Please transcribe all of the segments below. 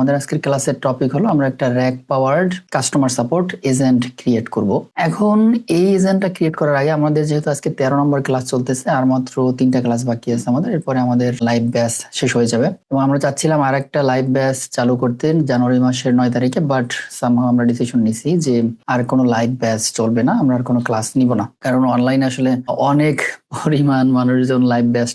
আমাদের আজকের ক্লাসের টপিক হলো আমরা একটা rack powered customer support agent create করব। এখন এই এজেন্টটা ক্রিয়েট করার আগে আমাদের যেহেতু আজকে 13 নম্বর ক্লাস চলতেছে আর মাত্র 3টা ক্লাস বাকি আছে আমাদের, এরপরে আমাদের লাইভ ব্যাচ শেষ হয়ে যাবে এবং আমরা চাচ্ছিলাম আর একটা লাইভ ব্যাচ চালু করতে জানুয়ারি মাসের 9 তারিখে, বাট সামহাও আমরা ডিসিশন নিছি যে আর কোনো লাইভ ব্যাচ চলবে না, আমরা আর কোনো ক্লাস নিব না, কারণ অনলাইনে আসলে অনেক পরিমাণ মানুষজন লাইভ ব্যাচ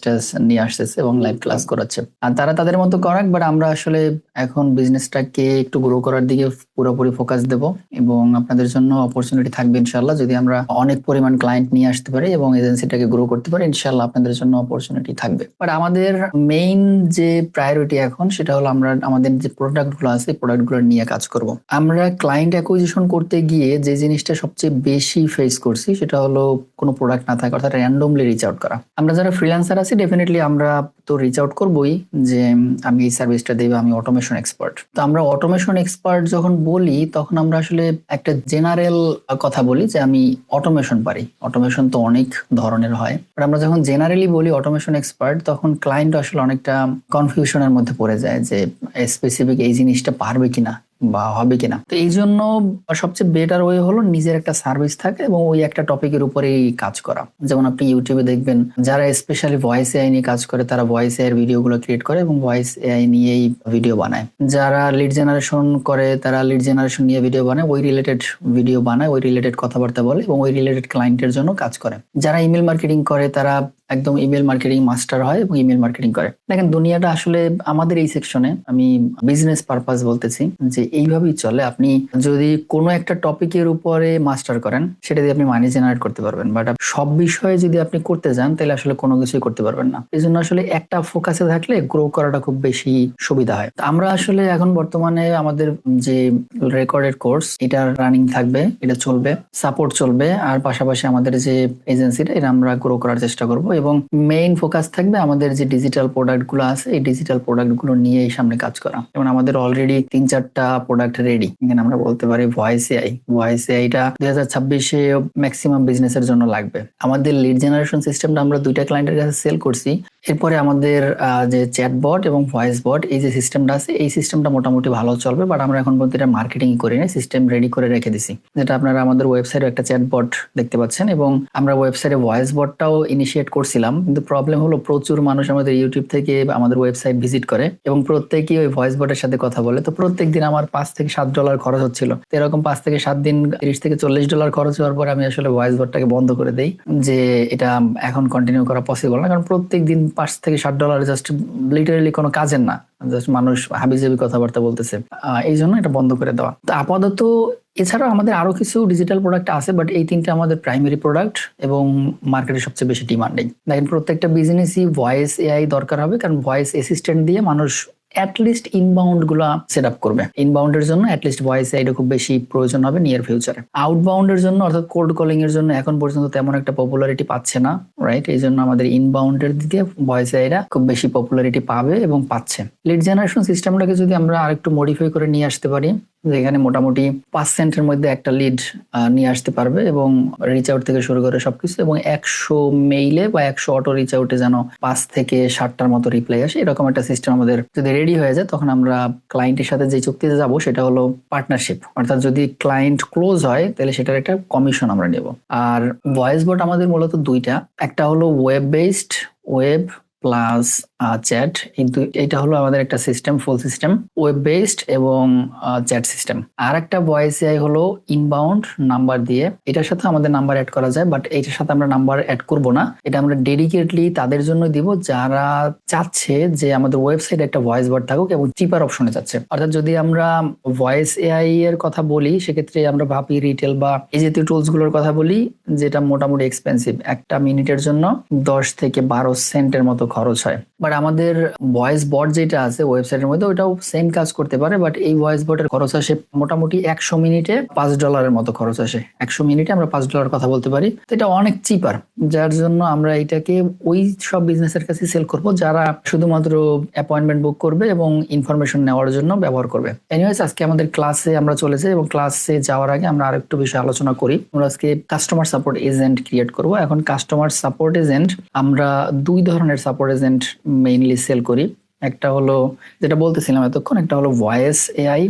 নিয়ে আসতেছে এবং লাইভ ক্লাস করাচ্ছে, আর তারা তাদের মতো করাক, বাট আমরা আসলে এখন বিজনেসটাকে একটু গ্রো করার দিকে পুরোপুরি ফোকাস দেব এবং আপনাদের জন্য অপরচুনিটি থাকবে ইনশাল্লাহ। যদি আমরা অনেক পরিমাণ ক্লায়েন্ট নিয়ে আসতে পারি এবং এজেন্সিটাকে গ্রো করতে পারি, ইনশাল্লাহ আপনাদের জন্য অপরচুনিটি থাকবে। বাট আমাদের মেইন যে প্রায়োরিটি এখন সেটা হলো আমরা আমাদের যে প্রোডাক্টগুলো আছে প্রোডাক্টগুলো নিয়ে কাজ করব। আমরা ক্লায়েন্ট অ্যাকুইজিশন করতে গিয়ে যে জিনিসটা সবচেয়ে বেশি ফেস করছি সেটা হলো কোনো প্রোডাক্ট না থাকা, অর্থাৎ র্যান্ডমলি রিচ আউট করা। আমরা যারা ফ্রিল্যান্সার আছি ডেফিনেটলি আমরা তো রিচ আউট করবোই যে আমি এই সার্ভিসটা দেব, আমি অটোমেশন এক্সপার্ট। তো আমরা অটোমেশন এক্সপার্ট যখন বলি তখন আমরা আসলে একটা জেনারেল কথা বলি যে আমি অটোমেশন পারি। অটোমেশন তো অনেক ধরনের হয়, বাট আমরা যখন জেনারেলি বলি অটোমেশন এক্সপার্ট তখন ক্লায়েন্ট আসলে অনেকটা কনফিউশনের মধ্যে পড়ে যায় যে স্পেসিফিক এই জিনিসটা পারবে কিনা বা হবে কিনা। তো এই জন্য সবচেয়ে বেটার ওয়ে হলো নিজের একটা সার্ভিস থাকে এবং ওই একটা টপিকের উপরেই কাজ করা। যেমন আপনি ইউটিউবে দেখবেন যারা স্পেশালি ভয়েস এআই নিয়ে কাজ করে তারা ভয়েস এআই এর ভিডিওগুলো ক্রিয়েট করে এবং ভয়েস এআই নিয়েই ভিডিও বানায়। যারা লিড জেনারেশন করে তারা লিড জেনারেশন নিয়ে ভিডিও বানায়, ওই রিলেটেড ভিডিও বানায়, ওই রিলেটেড কথাবার্তা বলে এবং ওই রিলেটেড ক্লায়েন্টের জন্য কাজ করে। যারা ইমেল মার্কেটিং করে তারা একদম ইমেল মার্কেটিং মাস্টার হয় এবং ইমেল মার্কেটিং করে। দেখেন দুনিয়াটা আসলে আমাদের এই সেকশনে আমি বিজনেস পারপাস বলতেছি যে এইভাবেই চলে। আপনি যদি কোনো একটা টপিকের উপরে মাস্টার করেন সেটা দিয়ে আপনি মানি জেনারেট করতে পারবেন, বাট সব বিষয়ে যদি আপনি করতে যান তাহলে আসলে কোনো কিছুই করতে পারবেন না। এই জন্য আসলে একটা ফোকাসে থাকলে গ্রো করাটা খুব বেশি সুবিধা হয়। আমরা আসলে এখন বর্তমানে আমাদের যে রেকর্ডেড কোর্স এটা রানিং থাকবে, এটা চলবে, সাপোর্ট চলবে, আর পাশাপাশি আমাদের যে এজেন্সিটা এটা আমরা গ্রো করার চেষ্টা করব এবং মেইন ফোকাস থাকবে আমাদের যে ডিজিটাল প্রোডাক্ট গুলো আছে এই ডিজিটাল প্রোডাক্ট গুলো নিয়ে সামনে কাজ করা। যেমন আমাদের অলরেডি 3-4টা প্রোডাক্ট রেডি। এখানে আমরা বলতে পারি ভয়েস এআইটা 2026-এ ম্যাক্সিমাম বিজনেসের জন্য লাগবে। আমাদের লিড জেনারেশন সিস্টেমটা আমরা 2টা ক্লায়েন্টের কাছে সেল করছি। এরপরে আমাদের যে চ্যাটবট এবং ভয়েস বট এই যে সিস্টেমটা আছে এই সিস্টেমটা মোটামুটি ভালো চলবে, বাট আমরা এখন পর্যন্ত এটা মার্কেটিং করি না, সিস্টেম রেডি করে রেখে দিছি। যেটা আপনারা আমাদের ওয়েবসাইটে একটা চ্যাটবট দেখতে পাচ্ছেন এবং আমরা ওয়েবসাইটে ভয়েস বটটাও ইনিশিয়েট করছিলাম, কিন্তু প্রবলেম হলো প্রচুর মানুষ আমাদের ইউটিউব থেকে আমাদের ওয়েবসাইট ভিজিট করে এবং প্রত্যেকেই ওই ভয়েস বটের সাথে কথা বলে। তো প্রত্যেকদিন আমার $5 থেকে $7 খরচ হচ্ছিল। তো এরকম 5 থেকে 7 দিন $30 থেকে $40 খরচ হওয়ার পরে আমি আসলে ভয়েস বটটাকে বন্ধ করে দেই যে এটা এখন কন্টিনিউ করা পসিবল না, কারণ প্রত্যেকদিন $5 থেকে $7 জাস্ট লিটারেলি কোনো কাজের না, জাস্ট মানুষ হাবিজাবি কথাবার্তা বলতেছে, এই জন্য এটা বন্ধ করে দেওয়া। তো আপাতত এছাড়াও আমাদের আরো কিছু ডিজিটাল প্রোডাক্ট আছে, বাট এই 3টা আমাদের প্রাইমারি প্রোডাক্ট এবং মার্কেটে সবচেয়ে বেশি ডিমান্ডিং। দেখেন প্রত্যেকটা বিজনেসই ভয়েস এআই দরকার হবে, কারণ ভয়েস অ্যাসিস্ট্যান্ট দিয়ে মানুষ অ্যাটলিস্ট ইনবাউন্ড গুলা সেট আপ করবে। ইনবাউন্ডের জন্য অ্যাটলিস্ট ভয়েস এআইটা খুব বেশি প্রয়োজন হবে নিয়ার ফিউচারে। আউটবাউন্ডের জন্য অর্থাৎ কোল্ড কলিং এর জন্য এখন পর্যন্ত তেমন একটা পপুলারিটি পাচ্ছে না, রাইট? এই জন্য আমাদের ইনবাউন্ডের দিকে ভয়েস এআইটা খুব বেশি পপুলারিটি পাবে এবং পাচ্ছে। লিড জেনারেশন সিস্টেমটাকে যদি আমরা আরেকটু মডিফাই করে নিয়ে আসতে পারি, যেখানে মোটামুটি 5 সেন্টের মধ্যে একটা লিড নিয়ে আসতে পারবে এবং রিচ আউট থেকে শুরু করে সবকিছু, এবং 100 মেইলে বা 100 অটো রিচ আউটে যেন 5 থেকে 7টার মতো রিপ্লাই আসে, এরকম একটা সিস্টেম আমাদের যদি রেডি হয়ে যায় তখন আমরা ক্লায়েন্টের সাথে যে চুক্তিতে যাব সেটা হলো পার্টনারশিপ। অর্থাৎ যদি ক্লায়েন্ট ক্লোজ হয় তাহলে সেটার একটা কমিশন আমরা নেব। আর ভয়েস বট আমাদের মূলত 2টা, একটা হলো web based, web plus chat, কিন্তু এটা হলো আমাদের একটা সিস্টেম, ফুল সিস্টেম ওয়েব বেসড এবং চ্যাট সিস্টেম। আর একটা ভয়েস এআই হলো ইনবাউন্ড নাম্বার দিয়ে, এটার সাথে আমাদের নাম্বার অ্যাড করা যায়, বাট এইটার সাথে আমরা নাম্বার অ্যাড করব না, এটা আমরা ডেডিকেটলি তাদের জন্য দিব যারা চাচ্ছে যে আমাদের ওয়েবসাইটে একটা ভয়েস বট থাকুক এবং চিপার অপশনে যাচ্ছে। অর্থাৎ যদি আমরা ভয়েস এআই এর কথা বলি সেক্ষেত্রে আমরা ভাবি রিটেল বা এই জাতীয় টুলস গুলোর কথা বলি যেটা মোটামুটি এক্সপেন্সিভ, একটা মিনিটের জন্য 10 থেকে 12 সেন্টের মতো খরচ হয়। বাট আমাদের ভয়েস বট যেটা আছে ওয়েবসাইটের মধ্যে ওটাও সেম কাজ করতে পারে, বাট এই ভয়েস বটের খরচ আসে মোটামুটি 100 মিনিটে $5 মতো খরচ আসে। 100 মিনিটে আমরা $5 কথা বলতে পারি, তো এটা অনেক চিপার, যার জন্য আমরা এটাকে ওই সব বিজনেসের কাছে সেল করব যারা শুধুমাত্র অ্যাপয়েন্টমেন্ট বুক করবে এবং ইনফরমেশন নেওয়ার জন্য ব্যবহার করবে। এনিওয়েজ আজকে আমাদের ক্লাসে আমরা চলেছি এবং ক্লাসে যাওয়ার আগে আমরা আরেকটু বিষয় আলোচনা করি। আমরা আজকে কাস্টমার সাপোর্ট এজেন্ট ক্রিয়েট করব। এখন কাস্টমার সাপোর্ট এজেন্ট আমরা 2 ধরনের সাপোর্ট এজেন্ট মেইনলি সেল করি। একটা হলো যেটা বলতেছিলাম এতক্ষণ, একটা হলো ভয়েস এআই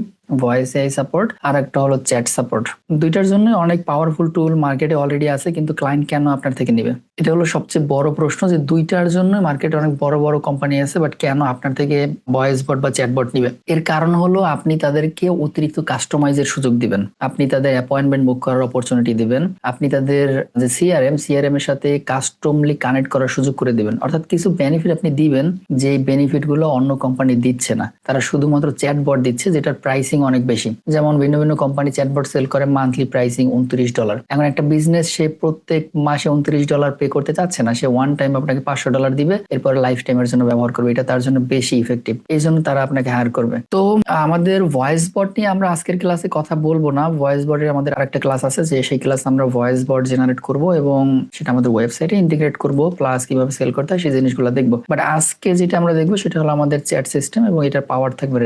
সাপোর্ট, আর একটা হলো চ্যাট সাপোর্ট। দুইটার জন্য অনেক পাওয়ারফুল টুল মার্কেটে অলরেডি আছে, কিন্তু ক্লায়েন্ট কেন আপনার থেকে নিবে? এটা হলো সবচেয়ে বড় প্রশ্ন, যে দুইটার জন্য মার্কেটে অনেক বড় বড় কোম্পানি আছে, বাট কেন আপনার থেকে ভয়েস বট বা চ্যাটবট নিবে? এর কারণ হলো আপনি তাদেরকে অতিরিক্ত কাস্টমাইজের সুযোগ দিবেন, আপনি তাদের অ্যাপয়েন্টমেন্ট বুক করার অপরচুনিটি দিবেন, আপনি তাদের যে সিআরএম এর সাথে কাস্টমলি কানেক্ট করার সুযোগ করে দিবেন। অর্থাৎ কিছু বেনিফিট আপনি দিবেন, যে বেনিফিট গুলো অন্য কোম্পানি দিচ্ছে না, তারা শুধুমাত্র চ্যাটবট দিচ্ছে যেটার প্রাইসিং অনেক বেশি। যেমন ভিন্ন ভিন্ন কোম্পানি চ্যাটবট সেল করে মান্থলি প্রাইসিং $29। এখন একটা বিজনেস সে প্রত্যেক মাসে $29 পে করতে চাচ্ছে না, সে ওয়ান টাইম আপনাকে $500 দিবে, এরপর লাইফ টাইমের জন্য ব্যবহার করবে, এটা তার জন্য বেশি ইফেক্টিভ, এই জন্য তারা আপনাকে হায়ার করবে। তো আমাদের ভয়েস বট নিয়ে আমরা আজকের ক্লাসে কথা বলবো না। ভয়েস বটের আমাদের আরেকটা ক্লাস আছে, যে সেই ক্লাসে আমরা ভয়েস বট জেনারেট করব এবং সেটা আমাদের ওয়েবসাইটে ইন্টিগ্রেট করব, প্লাস কিভাবে সেল করতে হয় সেই জিনিসগুলো দেখবো। বাট আজকে যেটা আমরা দেখবো সেটা হলো আমাদের চ্যাট সিস্টেম, এবং এটার পাওয়ার থাকবে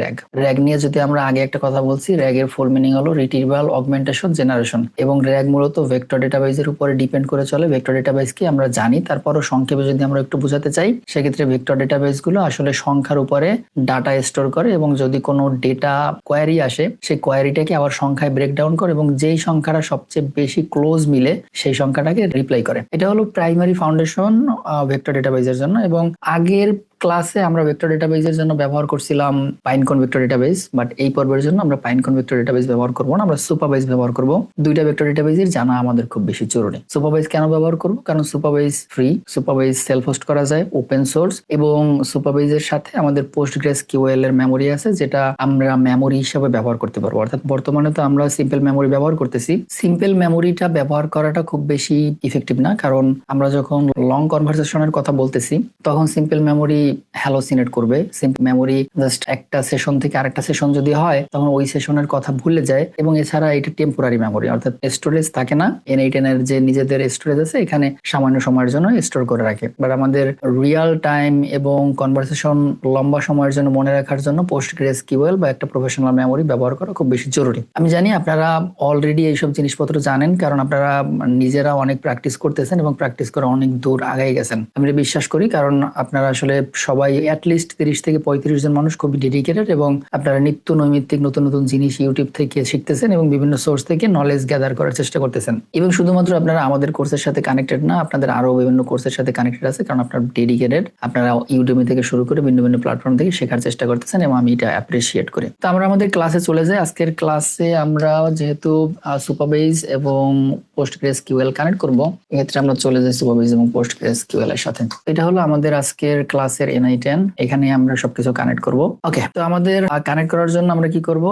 র্যাগ নিয়ে। যদি আমরা আগে একটা কথা বলছি, র্যাগের ফুল মিনিং হলো রিট্রিভাল অগমেন্টেশন জেনারেশন, এবং র্যাগ মূলত ভেক্টর ডেটাবেজের উপরে ডিপেন্ড করে চলে। ভেক্টর ডেটাবেজ কি আমরা জানি, তারপরও সংক্ষেপে যদি আমরা একটু বোঝাতে চাই, সেক্ষেত্রে ভেক্টর ডেটাবেজ গুলো আসলে সংখ্যার উপরে ডাটা স্টোর করে, এবং যদি কোনো ডেটা কোয়ারি আসে, সেই কোয়ারিটাকে আবার সংখ্যায় ব্রেকডাউন করে, এবং যেই সংখ্যাটা সবচেয়ে বেশি ক্লোজ মিলে সেই সংখ্যাটাকে রিপ্লাই করে। এটা হলো প্রাইমারি ফাউন্ডেশন ভেক্টর ডেটাবেজের জন্য। এবং আগের ক্লাসে আমরা ভেক্টর ডেটাবেজের জন্য ব্যবহার করছিলাম পাইনকন ভেক্টর ডেটাবেজ, বাট এই পর্বের জন্য আমরা পাইনকন ভেক্টর ডেটাবেজ ব্যবহার করব না, আমরা সুপারবাইজ ব্যবহার করব। দুইটা ভেক্টর ডেটাবেজের জানা আমাদের খুব বেশি জরুরি। সুপারবাইজ কেন ব্যবহার করব? কারণ সুপারবাইজ ফ্রি, সুপারবাইজ সেলফ হোস্ট করা যায়, ওপেন সোর্স, এবং সুপারবাইজের সাথে আমাদের পোস্টগ্রেসকিউএল এর মেমোরি আছে, যেটা আমরা মেমোরি হিসেবে ব্যবহার করতে পারবো। অর্থাৎ বর্তমানে তো আমরা সিম্পল মেমোরি ব্যবহার করতেছি, সিম্পল মেমোরিটা ব্যবহার করাটা খুব বেশি ইফেক্টিভ না, কারণ আমরা যখন লং কনভারসেশনের কথা বলতেছি তখন সিম্পল মেমোরি হ্যালোসিনেট করবে। সিম্পল মেমোরি জাস্ট একটা সেশন থেকে আরেকটা সেশন যদি হয়, তখন ওই সেশনের কথা ভুলে যায়, এবং এছাড়া এটা টেম্পোরারি মেমোরি, অর্থাৎ স্টোরেজ থাকে না। N8 এর যে নিজেদের স্টোরেজ আছে, এখানে সামান্য সময়ের জন্য স্টোর করে রাখে। বাট আমাদের রিয়েল টাইম এবং কনভারসেশন লম্বা সময়ের জন্য মনে রাখার জন্য পোস্টগ্রেসকিউএল বা একটা প্রফেশনাল মেমোরি ব্যবহার করা খুব বেশি জরুরি। আমি জানি আপনারা অলরেডি এইসব জিনিসপত্র জানেন, কারণ আপনারা নিজেরা অনেক প্র্যাকটিস করতেছেন এবং প্র্যাকটিস করে অনেক দূর আগাই গেছেন। আমি বিশ্বাস করি, কারণ আপনারা আসলে সবাই অ্যাটলিস্ট 30 থেকে 35 জন মানুষ খুবই ডেডিকেটেড, এবং আপনারা নিত্য নৈমিত্তিক নতুন নতুন জিনিস ইউটিউব থেকে শিখতেছেন এবং বিভিন্ন সোর্স থেকে নলেজ গ্যাদার করার চেষ্টা করতেছেন। এবং শুধুমাত্র আপনারা আমাদের কোর্সের সাথে কানেক্টেড না, আপনাদের আরো বিভিন্ন কোর্সের সাথে কানেক্টেড আছে, কারণ আপনারা ডেডিকেটেড। আপনারা ইউটিউবে থেকে শুরু করে ভিন্ন ভিন্ন প্ল্যাটফর্ম থেকে শেখার চেষ্টা করতেছেন, এবং আমি এটা অ্যাপ্রিসিয়েট করি। তো আমরা আমাদের ক্লাসে চলে যাই। আজকের ক্লাসে আমরা যেহেতু সুপারবাইজ এবং পোস্টগ্রেসকিউএল কানেক্ট করব, এক্ষেত্রে আমরা চলে যাই সুপারবাইজ এবং পোস্টগ্রেসকিউএল এর সাথে। এটা হলো আমাদের আজকের ক্লাসের N8N, এখানে আমরা সবকিছু কানেক্ট করব। ওকে, তো আমাদের কানেক্ট করার জন্য আমরা কি করব?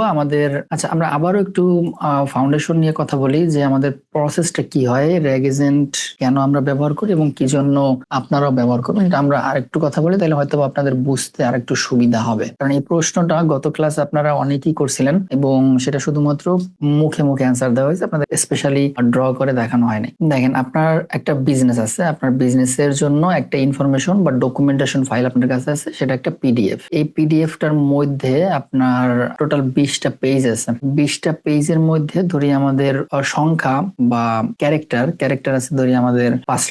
আমরা আবারও একটু ফাউন্ডেশন নিয়ে কথা বলি, যে আমাদের প্রসেসটা কি হয়, র্যাগ এজেন্ট কেন আমরা ব্যবহার করি এবং কি জন্য আপনারাও ব্যবহার করবেন, এটা আমরা আরেকটু কথা বলি, তাহলে হয়তো আপনাদের বুঝতে আরেকটু সুবিধা হবে। কারণ এই প্রশ্নটা গত ক্লাসে আপনারা অনেকেই করছিলেন, এবং সেটা শুধুমাত্র মুখে মুখে অ্যান্সার দেওয়া হয়েছে, আপনাদের স্পেশালি ড্র করে দেখানো হয়নি। দেখেন, আপনার একটা বিজনেস আছে, আপনার বিজনেসের জন্য একটা ইনফরমেশন বা ডকুমেন্টেশন ফাইল আপনার কাছে আছে, সেটা একটা পিডিএফ। এই পিডিএফটার মধ্যে আপনার টোটাল 20টা পেজ আছে। 20টা পেজের মধ্যে ধরি আমাদের সংখ্যা বা ক্যারেক্টার আছে, ধরি আমাদের 5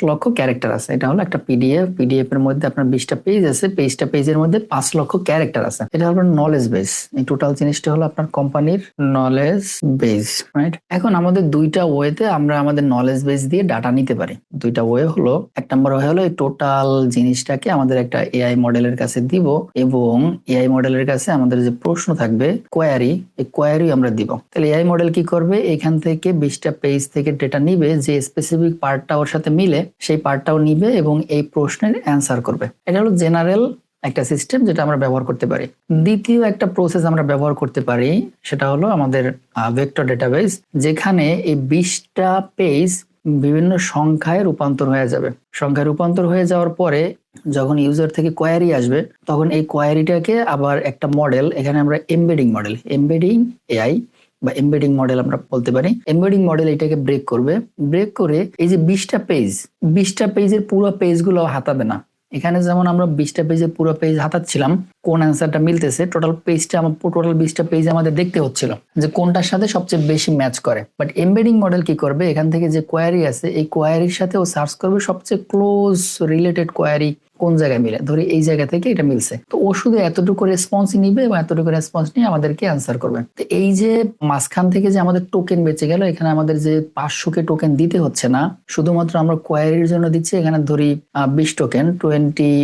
লক্ষ ক্যারেক্টার আছে। এটা হলো একটা পিডিএফ এর মধ্যে আপনার 20টা পেজ আছে, পেজের মধ্যে 5 লক্ষ ক্যারেক্টার আছে। এটা হলো নলেজ বেস। এই টোটাল জিনিসটা হলো আপনার কোম্পানির নলেজ বেস, রাইট? এখন আমাদের দুইটা ওয়েতে আমরা আমাদের নলেজ বেস দিয়ে ডাটা নিতে পারি। দুইটা ওয়ে হলো, এক নম্বর ওয়ে হলো এই টোটাল জিনিসটাকে আমাদের একটা এআই মডেলের কাছে দিব, এবং এআই মডেলের কাছে আমাদের যে প্রশ্ন থাকবে কোয়ারি, এই কোয়ারি আমরা দিব। তাহলে এআই মডেল কি করবে? এখান থেকে 20টা পেজ থেকে ডেটা নিবে, যে স্পেসিফিক পার্টটা ওর সাথে মিলে সেই পার্টটাও নিবে এবং এই প্রশ্নের অ্যান্সার করবে। এটা হলো জেনারেল একটা সিস্টেম যেটা আমরা ব্যবহার করতে পারি। দ্বিতীয় একটা প্রসেস আমরা ব্যবহার করতে পারি, সেটা হলো আমাদের ভেক্টর ডেটাবেস, যেখানে এই 20টা পেজ বিভিন্ন সংখ্যায় রূপান্তর হয়ে যাবে। সংখ্যায় রূপান্তর হয়ে যাওয়ার পরে যখন ইউজার থেকে কোয়ারি আসবে, তখন এই কোয়ারিটাকে আবার একটা মডেল, এখানে আমরা এমবেডিং এআই বা এমবেডিং মডেল আমরা বলতে পারি, এমবেডিং মডেল এটাকে ব্রেক করে এই যে 20টা পেজের পুরো পেজগুলো হাতাবে না। এখানে যেমন আমরা 20টা পেজের পুরো পেজ হাতাচ্ছিলাম, কোন অ্যান্সারটা মিলতেছে, টোটাল 20টা পেজ আমাদের দেখতে হচ্ছিল যে কোনটার সাথে সবচেয়ে বেশি ম্যাচ করে। বাট এমবেডিং মডেল কি করবে? এখান থেকে যে কোয়ারি আছে, এই কোয়ারির সাথে ও সার্চ করবে সবচেয়ে ক্লোজ রিলেটেড কোয়ারি কোন জায়গায় মিলে, ধরি এই জায়গা থেকে এটা মিলছে, তো ও শুধু এতটুকু রেসপন্স নিবে এবং এতটুকু রেসপন্স নিয়ে আমাদেরকে অ্যান্সার করবে। তো এই যে মাঝখান থেকে যে আমাদের টোকেন বেঁচে গেল, এখানে আমাদের যে 500 টোকেন দিতে হচ্ছে না, শুধুমাত্র আমরা কোয়ারির জন্য দিচ্ছি এখানে ধরি 20 টোকেন, 20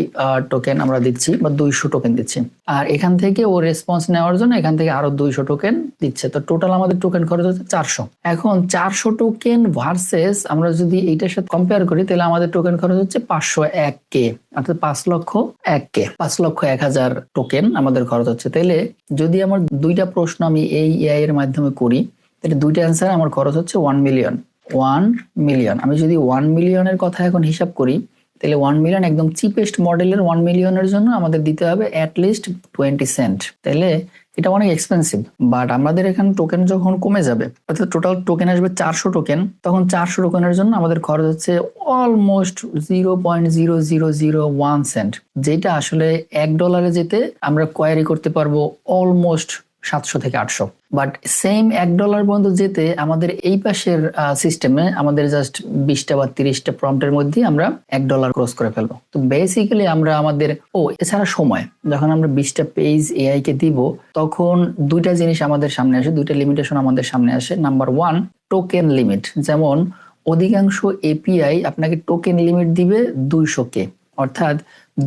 টোকেন আমরা দিচ্ছি বা 200 টোকেন দিচ্ছি, আর এখান থেকে ও রেসপন্স নেওয়ার জন্য এখান থেকে আরো 200 টোকেন দিচ্ছে। তো টোটাল আমাদের টোকেন খরচ হচ্ছে 400। এখন 400 টোকেন ভার্সেস আমরা যদি এইটার সাথে কম্পেয়ার করি, তাহলে আমাদের টোকেন খরচ হচ্ছে 501K, অর্থাৎ 5,01K, 5,01,000 টোকেন আমাদের খরচ হচ্ছে। তাহলে যদি আমার দুইটা প্রশ্ন আমি এই এআই এর মাধ্যমে করি, তাহলে দুইটা অ্যান্সার আমার খরচ হচ্ছে 1 মিলিয়ন। 1 মিলিয়ন, আমি যদি 1 মিলিয়নের কথা এখন হিসাব করি, তাহলে 1 মিলিয়ন একদম চিপেস্ট মডেলের 1 মিলিয়নের জন্য আমাদের দিতে হবে অ্যাটলিস্ট 20 সেন্ট। তাহলে এটা অনেক এক্সপেন্সিভ। বাট আমাদের এখানে টোকেন যখন কমে যাবে, অর্থাৎ টোটাল টোকেন আসবে 400 টোকেন, তখন 400 টোকেনের জন্য আমাদের খরচ হচ্ছে অলমোস্ট 0.0001 সেন্ট, যেটা আসলে $1 যেতে আমরা কোয়ারি করতে পারবো অলমোস্ট 700 থেকে 800। বাট সেম $1 পর্যন্ত যেতে আমাদের এই পাশের সিস্টেমে আমাদের জাস্ট 20টা বা 30টা প্রম্পটের মধ্যে আমরা $1 ক্রস করে ফেলবো। তো বেসিক্যালি আমরা আমাদের এছাড়া সময় যখন আমরা 20টা পেজ এআই কে দিব, তখন দুইটা জিনিস আমাদের সামনে আসে, দুইটা লিমিটেশন আমাদের সামনে আসে। Number 1, token limit. যেমন অধিকাংশ এপিআই আপনাকে টোকেন লিমিট দিবে 200K, অর্থাৎ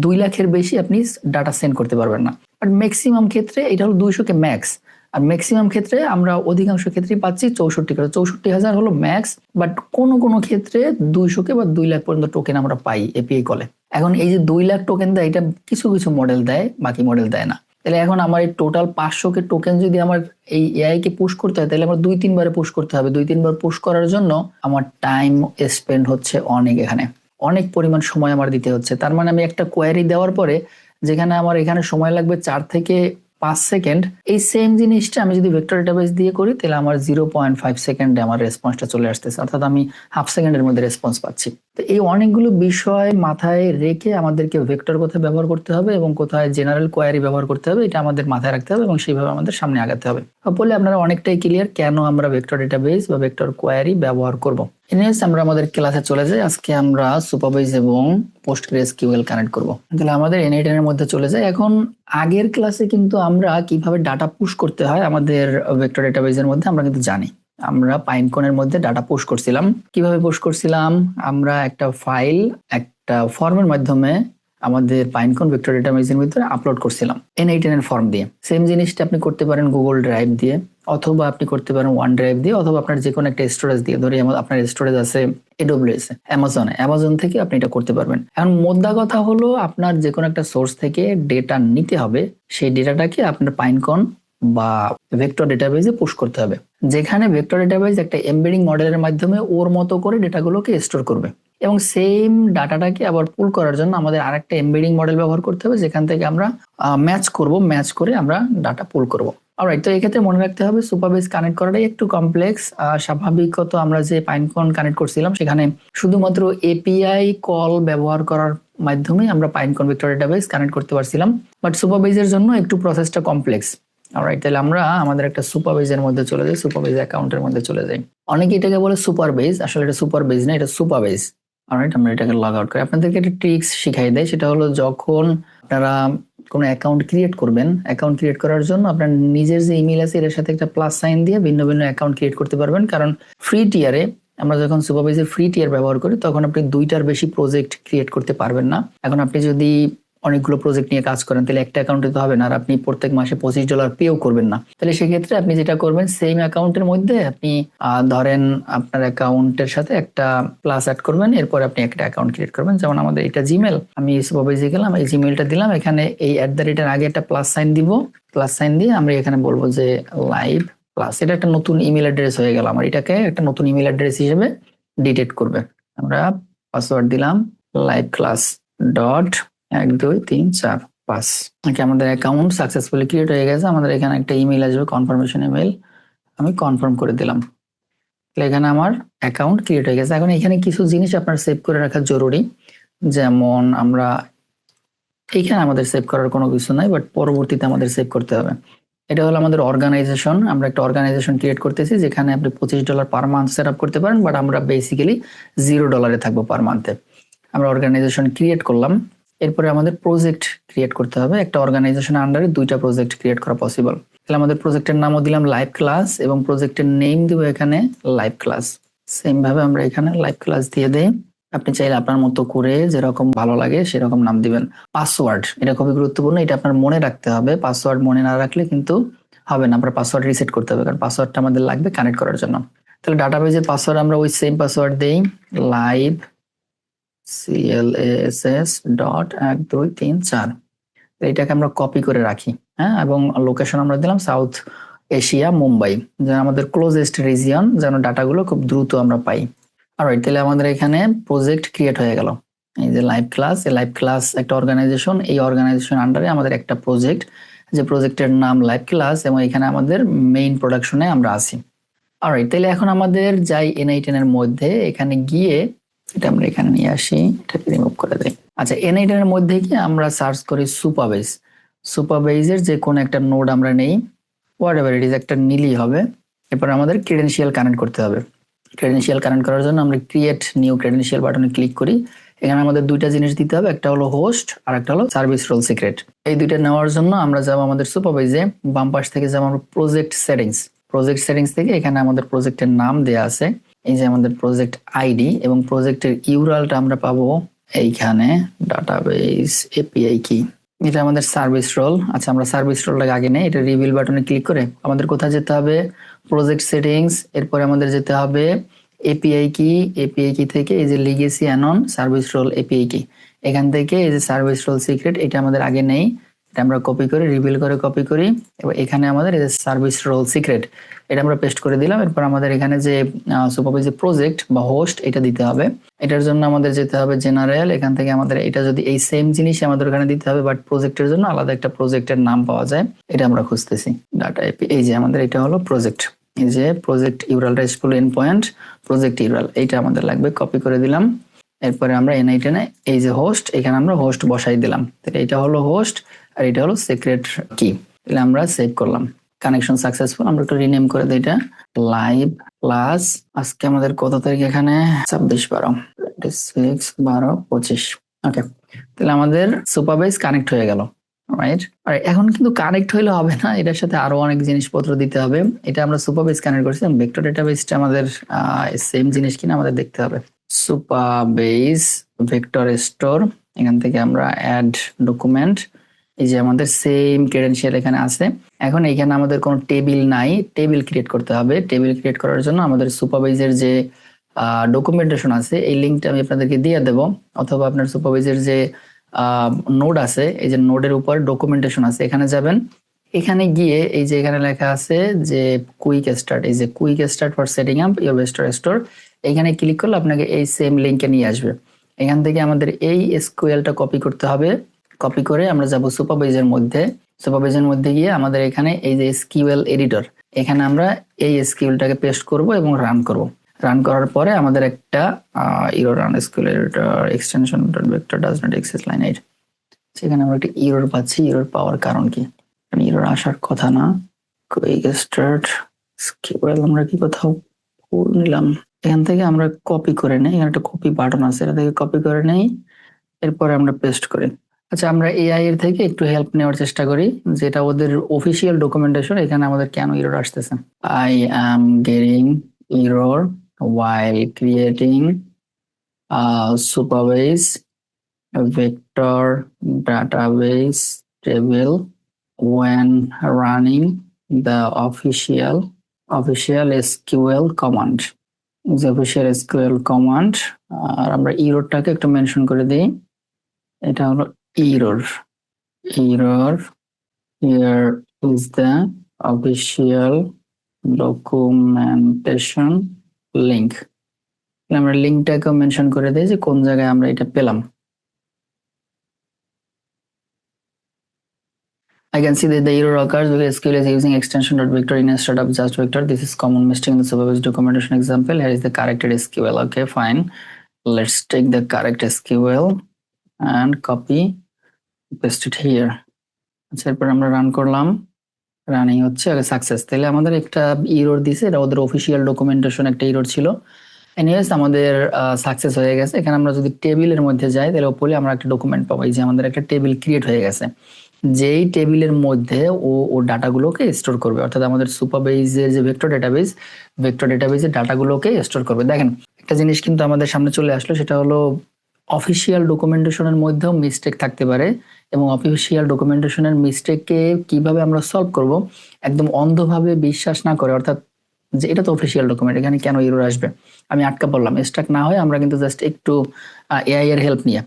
2 লাখের বেশি আপনি ডাটা সেন্ড করতে পারবেন না। বাট ম্যাক্সিমাম ক্ষেত্রে এটা হলো 200K ম্যাক্স, আর ম্যাক্সিমাম ক্ষেত্রে আমরা অধিকাংশ ক্ষেত্রেই পাচ্ছি 64,000 হলো ম্যাক্স। বাট কোন কোন ক্ষেত্রে 200K বা 2 লাখ পর্যন্ত টোকেন আমরা পাই এপিআই কলে। এখন এই যে 2 লাখ টোকেন দেয়, এটা কিছু কিছু মডেল দেয়, বাকি মডেল দেয় না। তাহলে এখন আমার এই টোটাল 500K টোকেন যদি আমার এই এআই কে পুশ করতে হয়, তাহলে আমার 2-3 বারে পুশ করতে হবে। 2-3 বার পুশ করার জন্য আমার টাইম স্পেন্ড হচ্ছে অনেক, এখানে অনেক পরিমাণ সময় আমার দিতে হচ্ছে। তার মানে আমি একটা কোয়ারি দেওয়ার পরে যেখানে আমার এখানে সময় লাগবে 4 থেকে 5 সেকেন্ড, এই সেম জিনিসটা আমি যদি ভেক্টর ডেটাবেস দিয়ে করি, তাহলে আমার 0.5 সেকেন্ডে আমার রেসপন্সটা চলে আসতেছে, অর্থাৎ আমি হাফ সেকেন্ডের মধ্যে রেসপন্স পাচ্ছি। তো এই অনেকগুলো বিষয় মাথায় রেখে আমাদেরকে ভেক্টর কোথায় ব্যবহার করতে হবে এবং কোথায় জেনারেল কোয়ারি ব্যবহার করতে হবে, এটা আমাদের মাথায় রাখতে হবে এবং সেইভাবে আমাদের সামনে আগাতে হবে। বলে আপনারা অনেকটাই ক্লিয়ার কেন আমরা ভেক্টর ডেটাবেস বা ভেক্টর কোয়ারি ব্যবহার করব। এনিওয়েজ আমরা আমাদের ক্লাসে চলে যাই। আজকে আমরা সুপারভাইজ এবং পোস্টগ্রেসকিউএল কানেক্ট করব। তাহলে আমাদের N8 এর মধ্যে চলে যাই। এখন আগের ক্লাসে কিন্তু আমরা কিভাবে ডাটা পুশ করতে হয় আমাদের ভেক্টর ডেটাবেসের মধ্যে আমরা কিন্তু জানি। আমরা পাইনকনের মধ্যে ডাটা পুশ করছিলাম। কিভাবে পুশ করছিলাম? আমরা একটা ফাইল একটা ফর্মের মাধ্যমে আমাদের পাইনকন ভেক্টর ডেটাবেসের ভিতরে আপলোড করছিলাম N8 এর ফর্ম দিয়ে। সেম জিনিসটা আপনি করতে পারেন গুগল ড্রাইভ দিয়ে, অথবা আপনি করতে পারেন ওয়ান ড্রাইভ দিয়ে, অথবা আপনার যে কোনো একটা স্টোরেজ দিয়ে। ধরি আপনার স্টোরেজ আছে AWS, অ্যামাজন থেকে আপনি এটা করতে পারবেন। এখন মোদ্দা কথা হলো আপনার যে কোনো একটা সোর্স থেকে ডেটা নিতে হবে, সেই ডেটাটাকে আপনার পাইনকন বা ভেক্টর ডেটাবেসে পুশ করতে হবে, যেখানে ভেক্টর ডেটাবেস একটা এমবেডিং মডেলের মাধ্যমে ওর মতো করে ডেটাগুলোকে স্টোর করবে। এবং সেম ডাটাটাকে আবার পুল করার জন্য আমাদের আরেকটা এমবেডিং মডেল ব্যবহার করতে হবে, যেখান থেকে আমরা ম্যাচ করে আমরা ডাটা পুল করব। অলরাইট, তো এক্ষেত্রে মনে রাখতে হবে সুপারবেস কানেক্ট করাটাই একটু কমপ্লেক্স। স্বাভাবিকত আমরা যে পাইনকন কানেক্ট করছিলাম সেখানে শুধুমাত্র এপিআই কল ব্যবহার করার মাধ্যমে আমরা পাইনকন ভেক্টর ডেটাবেস কানেক্ট করতে পারছিলাম। বাট সুপারবেজের জন্য একটু প্রসেসটা কমপ্লেক্স। অলরাইট, তাহলে আমরা আমাদের একটা সুপারবেজের মধ্যে চলে যাই, সুপারবেজ অ্যাকাউন্টের মধ্যে চলে যাই। অনেকে এটাকে বলে সুপারবেজ, আসলে এটা সুপারবেজ না, এটা সুপারবেজ। অলরাইট, আমরা এটাকে লগ আউট করি। আপনাদেরকে একটা ট্রিক্স শিখাই দেয়, সেটা হলো যখন আপনারা কোনো অ্যাকাউন্ট ক্রিয়েট করবেন, অ্যাকাউন্ট ক্রিয়েট করার জন্য আপনার নিজের যে ইমেল আছে এর সাথে একটা প্লাস সাইন দিয়ে ভিন্ন ভিন্ন অ্যাকাউন্ট ক্রিয়েট করতে পারবেন। কারণ ফ্রি টিয়ারে আমরা যখন সুপারভাইজের ফ্রি টিয়ার ব্যবহার করি, তখন আপনি 2টার বেশি প্রজেক্ট ক্রিয়েট করতে পারবেন না। এখন আপনি যদি অনেকগুলো প্রজেক্ট নিয়ে কাজ করেন, তাহলে একটা অ্যাকাউন্টে তো হবে না, আর আপনি প্রত্যেক মাসে $25 পেও করবেন না। তাহলে সেক্ষেত্রে আপনি যেটা করবেন, সেম অ্যাকাউন্টের মধ্যে আপনি ধরেন আপনার অ্যাকাউন্টের সাথে একটা প্লাস অ্যাড করবেন, এরপর আপনি একটা অ্যাকাউন্ট ক্রিয়েট করবেন। যেমন আমাদের এটা জিমেল, আমি সুপারভাইজে গেলাম, এই জিমেলটা দিলাম, এখানে এই @এর আগে একটা প্লাস সাইন দিব। প্লাস সাইন দিয়ে আমরা এখানে বলবো যে লাইভ প্লাস, এটা একটা নতুন ইমেল অ্যাড্রেস হয়ে গেল আমার, এটাকে একটা নতুন ইমেল অ্যাড্রেস হিসেবে ডিটেক্ট করবে। আমরা পাসওয়ার্ড দিলাম লাইভ ক্লাস ডট 1 2 3 4 5। ওকে, আমাদের অ্যাকাউন্ট সাকসেসফুলি ক্রিয়েট হয়ে গেছে। আমাদের এখানে একটা ইমেল আসবে, কনফার্মেশন ইমেল, আমি কনফার্ম করে দিলাম। এখানে আমার অ্যাকাউন্ট ক্রিয়েট হয়ে গেছে। এখন এখানে কিছু জিনিস আপনার সেভ করে রাখা জরুরি, যেমন আমরা এইখানে আমাদের সেভ করার কোনো কিছু নাই, বাট পরবর্তীতে আমাদের সেভ করতে হবে। এটা হলো আমাদের অর্গানাইজেশন। আমরা একটা অর্গানাইজেশন ক্রিয়েট করতেছি, যেখানে আপনি $25 পার মান্থ সেট আপ করতে পারেন, বাট আমরা বেসিক্যালি $0 থাকবো পার মান্থে। আমরা অর্গানাইজেশন ক্রিয়েট করলাম। এরপরে আমাদের প্রজেক্ট ক্রিয়েট করতে হবে। একটা অর্গানাইজেশনের আন্ডারে দুইটা প্রজেক্ট ক্রিয়েট করা পসিবল। তাহলে আমাদের প্রজেক্টের নামও দিলাম লাইভ ক্লাস এবং প্রজেক্টের নেম দিব এখানে লাইভ ক্লাস। সেম ভাবে আমরা এখানে লাইভ ক্লাস দিয়ে দেই। আপনি চাইলে আপনার মতো করে যেরকম ভালো লাগে সেরকম নাম দিবেন। পাসওয়ার্ড, এটা খুবই গুরুত্বপূর্ণ, এটা আপনার মনে রাখতে হবে। পাসওয়ার্ড মনে না রাখলে কিন্তু হবে না, আপনার পাসওয়ার্ড রিসেট করতে হবে, কারণ পাসওয়ার্ডটা আমাদের লাগবে কানেক্ট করার জন্য। তাহলে ডাটাবেজের পাসওয়ার্ড আমরা ওই সেম পাসওয়ার্ড দেই, লাইভ CLASS.1 2 3 4। এটাকে আমরা কপি করে রাখি, হ্যাঁ, এবং লোকেশন আমরা দিলাম সাউথ এশিয়া, মুম্বাই, যেন আমাদের ক্লোজেস্ট রিজিয়ন, যেন ডাটাগুলো খুব দ্রুত আমরা পাই। অলরাইট, তাহলে আমাদের এখানে প্রজেক্ট ক্রিয়েট হয়ে গেল। এই যে লাইভ ক্লাস, এই লাইভ ক্লাস একটা অর্গানাইজেশন, এই অর্গানাইজেশন আন্ডারে আমাদের একটা প্রজেক্ট, যে প্রজেক্টের নাম লাইভ ক্লাস, এবং এখানে আমাদের মেইন প্রোডাকশনে আমরা আছি। অলরাইট, তাহলে এখন আমাদের যাই N8N এর মধ্যে, এখানে গিয়ে এটা আমরা এখানে নিয়ে আসি, এটাকে রিমুভ করে দেই। আচ্ছা, N8N এর মধ্যে গিয়ে আমরা সার্চ করি সুপারবেজ। সুপারবেজের যে কোনো একটা নোড আমরা নেই, হোয়াট এভার ইট ইজ, একটা নিলেই হবে। এরপর আমাদের ক্রেডেনশিয়াল কানেক্ট করতে হবে। ক্রেডেনশিয়াল কানেক্ট করার জন্য আমরা ক্রিয়েট নিউ ক্রেডেনশিয়াল বাটনে ক্লিক করি। এখানে আমাদের দুইটা জিনিস দিতে হবে, একটা হলো হোস্ট আর একটা হলো সার্ভিস রোল সিক্রেট। এই দুইটা নেওয়ার জন্য আমরা যাব আমাদের সুপারভাইজে, বাম পাশ থেকে যাব আমরা প্রজেক্ট সেটিংস। প্রজেক্ট সেটিংস থেকে এখানে আমাদের প্রজেক্টের নাম দেয়া আছে, এই যে আমাদের প্রজেক্ট আইডি, এবং প্রজেক্টের ইউআরএলটা আমরা পাবো এইখানে, ডাটাবেস এপিআই কি, এটা আমাদের সার্ভিস রোল। আচ্ছা, আমরা সার্ভিস রোলটাকে আগে নেই, এটা রিভিল বাটনে ক্লিক করে আমাদের কোথায় যেতে হবে, প্রজেক্ট সেটিংস, এরপরে আমাদের যেতে হবে এপিআই কি, এপিআই কি থেকে এই যে legacy anon service role API কি, এখান থেকে এই যে সার্ভিস রোল সিক্রেট, এটা আমাদের আগে নেই, এটা আমরা কপি করে রিভিল করে কপি করি, এবার এখানে আমাদের এই যে সার্ভিস রোল সিক্রেট, এটা আমরা পেস্ট করে দিলাম। এরপর আমাদের এখানে যে সুপারভাইজার প্রজেক্ট বা হোস্ট, এটা দিতে হবে। এটার জন্য আমাদের যেতে হবে জেনারেল, এখান থেকে আমাদের এটা যদি এই সেম জিনিস আমাদের ওখানে দিতে হবে, বাট প্রজেক্টের জন্য আলাদা একটা প্রজেক্টের নাম পাওয়া যায়, এটা আমরা খুঁজতেছি। ডাটা এপি, এই যে আমাদের এটা হলো প্রজেক্ট, এই যে project URL restful end point project URL, এইটা আমাদের লাগবে, কপি করে দিলাম। এরপরে আমরা N8N এই যে হোস্ট, এখানে আমরা হোস্ট বসাই দিলাম, তাহলে এটা হলো হোস্ট আর এটা হলো সিক্রেট কি। তাহলে আমরা সেভ করলাম, কানেকশন সাকসেসফুল। আমরা একটু রিনেম করে দিই এটা লাইভ ক্লাস। আজকে আমাদের কত তারিখ, এখানে 26/12/26। ওকে, তাহলে আমাদের সুপারভাইজ কানেক্ট হয়ে গেল, রাইট। আর এখন কিন্তু কানেক্ট হইলে হবে না, এটার সাথে আরো অনেক জিনিসপত্র দিতে হবে। এটা আমরা সুপারভাইজ কানেক্ট করছি, ভেক্টর ডেটাবেসটা আমাদের সেম জিনিস কিনা আমাদের দেখতে হবে। সুপারবেজ ভেক্টর স্টোর, এখান থেকে আমরা অ্যাড ডকুমেন্ট, এই যে আমাদের সেম ক্রেডেনশিয়াল এখানে আছে। এখন এখানে আমাদের কোনো টেবিল নাই, টেবিল ক্রিয়েট করতে হবে। টেবিল ক্রিয়েট করার জন্য আমাদের সুপারভাইজের যে ডকুমেন্টেশন আছে, এই লিঙ্কটা আমি আপনাদেরকে দিয়ে দেবো, অথবা আপনার সুপারভাইজের যে নোড আছে, এই যে নোডের উপর ডকুমেন্টেশন আছে, এখানে যাবেন। এখানে গিয়ে এই যে এখানে লেখা আছে যে কুইক স্টার্ট, এই যে quick start for setting up your vector store, এখানে ক্লিক করলে আপনাকে এই সেম লিঙ্কে নিয়ে আসবে। এখান থেকে আমাদের এই এসকিউএলটা কপি করতে হবে, কপি করে আমরা যাব সুপারভাইজার মধ্যে। সুপারভাইজার মধ্যে গিয়ে আমাদের এখানে এই যে এসকিউএল এডিটর, এখানে আমরা এই এসকিউএলটাকে পেস্ট করব এবং রান করব। রান করার পরে আমাদের একটা error run SQL editor extension dot vector does not access line 8, সেখানে আমরা একটা এরর পাচ্ছি। এরর পাওয়ার কারণ কি, কারণ এরর আসার কথা না। কুইক স্টার্ট এসকিউএল আমরা কি কোথাও ভুল নিলাম, এখান থেকে আমরা কপি করে নেই, এখানে একটা কপি বাটন আছে, এটা থেকে কপি করে নেই, এরপরে আমরা পেস্ট করি। আচ্ছা, আমরা এআই এর থেকে একটু হেল্প নেওয়ার চেষ্টা করি, যেটা ওদের অফিসিয়াল ডকুমেন্টেশন, এখানে আমাদের কেন এরর আসতেছে। I am getting error while creating a supervised vector database table when running the official SQL command. The official SQL command, আর আমরা এররটাকে একটু মেনশন করে দিই, এটা হলো error here is the official documentation link. আমরা লিঙ্কটাকে মেনশন করে দিই যে কোন জায়গায় আমরা এটা পেলাম। I can see that the error occurs because SQL is using extension.vector instead of just vector. This is common mistake in the supervised documentation example. Here is the corrected SQL. Okay, fine. Let's take the correct SQL and copy, paste it here. আচ্ছা, এরপর আমরা run করলাম, running হচ্ছে, success. তাহলে আমাদের একটা error দিছে, এটা ওদের অফিসিয়াল ডকুমেন্টেশন একটা এরর ছিল। এনিওয়েজ আমাদের সাকসেস হয়ে গেছে। এখানে আমরা যদি টেবিলের মধ্যে যাই তাহলে ওপরে আমরা একটা ডকুমেন্ট পাবো, এই যে আমাদের একটা টেবিল ক্রিয়েট হয়ে গেছে, যেই টেবিলের মধ্যে ও ডাটাগুলোকে স্টোর করবে, অর্থাৎ আমাদের সুপারবেজের যে ভেক্টর ডেটাবেজের ডাটাগুলোকে স্টোর করবে। দেখেন একটা জিনিস কিন্তু আমাদের সামনে চলে আসলো, সেটা হলো অফিসিয়াল ডকুমেন্টেশনের মধ্যেও মিস্টেক থাকতে পারে, এবং অফিসিয়াল ডকুমেন্টেশনের মিস্টেককে কিভাবে আমরা সলভ করব একদম অন্ধভাবে বিশ্বাস না করে, অর্থাৎ যে এটা তো অফিসিয়াল ডকুমেন্ট, এখানে কেন এরর আসবে, আমি আটকা পড়লাম, স্টাক না হয় আমরা কিন্তু জাস্ট একটু এআই এর হেল্প নিয়ে,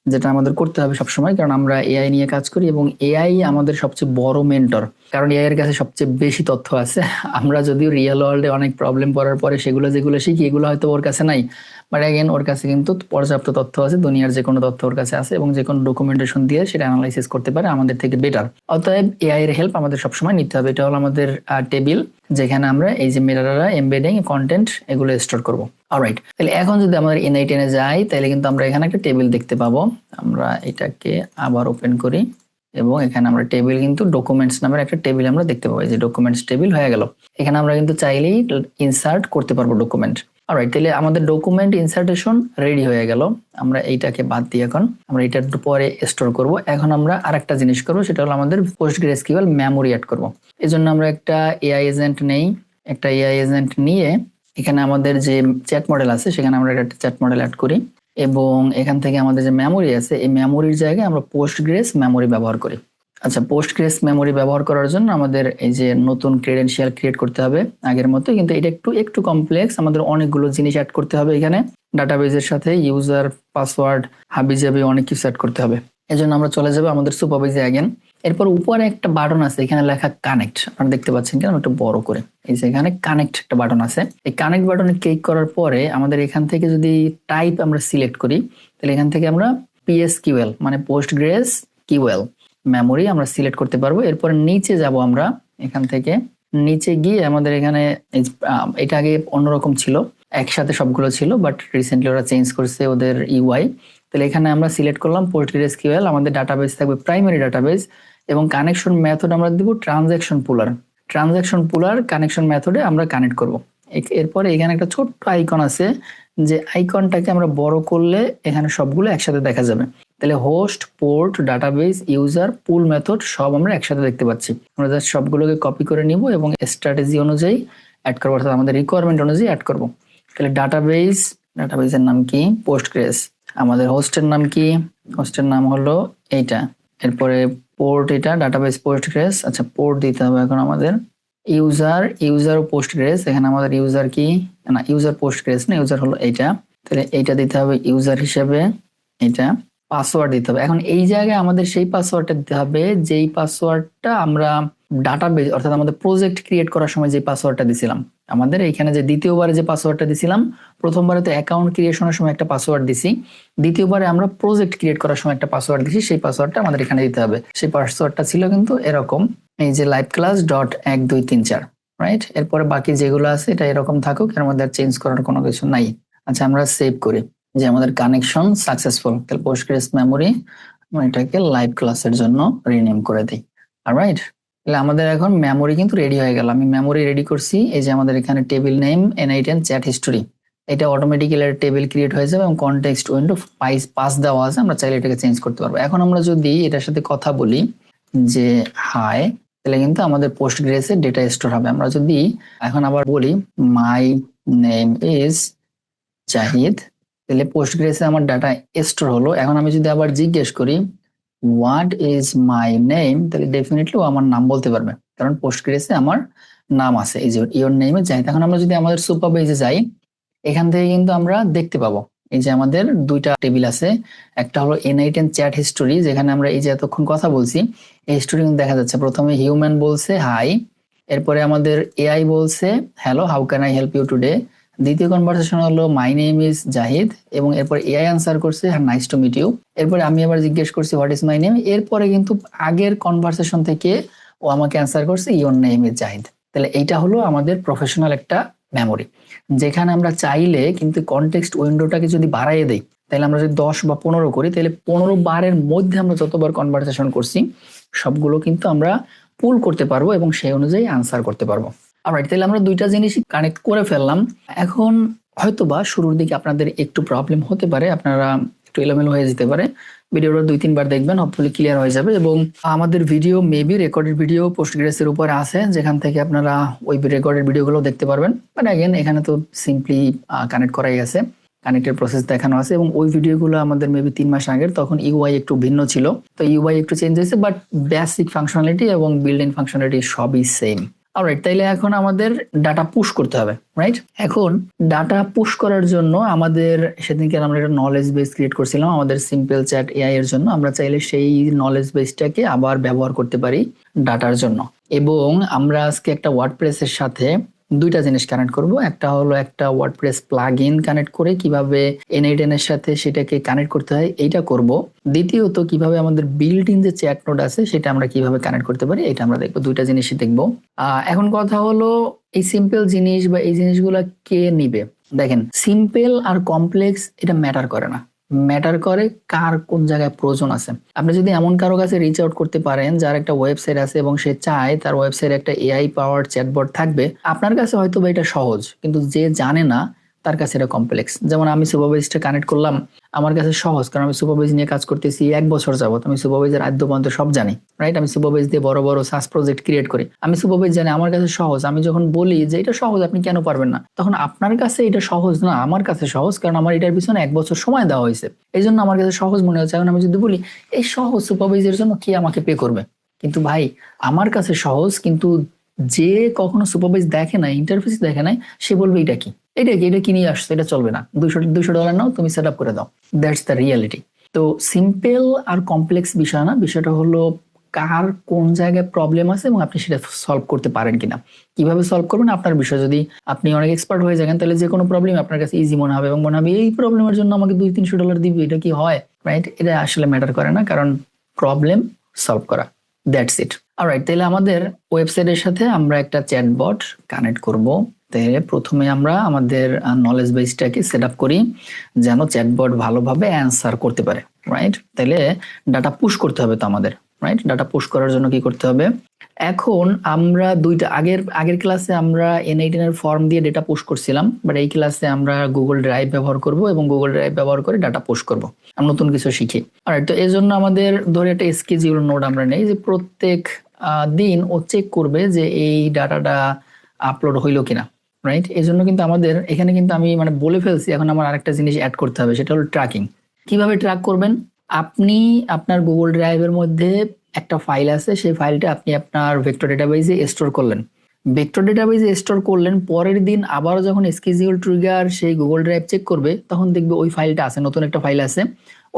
যেটা আমাদের করতে হবে সবসময়, কারণ আমরা এআই নিয়ে কাজ করি এবং এআই আমাদের সবচেয়ে বড় মেন্টর, কারণ এআই এর কাছে সবচেয়ে বেশি তথ্য আছে। আমরা যদিও রিয়েল ওয়ার্ল্ডে অনেক প্রবলেম পড়ার পরে সেগুলো যেগুলো শিখি এগুলো হয়তো ওর কাছে নাই, বাট অ্যাগেন ওর কাছে কিন্তু পর্যাপ্ত তথ্য আছে, দুনিয়ার যে কোনো তথ্য ওর কাছে আছে, এবং যে কোনো ডকুমেন্টেশন দিয়ে সেটা অ্যানালাইসিস করতে পারে আমাদের থেকে বেটার। অতএব এআই এর হেল্প আমাদের সবসময় নিতে হবে। এটা হলো আমাদের টেবিল, যেখানে আমরা এই যে মেটাডাটা, এমবেডিং, কন্টেন্ট এগুলো স্টোর করব। অলরাইট, তাহলে এখন যদি আমাদের এনআই10 যাই তাহলে কিন্তু আমরা এখানে একটা টেবিল দেখতে পাবো। আমরা এটাকে আবার ওপেন করি এবং এখানে আমরা টেবিল কিন্তু ডকুমেন্টস নামের একটা টেবিল আমরা দেখতে পাবো, এই যে ডকুমেন্টস টেবিল হয়ে গেল। এখানে আমরা কিন্তু চাইলেই ইনসার্ট করতে পারবো ডকুমেন্ট। অলরাইট, তাহলে আমাদের ডকুমেন্ট ইনসার্টেশন রেডি হয়ে গেল। আমরা এইটাকে বাদ দিয়ে এখন আমরা এটা একটু পরে স্টোর করব। এখন আমরা আরেকটা জিনিস করব, সেটা হলো আমাদের পোস্টগ্রেসকিউএল মেমোরি অ্যাড করব। এজন্য আমরা একটা এআই এজেন্ট নেই, একটা এআই এজেন্ট নিয়ে এখানে আমাদের যে চ্যাট মডেল আছে সেখানে আমরা একটা চ্যাট মডেল অ্যাড করি, এবং এখান থেকে আমাদের যে মেমোরি আছে এই মেমোরির জায়গায় আমরা পোস্টগ্রেস মেমোরি ব্যবহার করি। আচ্ছা, পোস্টগ্রেস মেমোরি ব্যবহার করার জন্য আমাদের এই যে নতুন ক্রেডেনশিয়াল ক্রিয়েট করতে হবে আগের মতো, কিন্তু এটা একটু একটু কমপ্লেক্স, আমাদের অনেকগুলো জিনিস অ্যাড করতে হবে এখানে, ডাটাবেজের সাথে ইউজার, পাসওয়ার্ড, হাবিজাবি অনেক কিছু অ্যাড করতে হবে। এজন্য আমরা চলে যাবো আমাদের সুপারভাইজে অ্যাগেন। এরপর উপরে একটা বাটন আছে, এখানে লেখা কানেক্ট, আপনারা দেখতে পাচ্ছেন কিনা, একটু বড় করে, এই যে এখানে কানেক্ট একটা বাটন আছে। এই কানেক্ট বাটনে ক্লিক করার পরে আমাদের এখান থেকে যদি টাইপ আমরা সিলেক্ট করি, তাহলে এখান থেকে আমরা পিএসকিউএল মানে পোস্টগ্রেস কিউএল মেমোরি আমরা সিলেক্ট করতে পারবো। এরপর নিচে যাব আমরা, এখান থেকে নিচে গিয়ে আমাদের এখানে এটা আগে অন্যরকম ছিল, একসাথে সবগুলো ছিল, বাট রিসেন্টলি ওরা চেঞ্জ করছে ওদের ইউআই। তাহলে এখানে আমরা সিলেক্ট করলাম পোস্টগ্রেসকিউএল, আমাদের ডাটাবেস থাকবে প্রাইমারি ডাটাবেস, এবং কানেকশন মেথড আমরা দিব ট্রানজাকশন পুলার। ট্রানজাকশন পুলার কানেকশন মেথডে আমরা কানেক্ট করব। এরপরে এখানে একটা ছোট্ট আইকন আছে, যে আইকনটাকে আমরা বড় করলে এখানে সবগুলো একসাথে দেখা যাবে। তাহলে হোস্ট, পোর্ট, ডাটাবেস, ইউজার, পুল মেথড সব আমরা একসাথে দেখতে পাচ্ছি। আমরা জাস্ট সবগুলোকে কপি করে নিব এবং স্ট্র্যাটেজি অনুযায়ী অ্যাড করবো, অর্থাৎ আমাদের রিকোয়ারমেন্ট অনুযায়ী অ্যাড করব। তাহলে ডাটাবেসের নাম কি? পোস্টগ্রেস। আমাদের হোস্টের নাম কি? হোস্টের নাম হলো এইটা। এরপরে পোর্ট, এটা ডাটাবেস পোস্টগ্রেস। আচ্ছা, পোর্ট দিতে হবে এখন আমাদের। ইউজার ও পোস্টগ্রেস, এখানে আমাদের ইউজার কি, না ইউজার পোস্টগ্রেস না, ইউজার হলো এইটা, তাহলে এইটা দিতে হবে ইউজার হিসেবে। এটা পাসওয়ার্ড দিতে হবে। এখন এই জায়গায় আমাদের সেই পাসওয়ার্ডটা দিতে হবে যেই পাসওয়ার্ডটা আমরা ডাটাবেস, অর্থাৎ আমাদের প্রজেক্ট ক্রিয়েট করার সময় যে পাসওয়ার্ডটা দিছিলাম, আমাদের এখানে যে দ্বিতীয়বারে যে পাসওয়ার্ডটা দিছিলাম, প্রথমবারে তো অ্যাকাউন্ট ক্রিয়েশনের সময় একটা পাসওয়ার্ড দিছি, দ্বিতীয়বারে আমরা প্রজেক্ট ক্রিয়েট করার সময় একটা পাসওয়ার্ড দিছি, সেই পাসওয়ার্ডটা আমাদের এখানে দিতে হবে। সেই পাসওয়ার্ডটা ছিল কিন্তু এরকম, এই যে liveclass.1234, রাইট। এরপরে বাকি যেগুলো আছে এটা এরকম থাকুক, এর মধ্যে আর চেঞ্জ করার কোনো কিছু নাই। আচ্ছা, আমরা সেভ করি যে আমাদের কানেকশন সাকসেসফুল। তাহলে পোস্টগ্রেস মেমোরি এটাকে লাইভ ক্লাসের জন্য রিনেম করে দিই। অলরাইট, তাহলে আমাদের এখন মেমোরি কিন্তু রেডি হয়ে গেল। আমি মেমোরি রেডি করছি, এই যে আমাদের এখানে টেবিল নেম এনআই10 চ্যাট হিস্টোরি, এটা অটোমেটিক্যালি একটা টেবিল ক্রিয়েট হয়ে যাবে, এবং কনটেক্সট উইন্ডো পাস দেওয়া আছে, আমরা চাইলে এটাকে চেঞ্জ করতে পারবো। এখন আমরা যদি এটার সাথে কথা বলি যে হাই, তাহলে কিন্তু আমাদের পোস্টগ্রেসে ডেটা স্টোর হবে। আমরা যদি এখন আবার বলি মাই নেম ইজ জাহিদ, তাহলে পোস্টগ্রেসে আমার ডাটা স্টোর হলো। এখন আমি যদি আবার জিজ্ঞেস করি হোয়াট ইজ মাই নেম, তাহলে ডেফিনেটলি ও আমার নাম বলতে পারবে, কারণ পোস্টগ্রেসে আমার নাম আছে, এই যে ইওর নেমে জাহিদ। এখন আমরা যদি আমাদের সুপারভাইজে যাই, এখান থেকে কিন্তু আমরা দেখতে পাবো এই যে আমাদের দুইটা টেবিল আছে, একটা হলো এনআই10 চ্যাট হিস্টোরি, যেখানে আমরা এই যে এতক্ষণ কথা বলছি এই হিস্টোরি কিন্তু দেখা যাচ্ছে। প্রথমে হিউম্যান বলছে হাই, এরপরে আমাদের এআই বলছে hello how can I help you today, দ্বিতীয় কনভারসেশন হলো মাই নেম ইজ জাহিদ, এবং এরপর এআই আনসার করছে হ্যাঁ নাইস টু মিট ইউ। এরপরে আমি আবার জিজ্ঞেস করছি হোয়াট ইজ মাই নেম, এরপরে কিন্তু আগের কনভারসেশন থেকে ও আমাকে অ্যান্সার করছে ইওর নেম ইজ জাহিদ। তাহলে এইটা হলো আমাদের প্রফেশনাল একটা মেমোরি, যেখানে আমরা চাইলে কিন্তু কনটেক্সট উইন্ডোটাকে যদি বাড়াইয়ে দেই, তাহলে আমরা যদি 10 বা 15 করি, তাহলে 15 বারের মধ্যে আমরা যতবার কনভারসেশন করছি সবগুলো কিন্তু আমরা পুল করতে পারবো এবং সেই অনুযায়ী আনসার করতে পারবো। অলরাইট, তাহলে আমরা দুইটা জিনিসই কানেক্ট করে ফেললাম। এখন হয়তোবা শুরুর দিকে আপনাদের একটু প্রবলেম হতে পারে, আপনারা একটু এলোমেলো হয়ে যেতে পারে। ভিডিওটা 2-3 বার দেখবেন, হপফুলি ক্লিয়ার হয়ে যাবে। এবং আমাদের ভিডিও মেবি রেকর্ডেড ভিডিও পোস্টগ্রেসের উপরে আছে, যেখান থেকে আপনারা ওই রেকর্ডেড ভিডিওগুলো দেখতে পারবেন। বাট অ্যাগেন এখানে তো সিম্পলি কানেক্ট করাই আছে, কানেক্টের প্রসেস দেখানো আছে। এবং ওই ভিডিওগুলো আমাদের মেবি 3 মাস আগের, তখন ইউআই একটু ভিন্ন ছিল, তো ইউআই একটু চেঞ্জ হয়েছে, বাট বেসিক ফাংশনালিটি এবং বিল্ড ইন ফাংশনালিটি সবই সেম। অলরাইট, তাইলে এখন আমাদের ডাটা পুশ করতে হবে, রাইট? এখন ডাটা পুশ করার জন্য আমাদের সেদিনকে আমরা একটা নলেজ বেস ক্রিয়েট করছিলাম আমাদের সিম্পল চ্যাট এআই এর জন্য। আমরা চাইলে সেই নলেজ বেসটাকে আবার ব্যবহার করতে পারি ডাটার জন্য। এবং আমরা আজকে একটা ওয়ার্ডপ্রেসের সাথে 2টা জিনিস কানেক্ট করব। একটা হলো একটা ওয়ার্ডপ্রেস প্লাগইন কানেক্ট করে কিভাবে N8N এর সাথে সেটাকে কানেক্ট করতে হয় এইটা করব। দ্বিতীয়ত কিভাবে আমাদের বিল্ট ইন যে চ্যাট নোড আছে সেটা আমরা কিভাবে কানেক্ট করতে পারি এটা আমরা দেখবো। 2টা জিনিসই দেখবো। এখন কথা হলো এই সিম্পল জিনিস বা এই জিনিসগুলো কে নিবে? দেখেন, সিম্পল আর কমপ্লেক্স এটা ম্যাটার করে না, ম্যাটার করে কার কোন জায়গায় প্রয়োজন আছে। আপনি যদি এমন কারো কাছে রিচ আউট করতে পারেন যার একটা ওয়েবসাইট আছে এবং সে চায় তার ওয়েবসাইটে একটা এআই পাওয়ার চ্যাটবট থাকবে, আপনার কাছে হয়তো বা এটা সহজ, কিন্তু যে জানে না তার কাছে এটা কমপ্লেক্স। যেমন আমি সুপারভাইজটা কানেক্ট করলাম, আমার কাছে সহজ, কারণ আমি সুপারভাইজ নিয়ে কাজ করতেছি 1 বছর যাবত। আমি সুপারভাইজের আদ্য পর্যন্ত সব জানি, রাইট? আমি সুপারভাইজ দিয়ে বড় বড় সাস প্রজেক্ট ক্রিয়েট করি, আমি সুপারভাইজ জানি, আমার কাছে সহজ। আমি যখন বলি যে এটা সহজ, আপনি কেন পারবেন না, তখন আপনার কাছে এটা সহজ না, আমার কাছে সহজ, কারণ আমার এটার পিছনে 1 বছর সময় দেওয়া হয়েছে, এই জন্য আমার কাছে সহজ মনে হচ্ছে। এখন আমি যদি বলি এই সহজ, সুপারভাইজের জন্য কে আমাকে পে করবে? কিন্তু ভাই, আমার কাছে সহজ, কিন্তু যে কখনো সুপারভাইজ দেখে না, ইন্টারফেস দেখে নাই, সে বলবে এটা কি, এটা কি, এটা কি নিয়ে আসছো, এটা চলবে না, $200 নাও, তুমি সেট আপ করে দাও। That's the reality. তো সিম্পল আর কমপ্লেক্স বিষয় না, বিষয়টা হলো কার কোন জায়গায় প্রবলেম আছে এবং আপনি সেটা সলভ করতে পারেন কিনা। কিভাবে সলভ করবেন আপনার বিষয়। যদি আপনি অনেক এক্সপার্ট হয়ে যাবেন, তাহলে যে কোনো প্রবলেম আপনার কাছে ইজি মনে হবে এবং মনে হবে এই প্রবলেমের জন্য আমাকে $200-300 দিবে, এটা কি হয়? রাইট? এটা আসলে ম্যাটার করে না, কারণ প্রবলেম সলভ করা, দ্যাটস ইট। অলরাইট, তাহলে আমাদের ওয়েবসাইটের সাথে আমরা একটা চ্যাটবট কানেক্ট করব। তাহলে প্রথমে আমরা আমাদের নলেজ বেসটাকে সেট আপ করি যেন চ্যাটবট ভালোভাবে অ্যান্সার করতে পারে, রাইট? তাহলে ডাটা পুশ করতে হবে তো আমাদের, রাইট? ডাটা পুশ করার জন্য কি করতে হবে? এখন আমরা আগের ক্লাসে আমরা N8N এর ফর্ম দিয়ে ডেটা পুশ করছিলাম, বাট এই ক্লাসে আমরা গুগল ড্রাইভ ব্যবহার করব এবং গুগল ড্রাইভ ব্যবহার করে ডাটা পুশ করব। আমরা নতুন কিছু শিখি। অলরাইট, তো এই জন্য আমাদের ধরে একটা স্কেজিউল নোড আমরা নেই, যে প্রত্যেক দিন ও চেক করবে যে এই ডাটাটা আপলোড হইলো কিনা, রাইট? এই জন্য কিন্তু আমাদের এখানে কিন্তু আমি মানে বলে ফেলছি, এখন আমার আরেকটা জিনিস অ্যাড করতে হবে, সেটা হলো ট্র্যাকিং। কিভাবে ট্র্যাক করবেন? আপনি আপনার গুগল ড্রাইভের মধ্যে একটা ফাইল আছে, সেই ফাইলটা আপনি আপনার ভেক্টর ডেটাবেজে স্টোর করলেন। ভেক্টর ডেটাবেজে স্টোর করলেন, পরের দিন আবার যখন স্কেজিউল ট্রিগার সেই গুগল ড্রাইভ চেক করবে, তখন দেখবে ওই ফাইলটা আছে, নতুন একটা ফাইল আছে,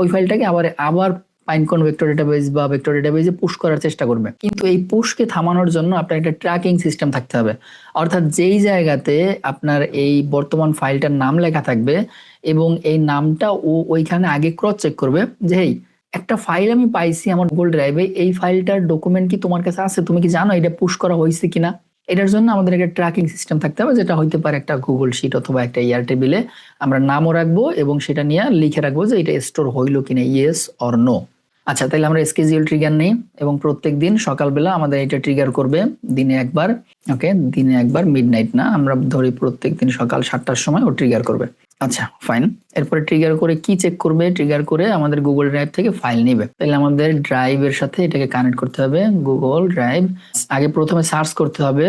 ওই ফাইলটাকে আবার আবার পাইনকন ভেক্টর ডেটাবেজ বা ভেক্টর ডেটাবেজে পুশ করার চেষ্টা করবে। কিন্তু এই পুশকে থামানোর জন্য আপনার একটা ট্র্যাকিং সিস্টেম থাকতে হবে। অর্থাৎ যেই জায়গাতে আপনার এই বর্তমান ফাইলটার নাম লেখা থাকবে এবং এই নামটা ও ওইখানে আগে ক্রস চেক করবে যে এই একটা ফাইল আমি পাইছি আমার গুগল ড্রাইভে, এই ফাইলটার ডকুমেন্ট কি তোমার কাছে আছে, তুমি কি জানো এটা পুশ করা হয়েছে কিনা? এটার জন্য আমাদের একটা ট্র্যাকিং সিস্টেম থাকতে হবে, যেটা হইতে পারে একটা গুগল শিট অথবা একটা ইয়ার টেবিলে আমরা নামও রাখবো এবং সেটা নিয়ে লিখে রাখবো যে এটা স্টোর হইলো কিনা, ইয়েস অর নো। আচ্ছা, তাহলে আমরা স্কেজিউল ট্রিগার নেই এবং প্রত্যেক দিন সকালবেলা আমাদের এটা ট্রিগার করবে দিনে একবার। ওকে, দিনে একবার, মিডনাইট না, আমরা ধরি প্রত্যেক দিন সকাল 7টার সময় ও ট্রিগার করবে। আচ্ছা, ফাইন। এরপরে ট্রিগার করে কি চেক করবে? ট্রিগার করে আমাদের গুগল ড্রাইভ থেকে ফাইল নিবে। তাহলে আমাদের ড্রাইভের সাথে এটাকে কানেক্ট করতে হবে, গুগল ড্রাইভ। আগে প্রথমে সার্চ করতে হবে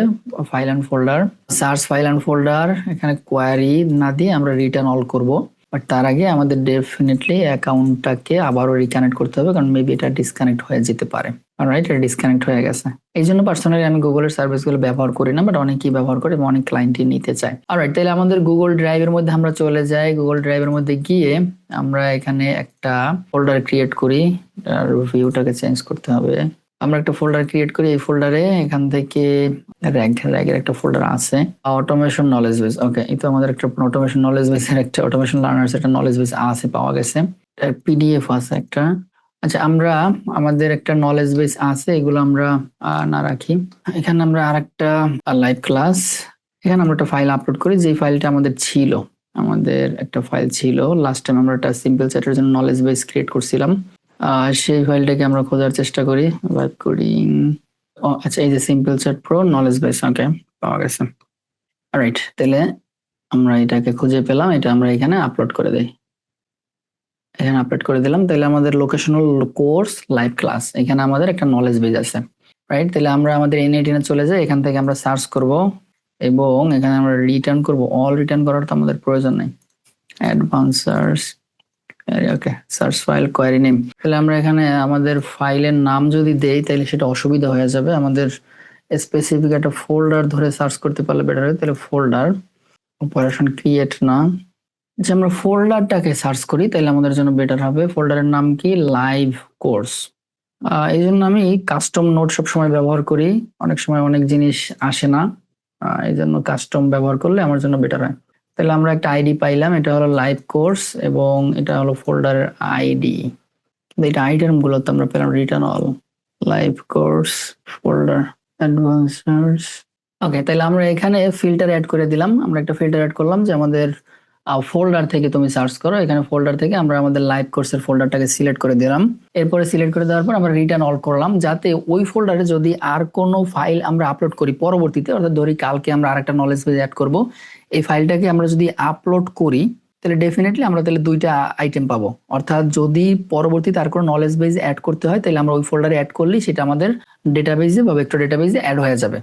file and folder, search file and folder, এখানে কোয়ারি না দিয়ে আমরা রিটার্ন অল করব। বাট তার আগে আমাদের ডেফিনেটলি অ্যাকাউন্টটাকে আবারও রিকানেক্ট করতে হবে, কারণ মেবি এটা ডিসকানেক্ট হয়ে যেতে পারে। অলরাইট, এটা ডিসকানেক্ট হয়ে গেছে। এই জন্য পার্সোনালি আমি গুগলের সার্ভিসগুলো ব্যবহার করি না, বাট অনেকেই ব্যবহার করে এবং অনেক ক্লায়েন্টই নিতে চায়। অলরাইট, তাহলে আমাদের গুগল ড্রাইভের মধ্যে আমরা চলে যাই। গুগল ড্রাইভের মধ্যে গিয়ে আমরা এখানে একটা ফোল্ডার ক্রিয়েট করি, আর ভিউটাকে চেঞ্জ করতে হবে। আমরা একটা ফোল্ডার ক্রিয়েট করি, এই ফোল্ডারে এখান থেকে র্যাগের একটা ফোল্ডার আছে, অটোমেশন নলেজ বেস। ওকে, এই তো আমাদের একটা অটোমেশন নলেজ বেসের একটা অটোমেশন লার্নার্স একটা নলেজ বেস আছে, পাওয়া গেছে। পিডিএফ আছে একটা। আচ্ছা, আমরা আমাদের একটা নলেজ বেস আছে, এগুলো আমরা না রাখি। এখানে আমরা আরেকটা লাইভ ক্লাস, এখানে আমরা একটা ফাইল আপলোড করি, যে ফাইলটা আমাদের ছিল, আমাদের একটা ফাইল ছিল লাস্ট টাইম আমরা একটা সিম্পল চ্যাটের জন্য নলেজ বেস ক্রিয়েট করছিলাম, সেই ফাইলটাকে আমরা খোঁজার চেষ্টা করি, ওয়েব কোডিং। আচ্ছা, এই যে simple chat pro knowledge base. Okay, পাওয়া গেছে। অলরাইট, তাহলে আমরা এটাকে খুঁজে পেলাম, এটা আমরা এখানে আপলোড করে দেই। এখানে আপলোড করে দিলাম। তাহলে আমাদের লোকেশনাল কোর্স লাইভ ক্লাস, এখানে আমাদের একটা নলেজ বেজ আছে, রাইট? তাহলে আমরা আমাদের এনআইটিনে চলে যাই, এখান থেকে আমরা সার্চ করব এবং এখানে আমরা রিটার্ন করব। অল রিটার্ন করার তো আমাদের প্রয়োজন নেই। অ্যাডভান্স সার্চ, ওকে, সার্চ ফাইল কোয়ারি নেম। তাহলে আমরা এখানে আমাদের ফাইলের নাম যদি দেই তাহলে সেটা অসুবিধা হয়ে যাবে। আমাদের স্পেসিফিক একটা ফোল্ডার ধরে সার্চ করতে পারলে বেটার হয়। তাহলে ফোল্ডার, অপারেশন ক্রিয়েট না, যে আমরা ফোল্ডারটাকে সার্চ করি তাহলে আমাদের জন্য বেটার হবে। ফোল্ডারের নাম কি? Live course. এই জন্য আমি কাস্টম নোট সবসময় ব্যবহার করি, অনেক সময় অনেক জিনিস আসে না, এই জন্য কাস্টম ব্যবহার করলে আমার জন্য বেটার হয়। তাহলে আমরা একটা আইডি পাইলাম, এটা হলো লাইভ কোর্স এবং এটা হলো ফোল্ডারের আইডি। এটা আইটেম গুলো তো আমরা পেলাম return all, live course, folder, advancers. Okay, তাহলে আমরা এখানে ফিল্টার অ্যাড করে দিলাম। আমরা একটা ফিল্টার অ্যাড করলাম যে আমাদের ফোল্ডার থেকে তুমি সার্চ করো। এখানে ফোল্ডার থেকে আমরা আমাদের লাইভ কোর্সের ফোল্ডারটাকে সিলেক্ট করে দিলাম। এরপরে সিলেক্ট করে দেওয়ার পর আমরা রিটার্ন অল করলাম, যাতে ওই ফোল্ডারে যদি আর কোনো ফাইল আমরা আপলোড করি পরবর্তীতে, অর্থাৎ ধরি কালকে আমরা আরেকটা নলেজ বেজ অ্যাড করব, এই ফাইলটাকে আমরা যদি আপলোড করি তাহলে ডেফিনেটলি আমরা তাহলে দুইটা আইটেম পাবো। অর্থাৎ যদি পরবর্তীতে আর কোনো নলেজ বেজ অ্যাড করতে হয় তাহলে আমরা ওই ফোল্ডারে অ্যাড করলেই সেটা আমাদের ডেটাবেজে বা ভেক্টর ডেটাবেজে অ্যাড হয়ে যাবে।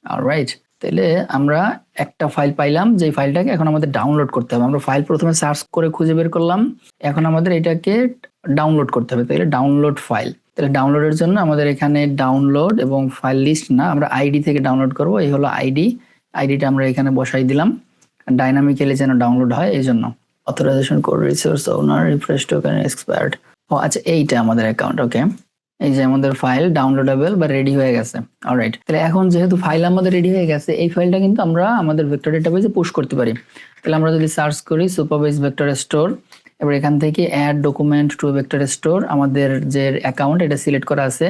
অলরাইট, তাহলে আমরা একটা ফাইল পাইলাম, যে ফাইলটাকে এখন আমাদের ডাউনলোড করতে হবে। আমরা ফাইল প্রথমে সার্চ করে খুঁজে বের করলাম, এখন আমাদের এটাকে ডাউনলোড করতে হবে। তাহলে ডাউনলোড ফাইল, তাহলে ডাউনলোডের জন্য আমাদের এখানে ডাউনলোড এবং ফাইল লিস্ট না, আমরা আইডি থেকে ডাউনলোড করব। এই হলো আইডি, আইডিটা আমরা এখানে বসাই দিলাম, ডাইনামিক্যালি যেন ডাউনলোড হয় এই জন্য। অথরাইজেশন কোড, রিসোর্স ওনার, রিফ্রেশ টোকেন এক্সপায়ার্ড। ও আচ্ছা, এইটা আমাদের অ্যাকাউন্ট। ওকে, এই যে আমাদের ফাইল ডাউনলোডেবল বা রেডি হয়ে গেছে। অলরাইট, তাহলে এখন যেহেতু ফাইল আমাদের রেডি হয়ে গেছে, এই ফাইলটা কিন্তু আমরা আমাদের ভেক্টর ডেটাবেজে পুশ করতে পারি। তাহলে আমরা যদি সার্চ করি সুপারভাইজ ভেক্টর স্টোর, এবার এখান থেকে add document to vector store, আমাদের যে অ্যাকাউন্ট এটা সিলেক্ট করা আছে,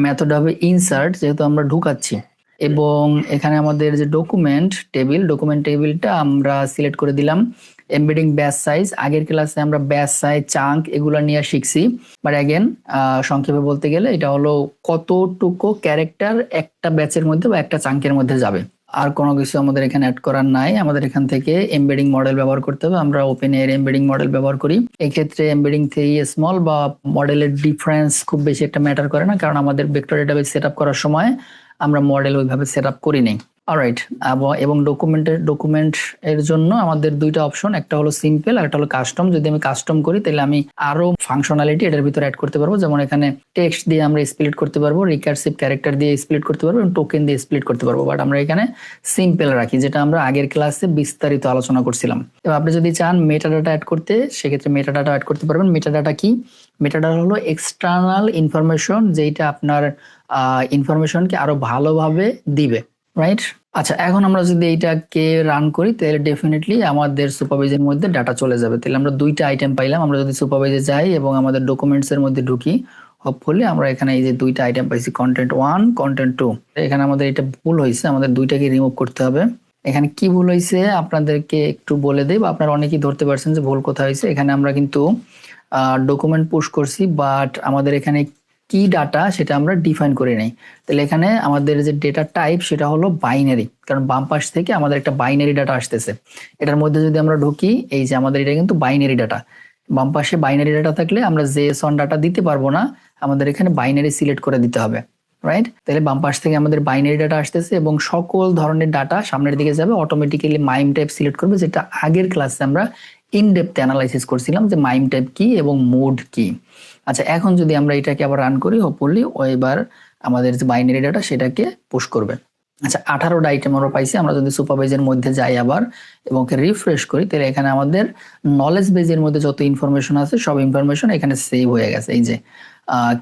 মেথড হবে ইনসার্ট, যেহেতু আমরা ঢুকাচ্ছি, এবং এখানে আমাদের যে ডকুমেন্ট টেবিলটা আমরা সিলেক্ট করে দিলাম। এমবেডিং ব্যাচ সাইজ, আগের ক্লাসে আমরা ব্যাচ সাইজ, চাঙ্ক এগুলো নিয়ে শিখছি, বাট অ্যাগেন সংক্ষেপে বলতে গেলে এটা হলো কতটুকু ক্যারেক্টার একটা ব্যাচের মধ্যে বা একটা চাঙ্কের মধ্যে যাবে। আর কোনো কিছু আমাদের এখানে অ্যাড করার নাই। আমাদের এখান থেকে এমবেডিং মডেল ব্যবহার করতে হবে, আমরা ওপেন এর এমবেডিং মডেল ব্যবহার করি। এক্ষেত্রে এমবেডিং 3 বা মডেলের ডিফারেন্স খুব বেশি একটা ম্যাটার করে না, কারণ আমাদের ভেক্টর ডেটাবেস সেট আপ করার সময় আমরা মডেল ওইভাবে সেট আপ করি নাই। অলরাইট, এবং ডকুমেন্ট এর জন্য আমাদের দুইটা অপশন, একটা হলো সিম্পল আর একটা হলো কাস্টম। যদি আমি কাস্টম করি তাহলে আমি আরো ফাংশনালিটি এটার ভিতরে অ্যাড করতে পারবো, যেমন এখানে টেক্সট দিয়ে আমরা স্প্লিট করতে পারবো, রিকারসিভ ক্যারেক্টার দিয়ে স্প্লিট করতে পারবো এবং টোকেন দিয়ে স্প্লিট করতে পারবো। বাট আমরা এখানে সিম্পল রাখি, যেটা আমরা আগের ক্লাসে বিস্তারিত আলোচনা করছিলাম। এবার আপনি যদি চান মেটাডাটা অ্যাড করতে, সেক্ষেত্রে মেটাডাটা অ্যাড করতে পারবেন। মেটাডাটা কি? মেটাডাটা হলো এক্সটার্নাল ইনফরমেশন, যেটা আপনার ইনফরমেশনকে আরো ভালোভাবে দিবে, রাইট? আচ্ছা, এখন আমরা যদি এইটাকে রান করি তাহলে ডেফিনেটলি আমাদের সুপারভাইজের মধ্যে ডাটা চলে যাবে। তাহলে আমরা দুইটা আইটেম পাইলাম। আমরা যদি সুপারভাইজে যাই এবং আমাদের ডকুমেন্টস এর মধ্যে ঢুকি, হোপফুলি আমরা এখানে এই যে দুইটা আইটেম পাইছি, কন্টেন্ট 1, কন্টেন্ট 2। এখানে আমাদের এটা ভুল হয়েছে, আমাদের দুইটাকে রিমুভ করতে হবে। এখানে কি ভুল হয়েছে আপনাদেরকে একটু বলে দেই, বা আপনারা অনেকেই ধরতে পারছেন যে ভুল কোথায় হয়েছে। এখানে আমরা কিন্তু ডকুমেন্ট পুশ করছি, বাট আমাদের এখানে কি ডাটা সেটা আমরা ডিফাইন করে নেই। তাহলে এখানে আমাদের যে ডেটা টাইপ সেটা হলো বাইনারি, কারণ বাম পাশ থেকে আমাদের একটা বাইনারি ডাটা আসতেছে। এটার মধ্যে যদি আমরা ঢুকি, এই যে আমাদের এটা কিন্তু বাইনারি ডাটা, বাম পাশে বাইনারি ডাটা থাকলে আমরা জেএসন ডাটা দিতে পারবো না, আমাদের এখানে বাইনারি সিলেক্ট করে দিতে হবে, রাইট? তাহলে বাম পাশ থেকে আমাদের বাইনারি ডাটা আসতেছে এবং সকল ধরনের ডাটা সামনের দিকে যাবে, অটোমেটিক্যালি মাইম টাইপ সিলেক্ট করবে, যেটা আগের ক্লাসে আমরা ইন ডেপথ অ্যানালাইসিস করছিলাম যে মাইম টাইপ কি এবং মোড কি। আচ্ছা, এখন যদি আমরা এটাকে আবার রান করি, হোপফুলি এবার আমাদের যে বাইনারি ডাটা সেটাকে পুশ করবে। আচ্ছা, 18টা আইটেম আমরা পাইছি। আমরা যদি সুপারভাইজের মধ্যে যাই আবার এবং রিফ্রেশ করি, তাহলে এখানে আমাদের নলেজ বেজের মধ্যে যত ইনফরমেশন আছে সব ইনফরমেশন এখানে সেভ হয়ে গেছে। এই যে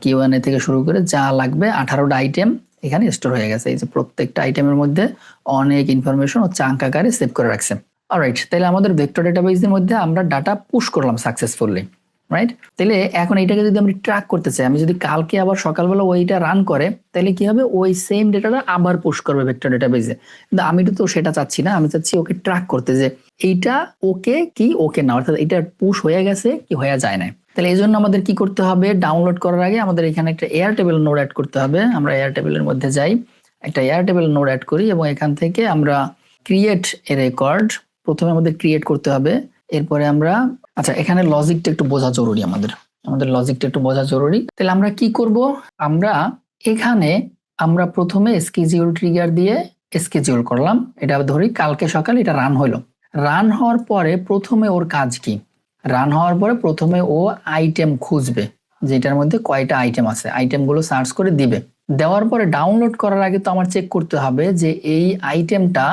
কিউএনএ থেকে শুরু করে যা লাগবে 18টা আইটেম এখানে স্টোর হয়ে গেছে। এই যে প্রত্যেকটা আইটেমের মধ্যে অনেক ইনফরমেশন ও চাঙ্ক আকারে সেভ করে রাখছে। অলরাইট, তাহলে আমাদের ভেক্টর ডেটাবেসের মধ্যে আমরা ডাটা পুশ করলাম সাকসেসফুলি, রাইট? তাহলে এখন এইটাকে যদি আমরা ট্র্যাক করতে চাই, আমি যদি কালকে আবার সকালবেলা ওইটা রান করে, তাহলে কি হবে? ওই সেম ডেটাটা আবার পুশ করবে ভেক্টর ডেটাবেসে। কিন্তু আমি তো সেটা চাচ্ছি না, আমি চাচ্ছি ওকে ট্র্যাক করতে যে এইটা ওকে কি ওকে না, অর্থাৎ এটা পুশ হয়ে গেছে কি হয়ে যায় না। তাহলে এই জন্য আমাদের কি করতে হবে? ডাউনলোড করার আগে আমাদের এখানে একটা এয়ারটেবল নোড অ্যাড করতে হবে। আমরা এয়ারটেবলের মধ্যে যাই, একটা এয়ারটেবল নোড অ্যাড করি এবং এখান থেকে আমরা ক্রিয়েট এ রেকর্ড, প্রথমে আমাদের ক্রিয়েট করতে হবে, এরপরে আমরা আচ্ছা এখানে লজিকটা একটু বোঝা জরুরি, আমাদের লজিকটা একটু বোঝা জরুরি। তাহলে আমরা কি করব, আমরা এখানে আমরা প্রথমে স্কেজিউল ট্রিগার দিয়ে স্কেজিউল করলাম, এটা ধরি কালকে সকালে এটা রান হলো। রান হওয়ার পরে প্রথমে ওর কাজ কি, রান হওয়ার পরে প্রথমে ও আইটেম খুঁজবে, যেটার মধ্যে কয়টা আইটেম আছে, আইটেমগুলো সার্চ করে দিবে। দেওয়ার পরে ডাউনলোড করার আগে তো আমার চেক করতে হবে যে এই আইটেমটা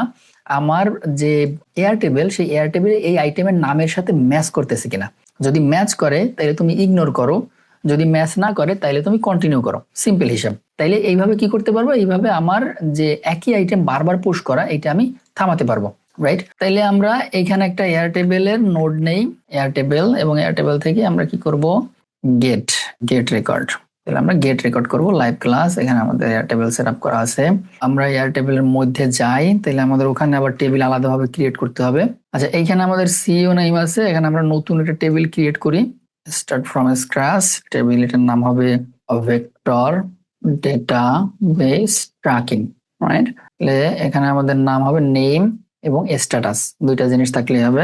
আমার যে এয়ার টেবিল, সেই এয়ার টেবিলে এই আইটেমের নামের সাথে ম্যাচ করতেছে কিনা। যদি ম্যাচ করে তাহলে তুমি ইগনোর করো, যদি ম্যাচ না করে তাহলে তুমি কন্টিনিউ করো, সিম্পল হিসাব। তাইলে এইভাবে কি করতে পারবো, এইভাবে আমার যে একই আইটেম বারবার পুশ করা এটা আমি থামাতে পারবো, রাইট। তাইলে আমরা এখানে একটা এয়ার টেবিলের নোড নেই, এয়ার টেবিল, এবং এয়ার টেবিল থেকে আমরা কি করব, গেট গেট রেকর্ড। তাহলে আমরা গেট রেকর্ড করব লাইভ ক্লাস, এখানে আমাদের এয়ার টেবিল সেট আপ করা আছে। আমরা এয়ার টেবিলের মধ্যে যাই, তাহলে আমাদের ওখানে আবার টেবিল আলাদাভাবে ক্রিয়েট করতে হবে। আচ্ছা এইখানে আমাদের সিইও নেম আছে, এখানে আমরা নতুন একটা টেবিল ক্রিয়েট করি, স্টার্ট ফ্রম স্ক্র্যাচ টেবিল, এটার নাম হবে vector data base tracking, right. তাহলে এখানে আমাদের নাম হবে নেম এবং স্ট্যাটাস, দুইটা জিনিস থাকলেই হবে।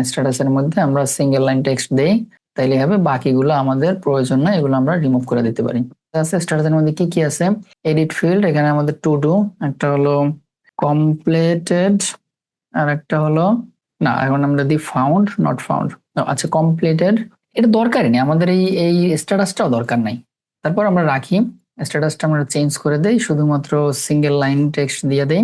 স্ট্যাটাসের মধ্যে আমরা সিঙ্গেল লাইন টেক্সট দেই, তাইলে হবে, বাকিগুলো আমাদের প্রয়োজন না, এগুলো আমরা রিমুভ করে দিতে পারি। স্ট্যাটাসের মধ্যে কি কি আছে, এডিট ফিল্ড, এখানে আমাদের টু ডু, একটা হলো কমপ্লিটেড, আর একটা হলো না, এখন আমরা দিই ফাউন্ড নট ফাউন্ড। আচ্ছা কমপ্লিটেড এটা দরকারই নেই আমাদের, এই স্ট্যাটাসটাও দরকার নাই। তারপর আমরা রাখি, স্ট্যাটাসটা আমরা চেঞ্জ করে দেই, শুধুমাত্র সিঙ্গেল লাইন টেক্সট দিয়ে দেই।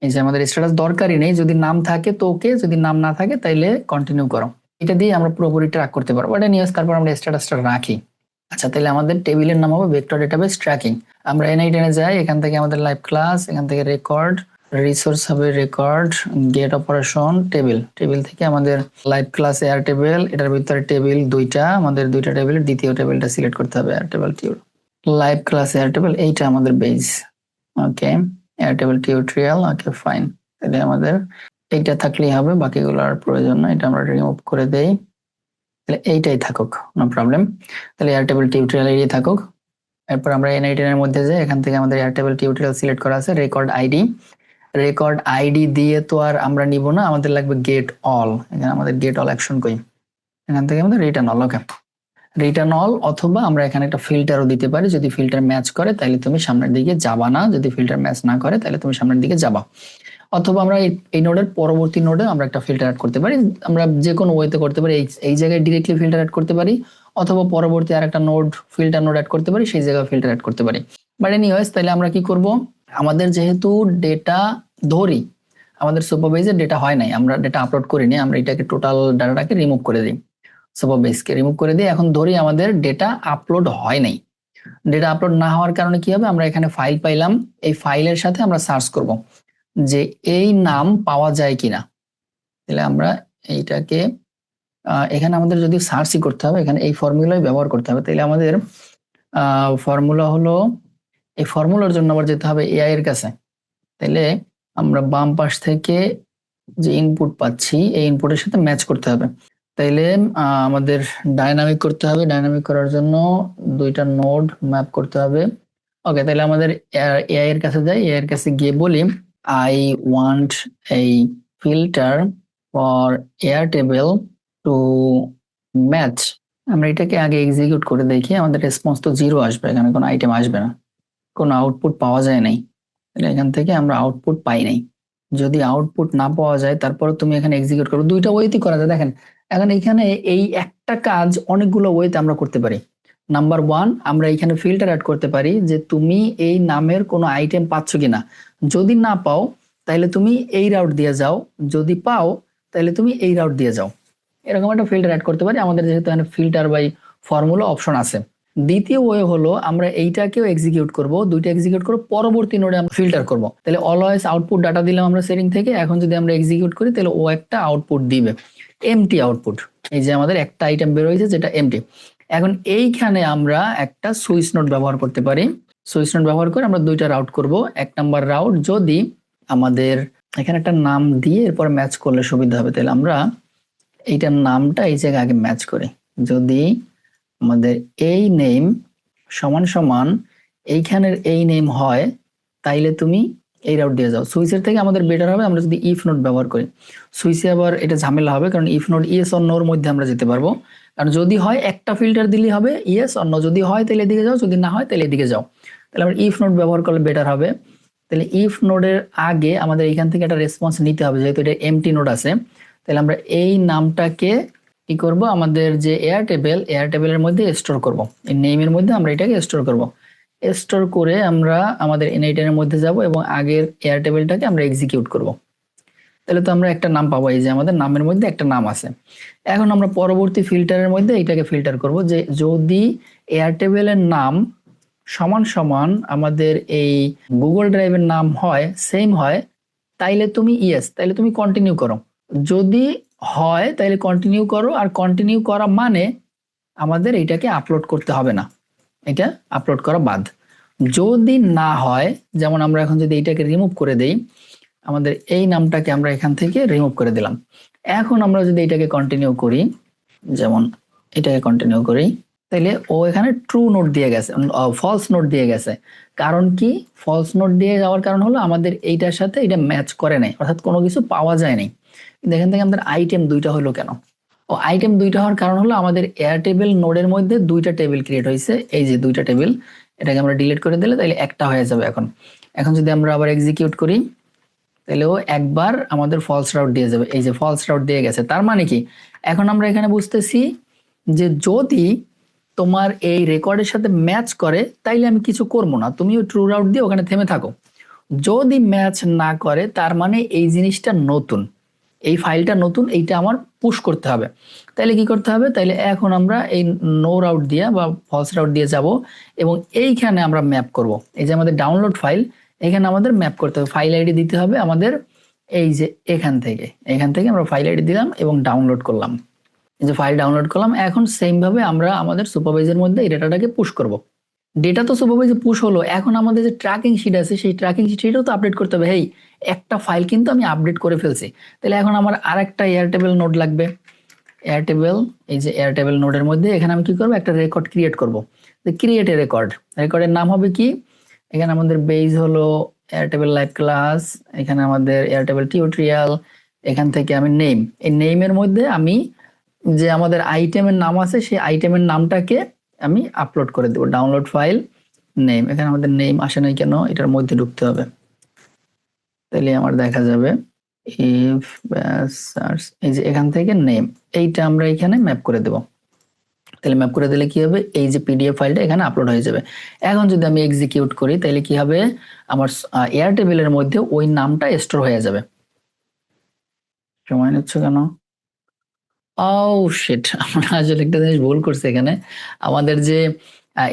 এই যে আমাদের স্ট্যাটাস দরকারই নেই, যদি নাম থাকে তো ওকে, যদি নাম না থাকে তাইলে কন্টিনিউ করো, এটা দিয়ে আমরা পুরোপুরি ট্র্যাক করতে পারবো, এটা নিয়ে তারপর আমরা স্ট্যাটাসটা রাখি। আচ্ছা তাহলে আমাদের টেবিলের নাম হবে ভেক্টর ডেটাবেস ট্র্যাকিং। আমরা এনআইটেনে যাই, এখান থেকে আমাদের লাইভ ক্লাস, এখান থেকে রেকর্ড, রিসোর্স হবে record, get operation table, table থেকে আমাদের লাইভ ক্লাস এয়ার টেবিল, এটার ভিতরে টেবিল দুইটা, আমাদের দুইটা টেবিলের দ্বিতীয় টেবিলটা সিলেক্ট করতে হবে, এয়ার টেবিল টিউর লাইভ ক্লাস এয়ার টেবিল, এইটা আমাদের base, okay Airtable tutorial, okay fine. তাহলে আমাদের এইটা থাকলেই হবে, বাকিগুলো আর প্রয়োজন না, এটা আমরা রিমুভ করে দেই, তাহলে এইটাই থাকুক, নো প্রবলেম। তাহলে এয়ার টেবিল টিউটোরিয়াল এই থাকুক। এরপর আমরা এনআইটেন এর মধ্যে যাই, এখান থেকে আমাদের এয়ার টেবিল টিউটোরিয়াল সিলেক্ট করা আছে, রেকর্ড আইডি, রেকর্ড আইডি দিয়ে তো আর আমরা নিব না, আমাদের লাগবে গেট অল, এখানে আমাদের গেট অল অ্যাকশন কই, এখান থেকে আমাদের রিটার্ন অল, ওকে রিটার্ন অল। অথবা আমরা এখানে একটা ফিল্টারও দিতে পারি, যদি ফিল্টার ম্যাচ করে তাহলে তুমি সামনের দিকে যাবা না, যদি ফিল্টার ম্যাচ না করে তাহলে তুমি সামনের দিকে যাবা। অথবা আমরা এই নোডের পরবর্তী নোডে আমরা একটা ফিল্টার অ্যাড করতে পারি, আমরা যে কোনো ওয়েতে করতে পারি, এই জায়গায় ডিরেক্টলি ফিল্টার অ্যাড করতে পারি, অথবা পরবর্তী আর একটা নোড ফিল্টার নোড অ্যাড করতে পারি, সেই জায়গায় ফিল্টার অ্যাড করতে পারি। বাট এনিওয়েজ তাহলে আমরা কি করব, আমাদের যেহেতু ডেটা ধরি, আমাদের সুপারভাইজের ডেটা হয় নাই, আমরা ডেটা আপলোড করিনি, আমরা এটাকে টোটাল ডাটাটাকে রিমুভ করে দিই, সুপারভাইজকে রিমুভ করে দিই। এখন ধরি আমাদের ডেটা আপলোড হয় নাই, ডেটা আপলোড না হওয়ার কারণে কি হবে, আমরা এখানে ফাইল পাইলাম, এই ফাইলের সাথে আমরা সার্চ করব যে এই নাম পাওয়া যায় কিনা। তাহলে আমরা এইটাকে এখানে আমাদের যদি সার্চই করতে হবে, এখানে এই ফর্মুলাই ব্যবহার করতে হবে। তাহলে আমাদের ফর্মুলা হলো, এই ফর্মুলার জন্য আবার যেতে হবে এআই এর কাছে। তাহলে আমরা বাম পাশ থেকে যে ইনপুট পাচ্ছি এই ইনপুটের সাথে ম্যাচ করতে হবে। তাইলে আমাদের ডাইনামিক করতে হবে, ডাইনামিক করার জন্য দুইটা নোড ম্যাপ করতে হবে। ওকে তাহলে আমাদের এআই এর কাছে যাই, এআই এর কাছে গিয়ে বলি আই ওয়ান্ট এই filter for Airtable to match. আমরা এটাকে আগে এক্সিকিউট করে দেখি, আমাদের রেসপন্স তো 0 আসবে, এখানে কোনো আইটেম আসবে না, কোনো আউটপুট পাওয়া যায় নাই, তাহলে এখান থেকে আমরা আউটপুট পাই নাই। যদি আউটপুট না পাওয়া যায় তারপর তুমি এখানে এক্সিকিউট করো, দুইটা ওয়েতেই করা যায় দেখেন। এখন এখানে এই একটা কাজ অনেকগুলো ওয়েতে আমরা করতে পারি। নাম্বার 1 আমরা এখানে ফিল্টার অ্যাড করতে পারি যে তুমি এই নামের কোনো আইটেম পাচ্ছ কিনা, যদি না পাও তাহলে তুমি এই রাউট দিয়ে যাও, যদি পাও তাহলে তুমি এই রাউট দিয়ে যাও, এরকম একটা ফিল্টার অ্যাড করতে পারি, আমাদের যেহেতু এখানে ফিল্টার বাই ফর্মুলা অপশন আছে। দ্বিতীয় ওয়ে হলো আমরা এইটাকেও এক্সিকিউট করব, দুইটা এক্সিকিউট করব, পরবর্তী নোডে আমরা ফিল্টার করব। তাহলে অলওয়েজ আউটপুট ডাটা দিলাম আমরা সেটিং থেকে, এখন যদি আমরা এক্সিকিউট করি তাহলে ও একটা আউটপুট দিবে, এমটি আউটপুট, এই যে আমাদের একটা আইটেম বের হয়েছে যেটা এমটি। এখন এইখানে আমরা একটা সুইচ নোড ব্যবহার করতে পারি, সুইচ নোড ব্যবহার করে আমরা দুইটা রাউট করব। এক নাম্বার রাউট যদি আমাদের এখানে একটা নাম দিয়ে এরপর ম্যাচ করলে সুবিধা হবে, তাহলে আমরা এইটার নামটা এই জায়গায় আগে ম্যাচ করি, যদি আমাদের এই নেম সমান সমান এইখানের এই নেম হয় তাইলে তুমি এই রাউট দিয়ে যাও। সুইচের থেকে আমাদের বেটার হবে আমরা যদি ইফ নোট ব্যবহার করি। সুইচে আবার এটা ঝামেলা হবে, কারণ ইফ নোট ইয়েস অর নোর মধ্যে আমরা যেতে পারবো। কারণ যদি হয় একটা ফিল্টার দিলেই হবে ইয়েস অর নো, যদি হয় তাহলে এদিকে যাও, যদি না হয় তাহলে এদিকে যাও। তাহলে আমরা ইফ নোট ব্যবহার করলে বেটার হবে। তাহলে ইফ নোডের আগে আমাদের এখান থেকে একটা রেসপন্স নিতে হবে, যেহেতু এটা এমটি নোড আছে। তাহলে আমরা এই নামটাকে কি করব, আমাদের যে এয়ার টেবিলের মধ্যে স্টোর করব, এই নেমের মধ্যে আমরা এটাকে স্টোর করব। স্টোর করে আমরা আমাদের এনআইটেনের মধ্যে যাব এবং আগের এয়ার টেবিলটাকে আমরা এক্সিকিউট করব। তাহলে তো আমরা একটা নাম পাবো, এই যে আমাদের নামের মধ্যে একটা নাম আছে। এখন আমরা পরবর্তী ফিল্টারের মধ্যে এটাকে ফিল্টার করব যে যদি এয়ার টেবিলের নাম সমান সমান আমাদের এই গুগল ড্রাইভের নাম হয়, সেম হয়, তাইলে তুমি ইয়েস, তাইলে তুমি কন্টিনিউ করো। যদি হয় তাইলে কন্টিনিউ করো, আর কন্টিনিউ করা মানে আমাদের এটাকে আপলোড করতে হবে না, এটা আপলোড করা বাদ। যদি না হয়, যেমন আমরা এখন যদি এটাকে রিমুভ করে দেই, আমাদের এই নামটাকে আমরা এখান থেকে রিমুভ করে দিলাম। এখন আমরা যদি এটাকে কন্টিনিউ করি, যেমন এটাকে কন্টিনিউ করি, তাহলে ও এখানে ট্রু নোট দিয়ে গেছে, ফলস নোট দিয়ে গেছে। কারণ কি, ফলস নোট দিয়ে যাওয়ার কারণ হলো আমাদের এইটার সাথে এটা ম্যাচ করে নাই, অর্থাৎ কোনো কিছু পাওয়া যায় নাই। কিন্তু এখান থেকে আমাদের আইটেম দুইটা হলো কেন? ও আইটেম দুইটা হওয়ার কারণ হলো আমাদের এয়ারটেবিল নোডের মধ্যে দুইটা টেবিল ক্রিয়েট হয়েছে, এই যে দুইটা টেবিল, এটাকে আমরা ডিলিট করে দিলে তাহলে একটা হয়ে যাবে। এখন এখন যদি আমরা আবার এক্সিকিউট করি, তাহলে ও একবার আমাদের ফলস রাউট দিয়ে যাবে, এই যে ফলস রাউট দিয়ে গেছে। তার মানে কি, এখন আমরা এখানে বুঝতেছি যে যদি তোমার এই রেকর্ডের সাথে ম্যাচ করে তাইলে আমি কিছু করবো না, তুমিও ট্রু রাউট দিয়ে ওখানে থেমে থাকো। যদি ম্যাচ না করে তার মানে এই জিনিসটা নতুন, এই ফাইলটা নতুন, এইটা আমার পুশ করতে হবে। তাইলে কি করতে হবে, তাইলে এখন আমরা এই নো রাউট দিয়ে বা ফলস রাউট দিয়ে যাব এবং এইখানে আমরা ম্যাপ করব। এই যে আমাদের ডাউনলোড ফাইল, এখানে আমাদের ম্যাপ করতে হবে, ফাইল আইডি দিতে হবে আমাদের। এই যে এখান থেকে আমরা ফাইল আইডি দিলাম এবং ডাউনলোড করলাম, এই যে ফাইল ডাউনলোড করলাম। এখন সেম ভাবে আমরা আমাদের সুপারভাইজারের মধ্যে এই ডেটাটাকে পুশ করব। ডেটা তো সুপারভাইজার পুশ হলো, এখন আমাদের যে ট্র্যাকিং শিট আছে সেই ট্র্যাকিং শিটটাও তো আপডেট করতে হবে। হেই, একটা ফাইল কিন্তু আমি আপডেট করে ফেলছি, তাহলে এখন আমার আরেকটা এয়ারটেবিল নোড লাগবে। এয়ারটেবিল, এই যে এয়ারটেবিল নোডের মধ্যে এখানে আমি কি করব, একটা রেকর্ড ক্রিয়েট করব। ক্রিয়েট এ রেকর্ড, রেকর্ডের নাম হবে কি, এখানে আমাদের বেজ হলো এয়ারটেবিল লাইভ ক্লাস, এখানে আমাদের এয়ারটেবিল টিউটোরিয়াল, এখান থেকে আমি নেম, এই নেমের মধ্যে আমি যে আমাদের আইটেমের নাম আছে সেই আইটেমের নামটাকে আমি আপলোড করে দেবো। ডাউনলোড ফাইল নেম, এখানে আমাদের নেম আসে নাই কেন, এটার মধ্যে ঢুকতে হবে, তাহলে আমার দেখা যাবে ইফ সার্চ, এই যে এখান থেকে নেম, এইটা আমরা এখানে ম্যাপ করে দেব। তাহলে ম্যাপ করে দিলে কি হবে, এই যে পিডিএফ ফাইলটা এখানে আপলোড হয়ে যাবে। এখন যদি আমি এক্সিকিউট করি তাহলে কি হবে, আমার এয়ারটেবিলের মধ্যে ওই নামটা স্টোর হয়ে যাবে। সময় নিচ্ছ কেন? ও শিট, আমরা আসলে একটা জিনিস ভুল করছি এখানে। আমাদের যে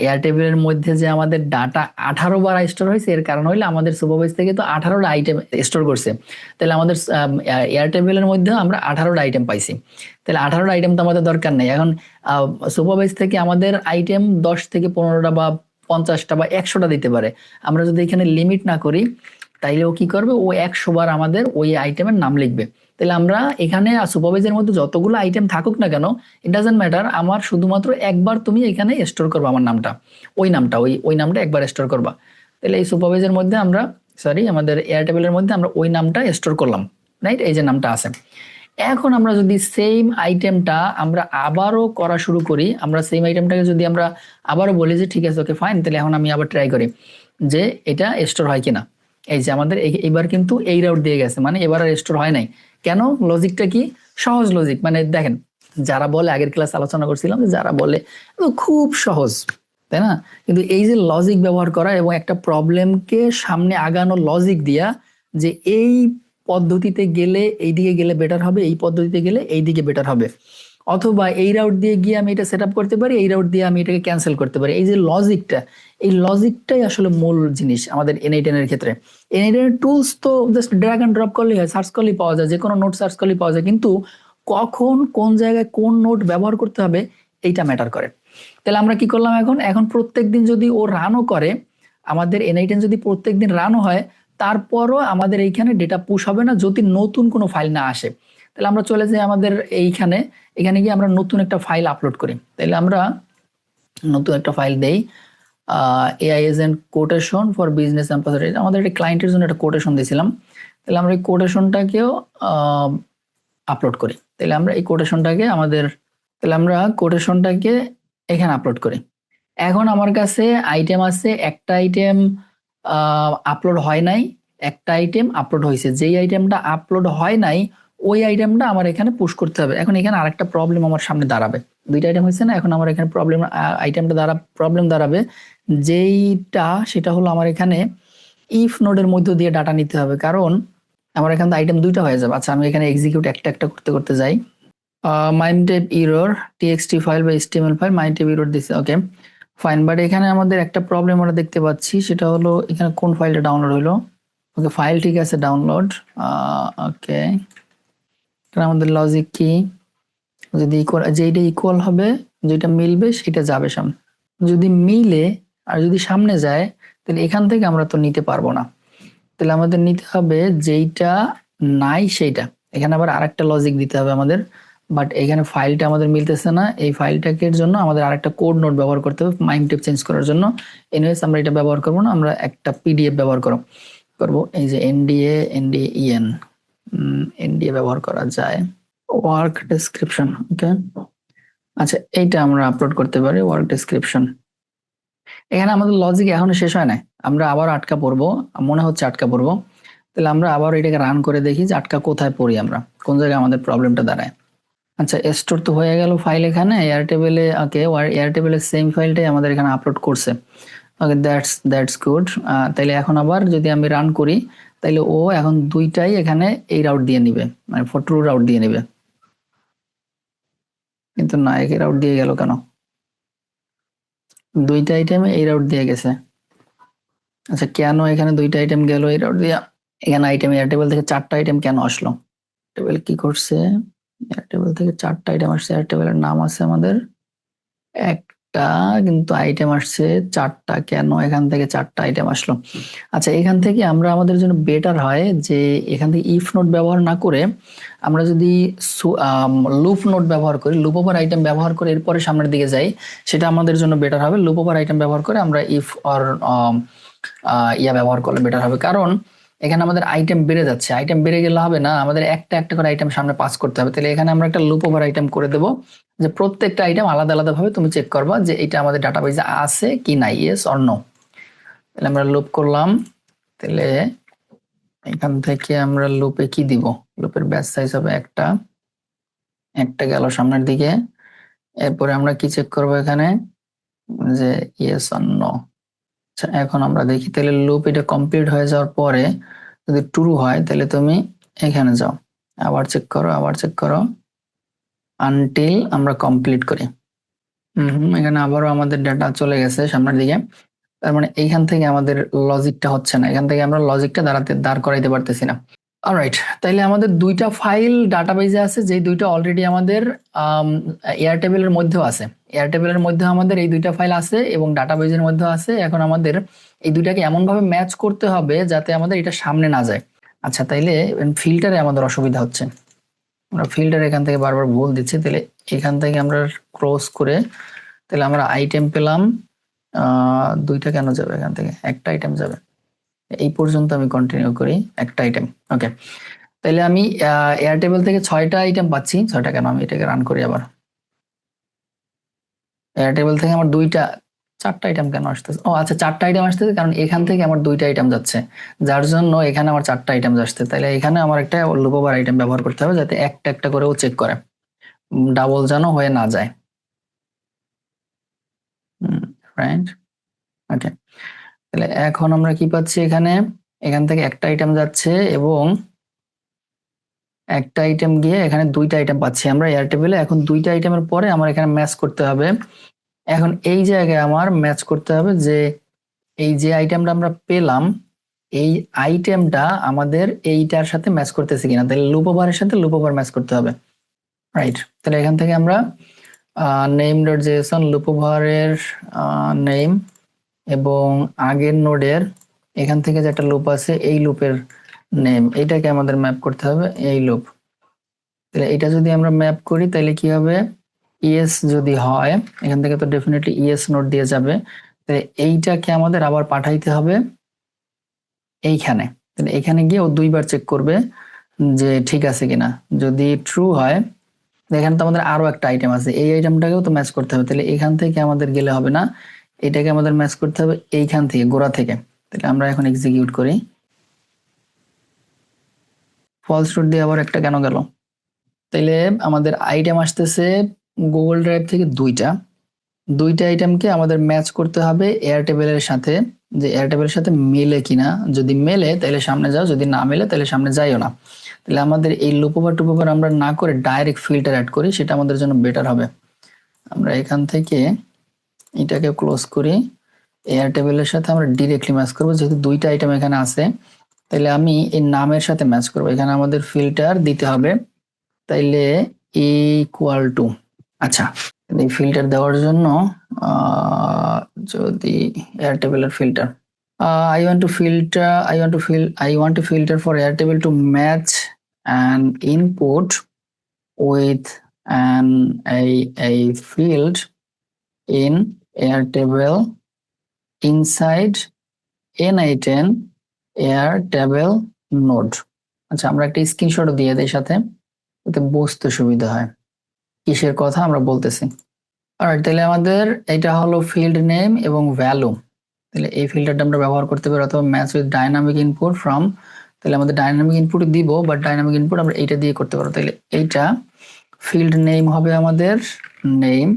এয়ারটেবিলের মধ্যে যে আমাদের ডাটা 18 বার স্টোর হয়েছে, এর কারণ হইলে আমাদের সুপারভাইজ থেকে তো 18টা আইটেম স্টোর করছে। তাহলে আমাদের এয়ারটেবিলের মধ্যে আমরা 18টা আইটেম পাইছি, তাহলে 18টা আইটেম তো আমাদের দরকার নেই। এখন সুপারভাইজ থেকে আমাদের আইটেম 10 থেকে 15টা বা 50টা বা 100টা দিতে পারে। আমরা যদি এখানে লিমিট না করি তাইলে ও কি করবে, ও 100 বার আমাদের ওই আইটেমের নাম লিখবে। তাহলে আমরা এখানে সুপারভাইজারের মধ্যে যতগুলো আইটেম থাকুক না কেন, ইট ডাজন্ট ম্যাটার, আমার শুধুমাত্র একবার তুমি এখানে স্টোর করবা আমার নামটা, ওই নামটা একবার স্টোর করবা। তাহলে এই সুপারভাইজারের মধ্যে আমরা, সরি, আমাদের এয়ারটেবিলের মধ্যে আমরা ওই নামটা স্টোর করলাম, রাইট, এই যে নামটা আছে। এখন আমরা যদি সেম আইটেমটা আমরা আবারও করা শুরু করি, আমরা সেম আইটেমটাকে যদি আমরা আবারও বলি যে ঠিক আছে ওকে ফাইন, তাহলে এখন আমি আবার ট্রাই করি যে এটা স্টোর হয় কিনা। এই যে আমাদের এবার কিন্তু এই রাউট দিয়ে গেছে, মানে এবার আর স্টোর হয় নাই। কেন? লজিকটা কি, সহজ লজিক, মানে দেখেন, যারা বলে, আগের ক্লাস আলোচনা করছিলাম যারা বলে খুব সহজ, তাই না? কিন্তু এই যে লজিক ব্যবহার করা এবং একটা প্রবলেমকে সামনে আগানো লজিক দিয়া, যে এই পদ্ধতিতে গেলে এই দিকে গেলে বেটার হবে, এই পদ্ধতিতে গেলে এই দিকে বেটার হবে, অথবা এই রাউট দিয়ে গিয়ে আমি এটা সেট আপ করতে পারি, এই রাউট দিয়ে আমি এটাকে ক্যান্সেল করতে পারি। এই যে লজিকটা, এই লজিকটাই আসলে মূল জিনিস আমাদের এনআইটেন এর ক্ষেত্রে। এনআইটেন এর টুলস তো জাস্ট ড্র্যাগ এন্ড ড্রপ করলেই হয়, সার্চ করলেই পাওয়া যায়, যে কোনো নোট সার্চ করলেই পাওয়া যায়, কিন্তু কখন কোন জায়গায় কোন নোট ব্যবহার করতে হবে এইটা ম্যাটার করে। তাহলে আমরা কি করলাম, এখন প্রত্যেকদিন যদি ও রানও করে, আমাদের এনআইটেন যদি প্রত্যেকদিন রানও হয়, তারপরও আমাদের এইখানে ডেটা পুশ হবে না যদি নতুন কোনো ফাইল না আসে। তাহলে আমরা চলে যাই আমাদের এখানে গিয়ে আমরা নতুন একটা ফাইল আপলোড করি। তাহলে আমরা নতুন একটা ফাইল দেই, AI agent quotation for business ambassador, আমাদের একটা ক্লায়েন্টের জন্য একটা কোটেশন দিয়েছিলাম, তাহলে আমরা এই কোটেশনটাকেও আপলোড করি। তাহলে আমরা এই কোটেশনটাকে এখানে আপলোড করি। এখন আমার কাছে আইটেম আছে, একটা আইটেম আপলোড হয় নাই, একটা আইটেম আপলোড হয়েছে। যেই আইটেমটা আপলোড হয় নাই ওই আইটেমটা আমার এখানে পুশ করতে হবে। এখন এখানে আরেকটা প্রবলেম আমার সামনে দাঁড়াবে, দুইটা আইটেম হয়েছে না, এখন আমার এখানে প্রবলেম দাঁড়াবে যেইটা, সেটা হলো আমার এখানে ইফ নোডের মধ্য দিয়ে ডাটা নিতে হবে, কারণ আমার এখানে আইটেম দুইটা হয়ে যাবে। আচ্ছা আমি এখানে এক্সিকিউট একটা একটা করতে করতে যাই। মাইমটেপ ইরর, টিএক্সটি ফাইল বা এইচটিএমএল ফাইল, মাইমটেপ ইরর দিছে, ওকে ফাইন। বাট এখানে আমাদের একটা প্রবলেম আমরা দেখতে পাচ্ছি, সেটা হলো এখানে কোন ফাইলটা ডাউনলোড হলো। ওকে ফাইল ঠিক আছে ডাউনলোড, ওকে আমাদের লজিক কি, যদি ইকুয়াল, যেইটা ইকুয়াল হবে, যেটা মিলবে সেটা যাবে সামনে, যদি মিলে আর যদি সামনে যায় তাহলে এখান থেকে আমরা তো নিতে পারবো না, তাহলে আমাদের নিতে হবে যেইটা নাই সেইটা। এখানে আবার আরেকটা লজিক দিতে হবে আমাদের, বাট এখানে ফাইলটা আমাদের মিলতেছে না, এই ফাইলটাকে জন্য আমাদের আরেকটা কোড নোট ব্যবহার করতে হবে মাইমটেপ চেঞ্জ করার জন্য। এনিওয়েজ আমরা এটা ব্যবহার করবো না, আমরা একটা পিডিএফ ব্যবহার করব। এই যে এনডিএ ব্যবহার করা যায়, ওয়ার্ক ডেসক্রিপশন, ওকে আচ্ছা এইটা আমরা আপলোড করতে পারি ওয়ার্ক ডেসক্রিপশন। এখানে আমাদের লজিক এখনো শেষ হয় নাই, আমরা আবার আটকা পড়বো, মনে হচ্ছে আটকা পড়বো। তাহলে আমরা আবার এটাকে রান করে দেখি যে আটকা কোথায় পড়ি, আমরা কোন জায়গায় আমাদের প্রবলেমটা দাঁড়ায়। আচ্ছা স্টোর তো হয়ে গেল ফাইল এখানে এয়ারটেবলে, ওকে এয়ারটেবলের সেম ফাইলটাই আমাদের এখানে আপলোড করছে, ওকে দ্যাটস গুড। তাইলে এখন আবার যদি আমি রান করি তাইলে ও এখন দুইটাই এখানে এই রাউট দিয়ে নিবে, মানে ট্রু রাউট দিয়ে নিবে, কিন্তু না একই রাউট দিয়ে গেল কেন, দুইটা আইটেমে এই রাউট দিয়ে গেছে। আচ্ছা কেন এখানে দুইটা আইটেম গেল এই রাউট দিয়ে, এখানে আইটেম এয়ারটেবল থেকে চারটা আইটেম কেন আসলো, টেবিল কি করছে, এয়ারটেবল থেকে চারটা আইটেম আসছে, এয়ারটেবলের নাম আছে আমাদের একটা, কিন্তু আইটেম আসছে চারটা, কেন এখান থেকে চারটা আইটেম আসলো। আচ্ছা এখান থেকে আমরা, আমাদের জন্য বেটার হয় যে এখান থেকে ইফ নোট ব্যবহার না করে আমরা যদি লুপ নোট ব্যবহার করি, লুপ ওভার আইটেম ব্যবহার করে এরপরে সামনের দিকে যাই, সেটা আমাদের জন্য বেটার হবে। লুপ ওভার আইটেম ব্যবহার করে আমরা ইফ অর ব্যবহার করলে বেটার হবে, কারণ এখানে আমাদের আইটেম বেড়ে যাচ্ছে, আইটেম বেড়ে গেলে হবে না, আমাদের একটা একটা করে আইটেম সামনে পাস করতে হবে। তাহলে এখানে আমরা একটা লুপ ওভার আইটেম করে দেবো, যে প্রত্যেকটা আইটেম আলাদা আলাদা ভাবে তুমি চেক করবা যে এটা আমাদের ডাটাবেজে আছে কি নাই, ইয়েস অর নো। তাহলে আমরা লুপ করলাম, তাহলে এখান থেকে আমরা লুপে কি দিব, লুপের ব্যাচ সাইজ হবে একটা, একটা গেল সামনের দিকে, এরপরে আমরা কি চেক করবো এখানে যে ইয়েস অর নো। আচ্ছা এখন আমরা দেখি, তাহলে লুপ এটা কমপ্লিট হয়ে যাওয়ার পরে যদি ট্রু হয় তাহলে তুমি এখানে যাও, আবার চেক করো, আবার চেক করো, আনটিল আমরা কমপ্লিট করি। এখানে আবারও আমাদের ডাটা চলে গেছে সামনের দিকে, তার মানে এইখান থেকে আমাদের লজিকটা হচ্ছে না, এখান থেকে আমরা লজিকটা দাঁড় করাইতে পারতেছি না। অলরাইট, তাইলে আমাদের দুইটা ফাইল ডাটাবেজে আছে, যে দুইটা অলরেডি আমাদের এয়ারটেবলের মধ্যেও আছে, এয়ারটেবলের মধ্যে আমাদের এই দুইটা ফাইল আছে এবং ডাটাবেজের মধ্যে আছে। এখন আমাদের এই দুইটাকে এমন ভাবে ম্যাচ করতে হবে যাতে আমাদের এটা সামনে না যায়। আচ্ছা তাইলে ফিল্টারে আমাদের অসুবিধা হচ্ছে, আমরা ফিল্টার এখান থেকে বারবার ভুল দিচ্ছি, তাহলে এখান থেকে আমরা ক্রস করে, তাহলে আমরা আইটেম পেলাম দুইটা, কেন যাবে এখান থেকে, একটা আইটেম যাবে, এই পর্যন্ত আমি কন্টিনিউ করি, একটা আইটেম, ওকে। তাহলে আমি এয়ারটেবল থেকে 6টা আইটেম পাচ্ছি, 6টা কেন, আমি এটাকে রান করি আবার, এয়ারটেবল থেকে আমার চারটা আইটেম কেন আসতেছে, ও আচ্ছা 4টা আইটেম আসতেছে কারণ এখান থেকে আমার 2টা আইটেম যাচ্ছে, যার জন্য এখানে আমার 4টা আইটেম আসছে। তাহলে এখানে আমার একটা লুপ ওভার আইটেম ব্যবহার করতে হবে যাতে একটা একটা করেও চেক করে, ডাবল যেন হয়ে না যায়, রাইট, ওকে। তাহলে এখন আমরা কি পাচ্ছি এখানে, এখান থেকে একটা আইটেম যাচ্ছে এবং একটা আইটেম গিয়ে এখানে 2টা আইটেম পাচ্ছি আমরা এয়ারটেবলে। এখন 2টা আইটেমের পরে আমার এখানে ম্যাচ করতে হবে, এখন এই জায়গায় আমার ম্যাচ করতে হবে যে এই যে আইটেমটা আমরা পেলাম এই আইটেমটা আমাদের এইটার সাথে ম্যাচ করতেছে কিনা, তাহলে লুপ ওভারের সাথে লুপ ওভার ম্যাচ করতে হবে, রাইট। তাহলে এখান থেকে আমরা নেম ডট জেএসন লুপ ওভারের নেম এবং আগের নোডের এখান থেকে যেটা লুপ আছে এই লুপের নেম, এইটাকে আমাদের ম্যাপ করতে হবে এই লুপ। তাহলে এটা যদি আমরা ম্যাপ করি তাহলে কি হবে, ইএস যদি হয় এখান থেকে তো ডেফিনেটলি ইএস নোড দিয়ে যাবে, এইটাকে আমাদের আবার পাঠাইতে হবে এইখানে। তাহলে এখানে গিয়ে ও দুইবার চেক করবে যে ঠিক আছে কিনা। যদি ট্রু হয়, এখানে তো আমাদের আরো একটা আইটেম আছে, এই আইটেমটাকেও তো ম্যাচ করতে হবে। তাহলে এখান থেকে আমাদের গেলে হবে না, এটাকে আমাদের ম্যাচ করতে হবে এইখান থেকে, গোড়া থেকে। তাহলে আমরা এখন এক্সিকিউট করি। ফলস রুট দিয়ে আবার একটা কেন গেল? তাইলে আমাদের আইটেম আসতেছে গুগল ড্রাইভ থেকে দুইটা আইটেমকে আমাদের ম্যাচ করতে হবে এয়ারটেবলের সাথে, যে এয়ারটেবলের সাথে মেলে কিনা। যদি মেলে তাহলে সামনে যাও, যদি না মেলে তাহলে সামনে যাইও না। তাহলে আমাদের এই লুপ ওভার টুপ ওভার আমরা না করে ডাইরেক্ট ফিল্টার অ্যাড করি, সেটা আমাদের জন্য বেটার হবে। আমরা এখান থেকে এটাকে ক্লোজ করি, এয়ারটেবলের সাথে আমরা ডিরেক্টলি ম্যাচ করবো। যেহেতু দুইটা আইটেম এখানে আছে, তাহলে আমি এই নামের সাথে ম্যাচ করবো। এখানে আমাদের ফিল্টার দিতে হবে, তাইলে ইকুয়াল টু। আচ্ছা, এই ফিল্টার দেওয়ার জন্য আহ, যদি এয়ারটেবলের filter, I want to filter for Airtable to match an input with a field in Airtable inside N10 Airtable node. আচ্ছা, আমরা একটা স্ক্রিনশট দিয়ে দেই সাথে, যাতে বুঝতে সুবিধা হয় কিসের কথা আমরা বলতেছি। অলরাইট, তাহলে আমাদের এটা হলো ফিল্ড নেম এবং ভ্যালু। তাহলে এই ফিল্টারটা আমরা ব্যবহার করতে পারি, অথবা match with dynamic input from. তাহলে আমাদের ডাইনামিক ইনপুট দিব, বাট ডাইনামিক ইনপুট আমরা এইটা দিয়ে করতে পারবো। তাহলে এইটা ফিল্ড নেম হবে আমাদের নেম,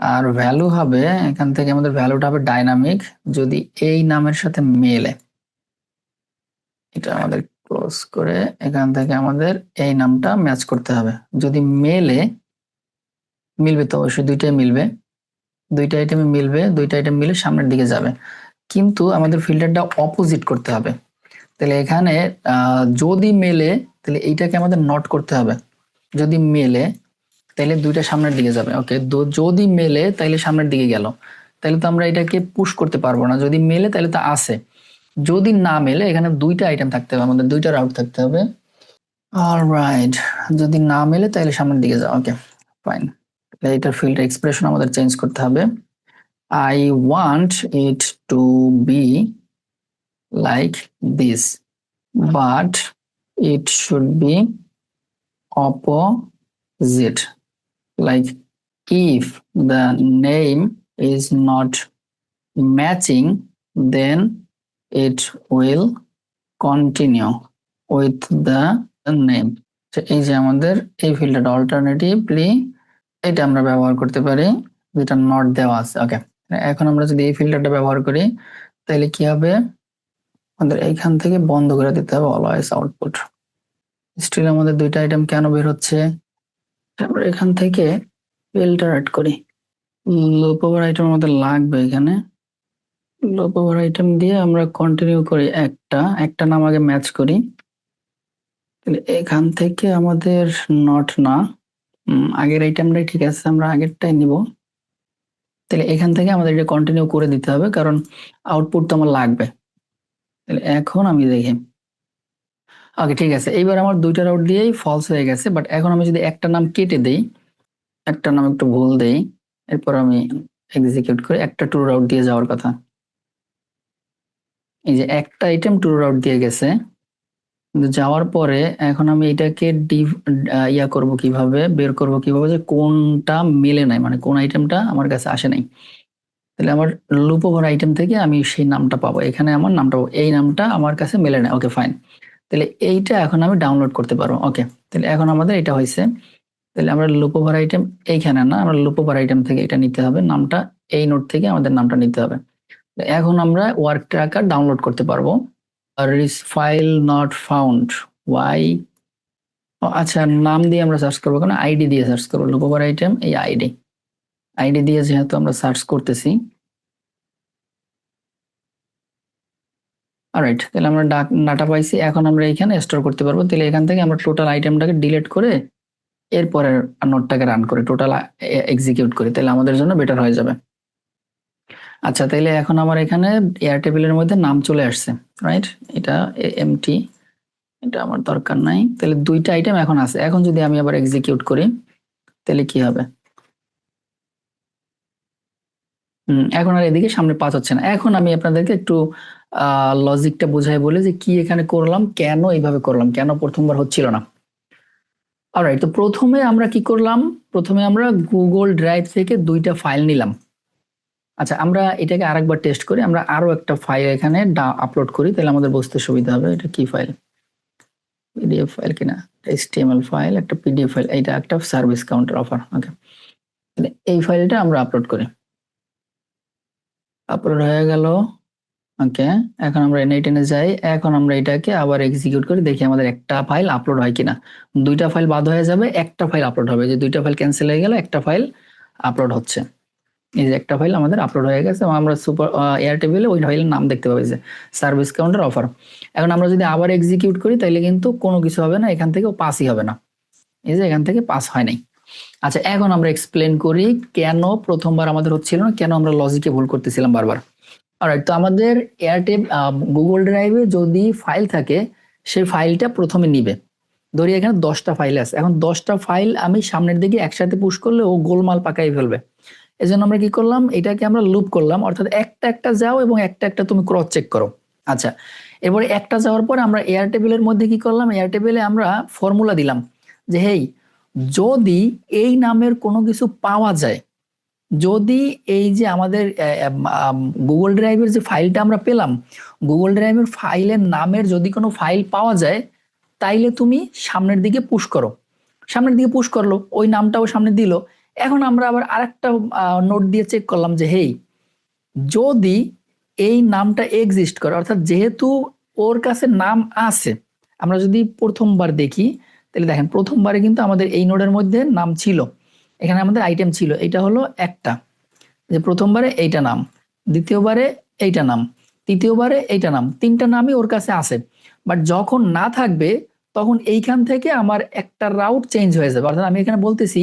আর ভ্যালু হবে এখান থেকে আমাদের ভ্যালুটা হবে ডাইনামিক, যদি এই নামের সাথে মেলে। এটা আমাদের ক্লোজ করে এখান থেকে আমাদের এই নামটা ম্যাচ করতে হবে। যদি মেলে, মিলবে তো অবশ্যই, দুইটাই মিলবে, দুইটা আইটেমে মিলবে, দুইটা আইটেম মিলে সামনের দিকে যাবে। কিন্তু আমাদের ফিল্টারটা অপোজিট করতে হবে। তাহলে এখানে যদি মেলে, তাহলে এইটাকে আমাদের নট করতে হবে। যদি মেলে তাহলে দুইটা সামনের দিকে যাবে। ওকে, যদি মেলে তাহলে সামনের দিকে গেল, তাহলে তো আমরা এটাকে পুশ করতে পারবো না। যদি মেলে তাহলে তো আছে, যদি না মেলে এখানে দুইটা আইটেম থাকতে হবে, আমাদের দুইটা রাউট থাকতে হবে। অলরাইট, যদি না মেলে তাহলে সামনের দিকে যাও। ওকে, ফাইন। এটার ফিল্টার এক্সপ্রেশন আমাদের চেঞ্জ করতে হবে। I want it to be like this, but it should be opposite. Like if the name is not matching, then it will continue with the name. এই যে আমাদের এই ফিল্ডটা অল্টারনেটিভলি এটা আমরা ব্যবহার করতে পারি, যেটা নট দেওয়া আছে। ওকে, এখন আমরা যদি এই ফিল্টারটা ব্যবহার করি তাহলে কি হবে, আমাদের এইখান থেকে বন্ধ করে দিতে হবে অলওয়েজ আউটপুট। স্টিল আমাদের দুইটা আইটেম কেন বের হচ্ছে, আমরা এখান থেকে ফিল্টার অ্যাড করি। লুপ ওভার আইটেম আমাদের লাগবে, এখানে লুপ ওভার আইটেম দিয়ে আমরা কন্টিনিউ করি, একটা একটা নাম আগে ম্যাচ করি। তাহলে এখান থেকে আমাদের নট না, আগের আইটেমটাই ঠিক আছে, আমরা আগেরটাই নিব। তাহলে এখান থেকে আমাদের এটা কন্টিনিউ করে দিতে হবে, কারণ আউটপুট তো আমার লাগবে। তাহলে এখন আমি দেখি, ওকে ঠিক আছে, এইবার আমার দুইটা রাউট দিয়েই ফলস হয়ে গেছে। বাট এখন আমি যদি একটা নাম কেটে দেই, একটা নাম একটু ভুল দেই, এরপর আমি এক্সিকিউট করি, একটা ট্রু রাউট দিয়ে যাওয়ার কথা। এই যে একটা আইটেম ট্রু রাউট দিয়ে গেছে, কিন্তু যাওয়ার পরে এখন আমি এটাকে ইয়া করব কিভাবে, বের করব কিভাবে যে কোনটা মিলে নাই, মানে কোন আইটেমটা আমার কাছে আসে নাই। তাহলে আমার লুপ ওভার আইটেম থেকে আমি সেই নামটা পাবো, এখানে আমার নামটা পাবো, এই নামটা আমার কাছে মেলে না। ওকে ফাইন, তাহলে এইটা এখন আমি ডাউনলোড করতে পারবো। ওকে, তাহলে এখন আমাদের এটা হয়েছে। তাহলে আমরা লুপ ওভার আইটেম এইখানে না, আমরা লুপ ওভার আইটেম থেকে এটা নিতে হবে, নামটা এই নোট থেকে আমাদের নামটা নিতে হবে। এখন আমরা ওয়ার্ক ট্র্যাকার ডাউনলোড করতে পারবো। File not found, why? আচ্ছা, নাম দিয়ে আমরা সার্চ করবো কেন, আইডি দিয়ে সার্চ করবো। লুপ ওভার আইটেম, এই আইডি, আইডি দিয়ে যেহেতু আমরা সার্চ করতেছি। অলরাইট, তাহলে আমরা ডাটা পাইছি, এখন আমরা এখানে স্টোর করতে পারবো। তাহলে এখান থেকে আমরা টোটাল আইটেমটাকে ডিলিট করে এরপরে নোটটাকে রান করে টোটাল এক্সিকিউট করি, তাহলে আমাদের জন্য বেটার হয়ে যাবে। আচ্ছা, তাহলে এখন আমার এখানে এয়ারটেবিলের মধ্যে নাম চলে আসছে, রাইট? এটা এমটি, এটা আমার দরকার নাই। তাহলে দুইটা আইটেম এখন আছে। এখন যদি আমি আবার এক্সিকিউট করি তাহলে কি হবে, এখন আর এদিকে সামনে 5 হচ্ছে না। এখন আমি আপনাদেরকে একটু লজিকটা বুঝাই বলে যে কি এখানে করলাম, কেন এইভাবে করলাম, কেন প্রথমবার হচ্ছিল না। অলরাইট, তো প্রথমে আমরা কি করলাম, প্রথমে আমরা গুগল ড্রাইভ থেকে 2টা ফাইল নিলাম। আচ্ছা, আমরা এটাকে আরেকবার টেস্ট করি, আমরা আরো একটা ফাইল এখানে আপলোড করি, তাহলে আমাদের বুঝতে সুবিধা হবে। এটা কি ফাইল, পিডিএফ ফাইল কিনা, এইচটিএমএল ফাইল, একটা পিডিএফ ফাইল, এটা একটা সার্ভিস কাউন্টার অফার। ওকে, এই ফাইলটা আমরা আপলোড করি, আপলোড হয়ে গেল। ওকে, এখন আমরা N8 যাই, এখন আমরা এটাকে আবার এক্সিকিউট করি, দেখি আমাদের একটা ফাইল আপলোড হয় কিনা। 2টা ফাইল বাদ হয়ে যাবে, একটা ফাইল আপলোড হবে, যে 2টা ফাইল ক্যান্সেল হয়ে গেল, একটা ফাইল আপলোড হচ্ছে। এই যে একটা ফাইল আমাদের আপলোড হয়ে গেছে, এবং আমরা সুপার এয়ার টেবিলে ওই ফাইলের নাম দেখতে পাবো, যে সার্ভিস কাউন্টার অফার। এখন আমরা যদি আবার এক্সিকিউট করি তাহলে কিন্তু কোনো কিছু হবে না, এখান থেকেও পাসই হবে না, এই যে এখান থেকে পাস হয় নাই। আচ্ছা, এখন আমরা এক্সপ্লেন করি কেন প্রথমবার আমাদের হচ্ছিল না, কেন আমরা লজিকে ভুল করতেছিলাম বারবার। অলরাইট, তো আমাদের এয়ারটেল গুগল ড্রাইভে যদি ফাইল থাকে, সেই ফাইলটা প্রথমে নিবে। ধরি এখানে 10টা ফাইল আছে, এখন 10টা ফাইল আমি সামনের দিকে একসাথে পুশ করলে ও গোলমাল পাকাই ফেলবে। এজন্য আমরা কি করলাম, এটাকে আমরা লুপ করলাম, অর্থাৎ একটা একটা যাও এবং একটা একটা তুমি ক্রস চেক করো। আচ্ছা, এরপরে একটা যাওয়ার পর আমরা এয়ার টেবিলের মধ্যে কি করলাম, এয়ার টেবিলে আমরা ফর্মুলা দিলাম যে হেই, যদি এই নামের কোনো কিছু পাওয়া যায়, যদি এই যে আমাদের গুগল ড্রাইভের যে ফাইলটা আমরা পেলাম, গুগল ড্রাইভের ফাইলের নামের যদি কোনো ফাইল পাওয়া যায়, তাইলে তুমি সামনের দিকে পুশ করো। সামনের দিকে পুশ করলো, ওই নামটাও সামনে দিল। এখন আমরা আবার আরেকটা নোট দিয়ে চেক করলাম যে হেই, যদি এই নামটা এক্সিস্ট করে, অর্থাৎ যেহেতু ওর কাছে নাম আছে, আমরা যদি প্রথমবার দেখি তাহলে দেখেন প্রথমবারে কিন্তু আমাদের এই নোডের মধ্যে নাম ছিল, এখানে আমাদের আইটেম ছিল, এটা হলো একটা, যে প্রথমবারে এইটা নাম, দ্বিতীয়বারে এইটা নাম, তৃতীয়বারে এইটা নাম, 3টা নামই ওর কাছে আছে। বাট যখন না থাকবে, তখন এইখান থেকে আমার একটা রাউট চেঞ্জ হয়ে যাবে। অর্থাৎ আমি এখানে বলতেছি,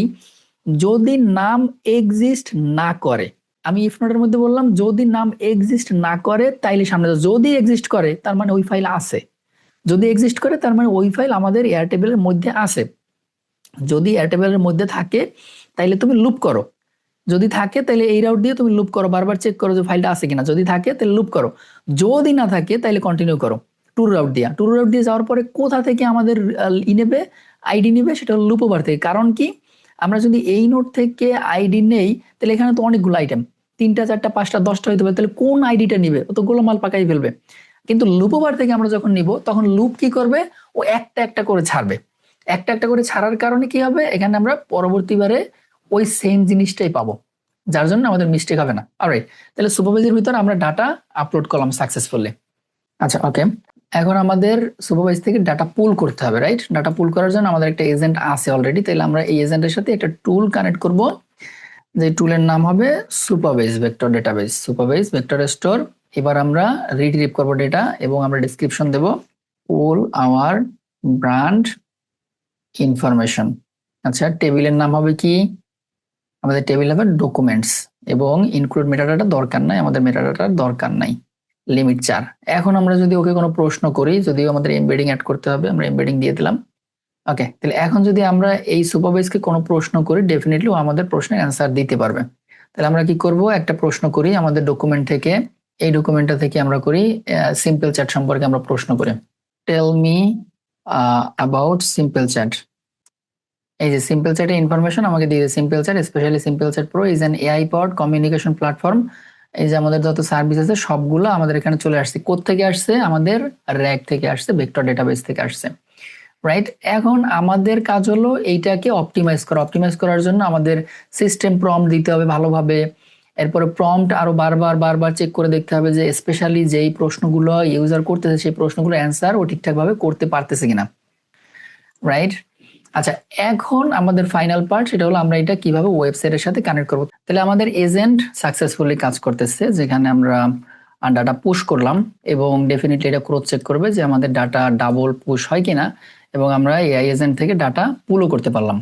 যদি নাম এক্সিস্ট না করে, আমি ইফ নটের মধ্যে বললাম যদি নাম এক্সিস্ট না করে তাইলে সামনে যাও, যদি এক্সিস্ট করে তার মানে ওই ফাইল আছে, যদি এক্সিস্ট করে তার মানে ওই ফাইল আমাদের এয়ারটেবিলের মধ্যে আছে। যদি এয়ারটেবিলের মধ্যে থাকে তাইলে তুমি লুপ করো, যদি থাকে তাহলে এই রাউট দিয়ে তুমি লুপ করো, বারবার চেক করো যে ফাইলটা আছে কিনা, যদি থাকে তাহলে লুপ করো, যদি না থাকে তাহলে কন্টিনিউ করো টুর রাউট দিয়ে। টুর রাউট দিয়ে যাওয়ার পরে কোথা থেকে আমাদের নেবে, আইডি নেবে, সেটা হলো লুপ ওভার থেকে। কারণ কি, আমরা যদি এই নোট থেকে আইডি নেই, তাহলে এখানে তো অনেকগুলো আইটেম, 3টা 4টা 5টা 10টা হইতে পারে, তাহলে কোন আইডিটা নিবে, ও তো গোলমাল পাকাই ফেলবে। কিন্তু লুপ ওভার থেকে আমরা যখন নিব, তখন লুপ কি করবে, ও একটা একটা করে ছাড়বে। একটা একটা করে ছাড়ার কারণে কি হবে, এখানে আমরা পরবর্তীবারে ওই সেম জিনিসটাই পাবো, যার জন্য আমাদের মিস্টেক হবে না। অলরাইট, তাহলে সুপারভাইজের ভিতর আমরা ডাটা আপলোড করলাম সাকসেসফুলি। আচ্ছা, ওকে, এখন আমাদের সুপারভাইজ থেকে ডাটা পুল করতে হবে, রাইট? ডাটা পুল করার জন্য আমাদের একটা এজেন্ট আছে অলরেডি, তাহলে আমরা এই এজেন্টের সাথে একটা টুল কানেক্ট করব, যে টুলের নাম হবে supervise vector database, supervise vector store. এবার আমরা রিট্রিভ করব ডেটা, এবং আমরা ডেসক্রিপশন দেব পুল আওয়ার ব্র্যান্ড ইনফরমেশন। আচ্ছা, টেবিলের নাম হবে কি, আমাদের টেবিল হবে ডকুমেন্টস, এবং ইনক্লুড মেটাডাটা দরকার নাই, আমাদের মেটাডাটার দরকার নাই, লিমিট 4। এখন আমরা যদি ওকে কোনো প্রশ্ন করি, যদিও আমাদের এমবেডিং অ্যাড করতে হবে, আমরা এমবেডিং দিয়ে দিলাম। ওকে, তাহলে এখন যদি আমরা এই সুপারভাইজকে কোনো প্রশ্ন করি, ডেফিনেটলি ও আমাদের প্রশ্নের অ্যান্সার দিতে পারবে। তাহলে আমরা কি করব, একটা প্রশ্ন করি আমাদের ডকুমেন্ট থেকে, এই ডকুমেন্টটা থেকে আমরা করি সিম্পল চ্যাট সম্পর্কে আমরা প্রশ্ন করি, tell me about simple chat. এই যে সিম্পল চ্যাটের ইনফরমেশন আমাকে দিয়ে simple chat, specially simple chat pro is an AI powered communication platform. এই যে আমাদের যত সার্ভিস আছে সবগুলো আমাদের এখানে চলে আসছে। কোত্থেকে আসছে, আমাদের র্যাক থেকে আসছে, ভেক্টর ডেটাবেস থেকে আসছে, রাইট? এখন আমাদের কাজ হলো এইটাকে অপটিমাইজ করা। অপটিমাইজ করার জন্য আমাদের সিস্টেম প্রম্পট দিতে হবে ভালোভাবে, এরপরে প্রম্পট আরো বারবার বারবার চেক করে দেখতে হবে যে স্পেশালি যেই প্রশ্নগুলো ইউজার করতেছে সেই প্রশ্নগুলো অ্যান্সার ও ঠিকঠাক ভাবে করতে পারতেছে কিনা, রাইট? আচ্ছা, এখন আমাদের ফাইনাল পার্ট, সেটা হলো আমরা এটা কিভাবে ওয়েবসাইটের সাথে কানেক্ট করব। তাহলে আমাদের এজেন্ট সাকসেসফুলি কাজ করতেছে, যেখানে আমরা ডাটা পুশ করলাম, এবং ডেফিনেটলি এটা ক্রস চেক করবে যে আমাদের ডাটা ডাবল পুশ হয় কিনা, এবং আমরা এআই এজেন্ট থেকে ডাটা পুলও করতে পারলাম।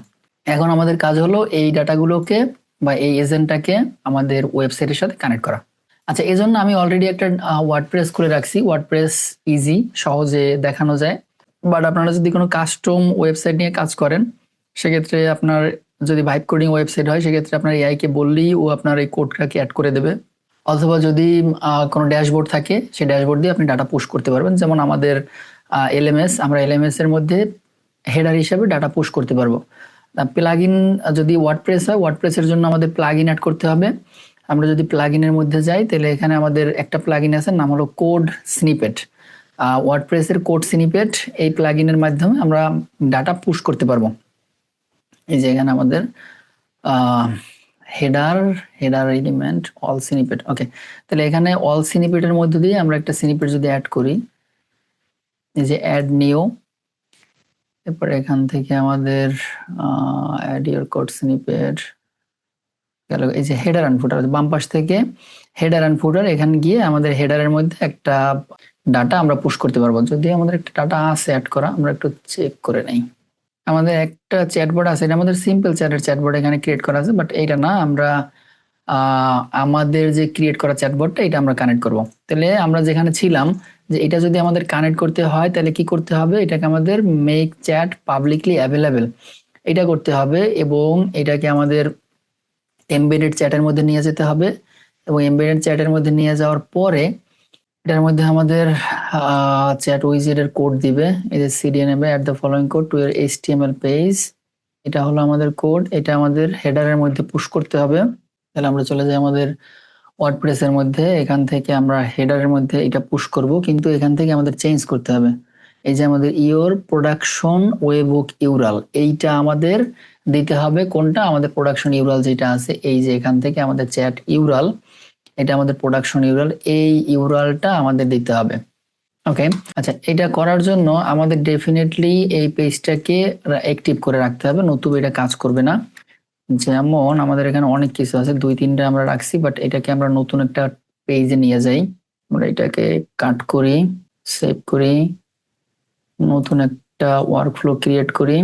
এখন আমাদের কাজ হলো এই ডাটাগুলোকে বা এই এজেন্টটাকে আমাদের ওয়েবসাইটের সাথে কানেক্ট করা। আচ্ছা, এজন্য আমি অলরেডি একটা ওয়ার্ডপ্রেস খুলে রাখছি। ওয়ার্ডপ্রেস ইজি, সহজে দেখানো যায়। বাট আপনারা যদি কোনো কাস্টম ওয়েবসাইট নিয়ে কাজ করেন, সেক্ষেত্রে আপনার যদি ভাইব কোডিং ওয়েবসাইট হয়, সেক্ষেত্রে আপনার এআই কে বললেই ও আপনার এই কোডটাকে অ্যাড করে দেবে। অথবা যদি কোনো ড্যাশবোর্ড থাকে সেই ড্যাশবোর্ড দিয়ে আপনি ডাটা পুশ করতে পারবেন। যেমন আমাদের এলএমএস, আমরা এলএমএস এর মধ্যে হেডার হিসাবে ডাটা পুশ করতে পারবো। প্লাগইন যদি ওয়ার্ডপ্রেস হয়, ওয়ার্ডপ্রেসের জন্য আমাদের প্লাগইন অ্যাড করতে হবে। আমরা যদি প্লাগইনের মধ্যে যাই তাহলে এখানে আমাদের একটা প্লাগইন আছে, নাম হলো কোড স্নিপেট। ওয়ার্ডপ্রেসের কোড স্নিপেট, এই প্লাগইনের মাধ্যমে আমরা ডাটা পুশ করতে পারবো। এই যে এখানে আমাদের header header element all snippet. Okay, তাহলে এখানে অল স্নিপেটের মধ্যে দিয়ে আমরা একটা স্নিপেট যদি অ্যাড করি, এই যে অ্যাড নিউ, এরপরে এখান থেকে আমাদের অ্যাড ইওর কোড স্নিপেট গেল। এই যে হেডার অ্যান্ড ফুটার, বাম পাশ থেকে হেডার অ্যান্ড ফুটার, এখানে গিয়ে আমাদের হেডারের মধ্যে একটা ডাটা আমরা পুশ করতে পারবো। যদি আমাদের একটা ডাটা আছে অ্যাড করা, আমরা একটু চেক করে নেই। আমাদের একটা চ্যাটবট আছে, এটা আমাদের সিম্পল চ্যাটের চ্যাটবট এখানে ক্রিয়েট করা আছে, বাট এইটা না, আমরা আমাদের যে ক্রিয়েট করা চ্যাটবটটা এটা আমরা কানেক্ট করব। তাহলে আমরা যেখানে ছিলাম যে এটা যদি আমাদের কানেক্ট করতে হয় তাহলে কি করতে হবে, এটাকে আমাদের মেক চ্যাট পাবলিকলি অ্যাভেলেবেল এটা করতে হবে, এবং এটাকে আমাদের এমবেডেড চ্যাটের মধ্যে নিয়ে যেতে হবে। এবং এমবেডেড চ্যাটের মধ্যে নিয়ে যাওয়ার পরে এটার মধ্যে আমাদের চ্যাট উইজেটের কোড দিবে। এই যে সিডিএন নেবে at the following code to your HTML page, এটা হলো আমাদের কোড, এটা আমাদের হেডারের মধ্যে পুশ করতে হবে। তাহলে আমরা চলে যাই আমাদের ওয়ার্ডপ্রেসের মধ্যে, এখান থেকে আমরা হেডারের মধ্যে এটা পুশ করব, কিন্তু এখান থেকে আমাদের চেঞ্জ করতে হবে। এই যে আমাদের ইওর প্রোডাকশন ওয়েবহুক ইউরাল, এইটা আমাদের দিতে হবে। কোনটা? আমাদের প্রোডাকশন ইউরাল যেটা আছে, এই যে এখান থেকে আমাদের চ্যাট ইউরাল, এটা আমাদের প্রোডাকশন ইউরাল, এই ইউরালটা আমাদের দিতে হবে। ওকে, আচ্ছা, এটা করার জন্য আমাদের ডেফিনেটলি এই পেজটাকে অ্যাক্টিভ করে রাখতে হবে, নতুবা এটা কাজ করবে না। যেমন আমাদের এখানে অনেক কিছু আছে, 2-3টা আমরা রাখছি, বাট এটাকে আমরা নতুন একটা পেজে নিয়ে যাই। আমরা এটাকে কাট করি, সেভ করি, নতুন একটা ওয়ার্কফ্লো ক্রিয়েট করি।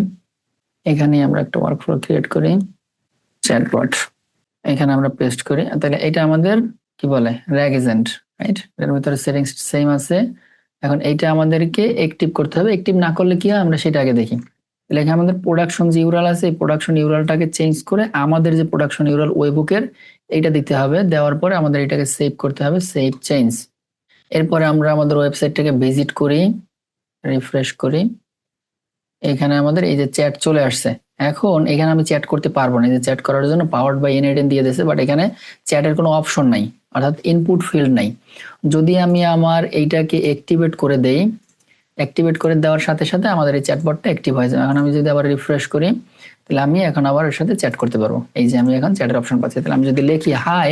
এখানে আমরা একটা ওয়ার্কফ্লো ক্রিয়েট করি, চ্যাটবট, এখানে আমরা পেস্ট করি। তাহলে এটা আমাদের কি বলে, র্যাগ এজেন্ট, রাইট? এর ভিতরে সেটিংস সেম আছে। এখন এইটা আমাদেরকে অ্যাক্টিভ করতে হবে। অ্যাক্টিভ না করলে কি হয় আমরা সেটা আগে দেখি। তাহলে এখানে আমাদের প্রোডাকশন যে ইউরাল আছে, এই প্রোডাকশন ইউরালটাকে চেঞ্জ করে আমাদের যে প্রোডাকশন ইউরাল ওয়েবহুকের এইটা দিতে হবে। দেওয়ার পরে আমাদের এটাকে সেভ করতে হবে, সেভ চেঞ্জ। এরপরে আমরা আমাদের ওয়েবসাইটটাকে ভিজিট করি, রিফ্রেশ করি, এখানে আমাদের এই যে চ্যাট চলে আসছে। এখন এখানে আমি চ্যাট করতে পারবো না, এই যে চ্যাট করার জন্য পাওয়ার্ড বাই এনএডএন দিয়ে দিয়েছে, বাট এখানে চ্যাটের কোনো অপশন নাই, অর্থাৎ ইনপুট ফিল্ড নাই। যদি আমি আমার এইটাকে অ্যাক্টিভেট করে দেই, অ্যাক্টিভেট করে দেওয়ার সাথে সাথে আমাদের এই চ্যাটবটটা অ্যাক্টিভ হয়ে যাবে। এখন আমি যদি আবার রিফ্রেশ করি, তাহলে আমি এখন আবার এর সাথে চ্যাট করতে পারবো। এই যে আমি এখন চ্যাটের অপশন পাচ্ছি। তাহলে আমি যদি লিখি হাই,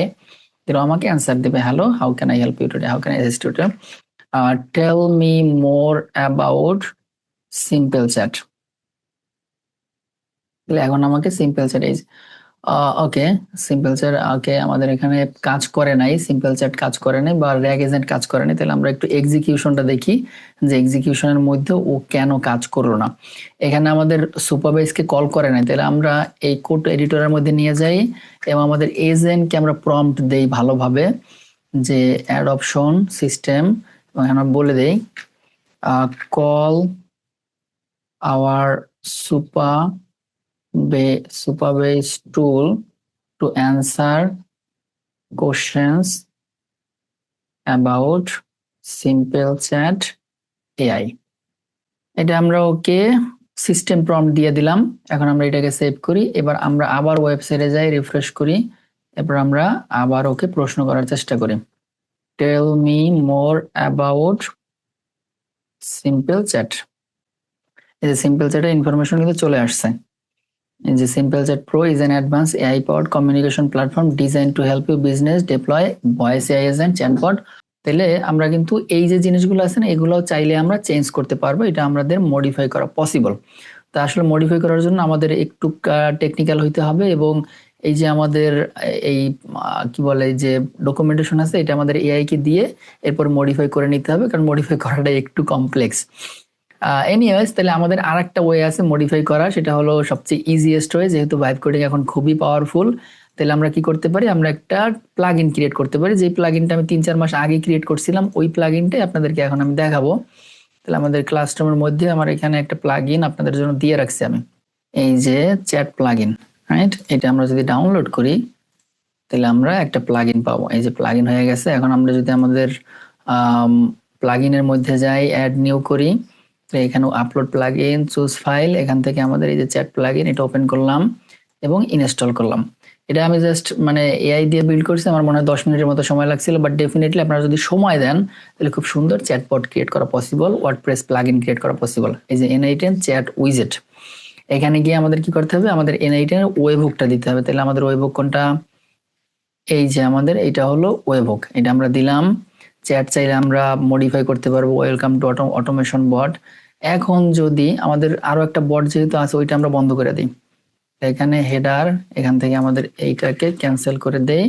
তাহলে আমাকে অ্যান্সার দেবে, hello, how can I help you today, how can I assist you today, tell me more about simple chat. তাহলে এখন আমাকে সিম্পল চ্যাট, এই ওকে, সিম্পল চ্যাট, ওকে, আমাদের এখানে কাজ করে নাই, সিম্পল চ্যাট কাজ করে নাই, বা র্যাগ এজেন্ট কাজ করে নাই। তাহলে আমরা একটু এক্সিকিউশনটা দেখি, যে এক্সিকিউশনের মধ্যে ও কেন কাজ করলো না। এখানে আমাদের সুপারভাইজকে কল করে নাই, তাহলে আমরা এই কোড এডিটরের মধ্যে নিয়ে যাই এবং আমাদের এজেন্টকে আমরা প্রম্পট দেই ভালোভাবে, যে অ্যাড অপশন সিস্টেম, এখানে আমরা বলে দেই call hour supervise tool to answer questions about simple chat AI। এটা আমরা ওকে সিস্টেম প্রম্পট দিয়ে দিলাম। এখন আমরা এটাকে সেভ করি। এবার আমরা আবার ওয়েবসাইটে যাই, রিফ্রেশ করি, এরপর আমরা আবার ওকে প্রশ্ন করার চেষ্টা করি, tell me more about simple chat. এই যে সিম্পল চ্যাটের ইনফরমেশন কিন্তু চলে আসছে। The Simple Chat Pro is an advanced AI-powered communication platform designed to help you business deploy voice AI agent chatbot। তাহলে আমরা কিন্তু এই যে জিনিসগুলো আছে না, এগুলো চাইলে আমরা চেঞ্জ করতে পারবো, এটা আমাদের মডিফাই করা পসিবল। তা আসলে মডিফাই করার জন্য আমাদের একটু টেকনিক্যাল হইতে হবে, এবং এই যে আমাদের এই কি বলে যে ডকুমেন্টেশন আছে, এটা আমাদের এআই কে দিয়ে এরপর মডিফাই করে নিতে হবে, কারণ মডিফাই করাটা একটু কমপ্লেক্স। এনিওয়েজ, তাহলে আমাদের আরেকটা ওয়ে আছে মডিফাই করা, সেটা হলো সবচেয়ে ইজিয়েস্ট ওয়ে, যেহেতু ভাইব কোডিং এখন খুবই পাওয়ারফুল। তাহলে আমরা কি করতে পারি, আমরা একটা প্লাগইন ক্রিয়েট করতে পারি, যে প্লাগইনটা আমি 3-4 মাস আগে ক্রিয়েট করছিলাম, ওই প্লাগইনটাই আপনাদেরকে এখন আমি দেখাবো। তাহলে আমাদের ক্লাসরুমের মধ্যে আমার এখানে একটা প্লাগইন আপনাদের জন্য দিয়ে রাখছি আমি, এই যে চ্যাট প্লাগইন, রাইট? এটা আমরা যদি ডাউনলোড করি, তাহলে আমরা একটা প্লাগইন পাবো। এই যে প্লাগইন হয়ে গেছে। এখন আমরা যদি আমাদের প্লাগইনের মধ্যে যাই, অ্যাড নিউ করি, তো এখানে আপলোড প্লাগইন, চুজ ফাইল, এখান থেকে আমাদের এই যে চ্যাট প্লাগইন এটা ওপেন করলাম এবং ইনস্টল করলাম। এটা আমি জাস্ট মানে এআই দিয়ে বিল্ড করছি, আমার মনে হয় 10 মিনিটের মতো সময় লাগছিল, বাট ডেফিনেটলি আপনারা যদি সময় দেন তাহলে খুব সুন্দর চ্যাটবট ক্রিয়েট করা পসিবল, ওয়ার্ডপ্রেস প্লাগইন ক্রিয়েট করা পসিবল। এই যে N8N চ্যাট উইজেট, এখানে গিয়ে আমাদের কি করতে হবে, আমাদের N8N এর ওয়েবহুকটা দিতে হবে। তাহলে আমাদের ওয়েবহুক কোনটা, এই যে আমাদের এটা হলো ওয়েবহুক, এটা আমরা দিলাম। চ্যাট চাইলে আমরা মডিফাই করতে পারবো, ওয়েলকাম টু অটোমেশন বট। এখন যদি আমাদের আরো একটা বট যেহেতু আছে ওইটা আমরা বন্ধ করে দিই, এখানে হেডার, এখান থেকে আমাদের এইটাকে ক্যান্সেল করে দেই,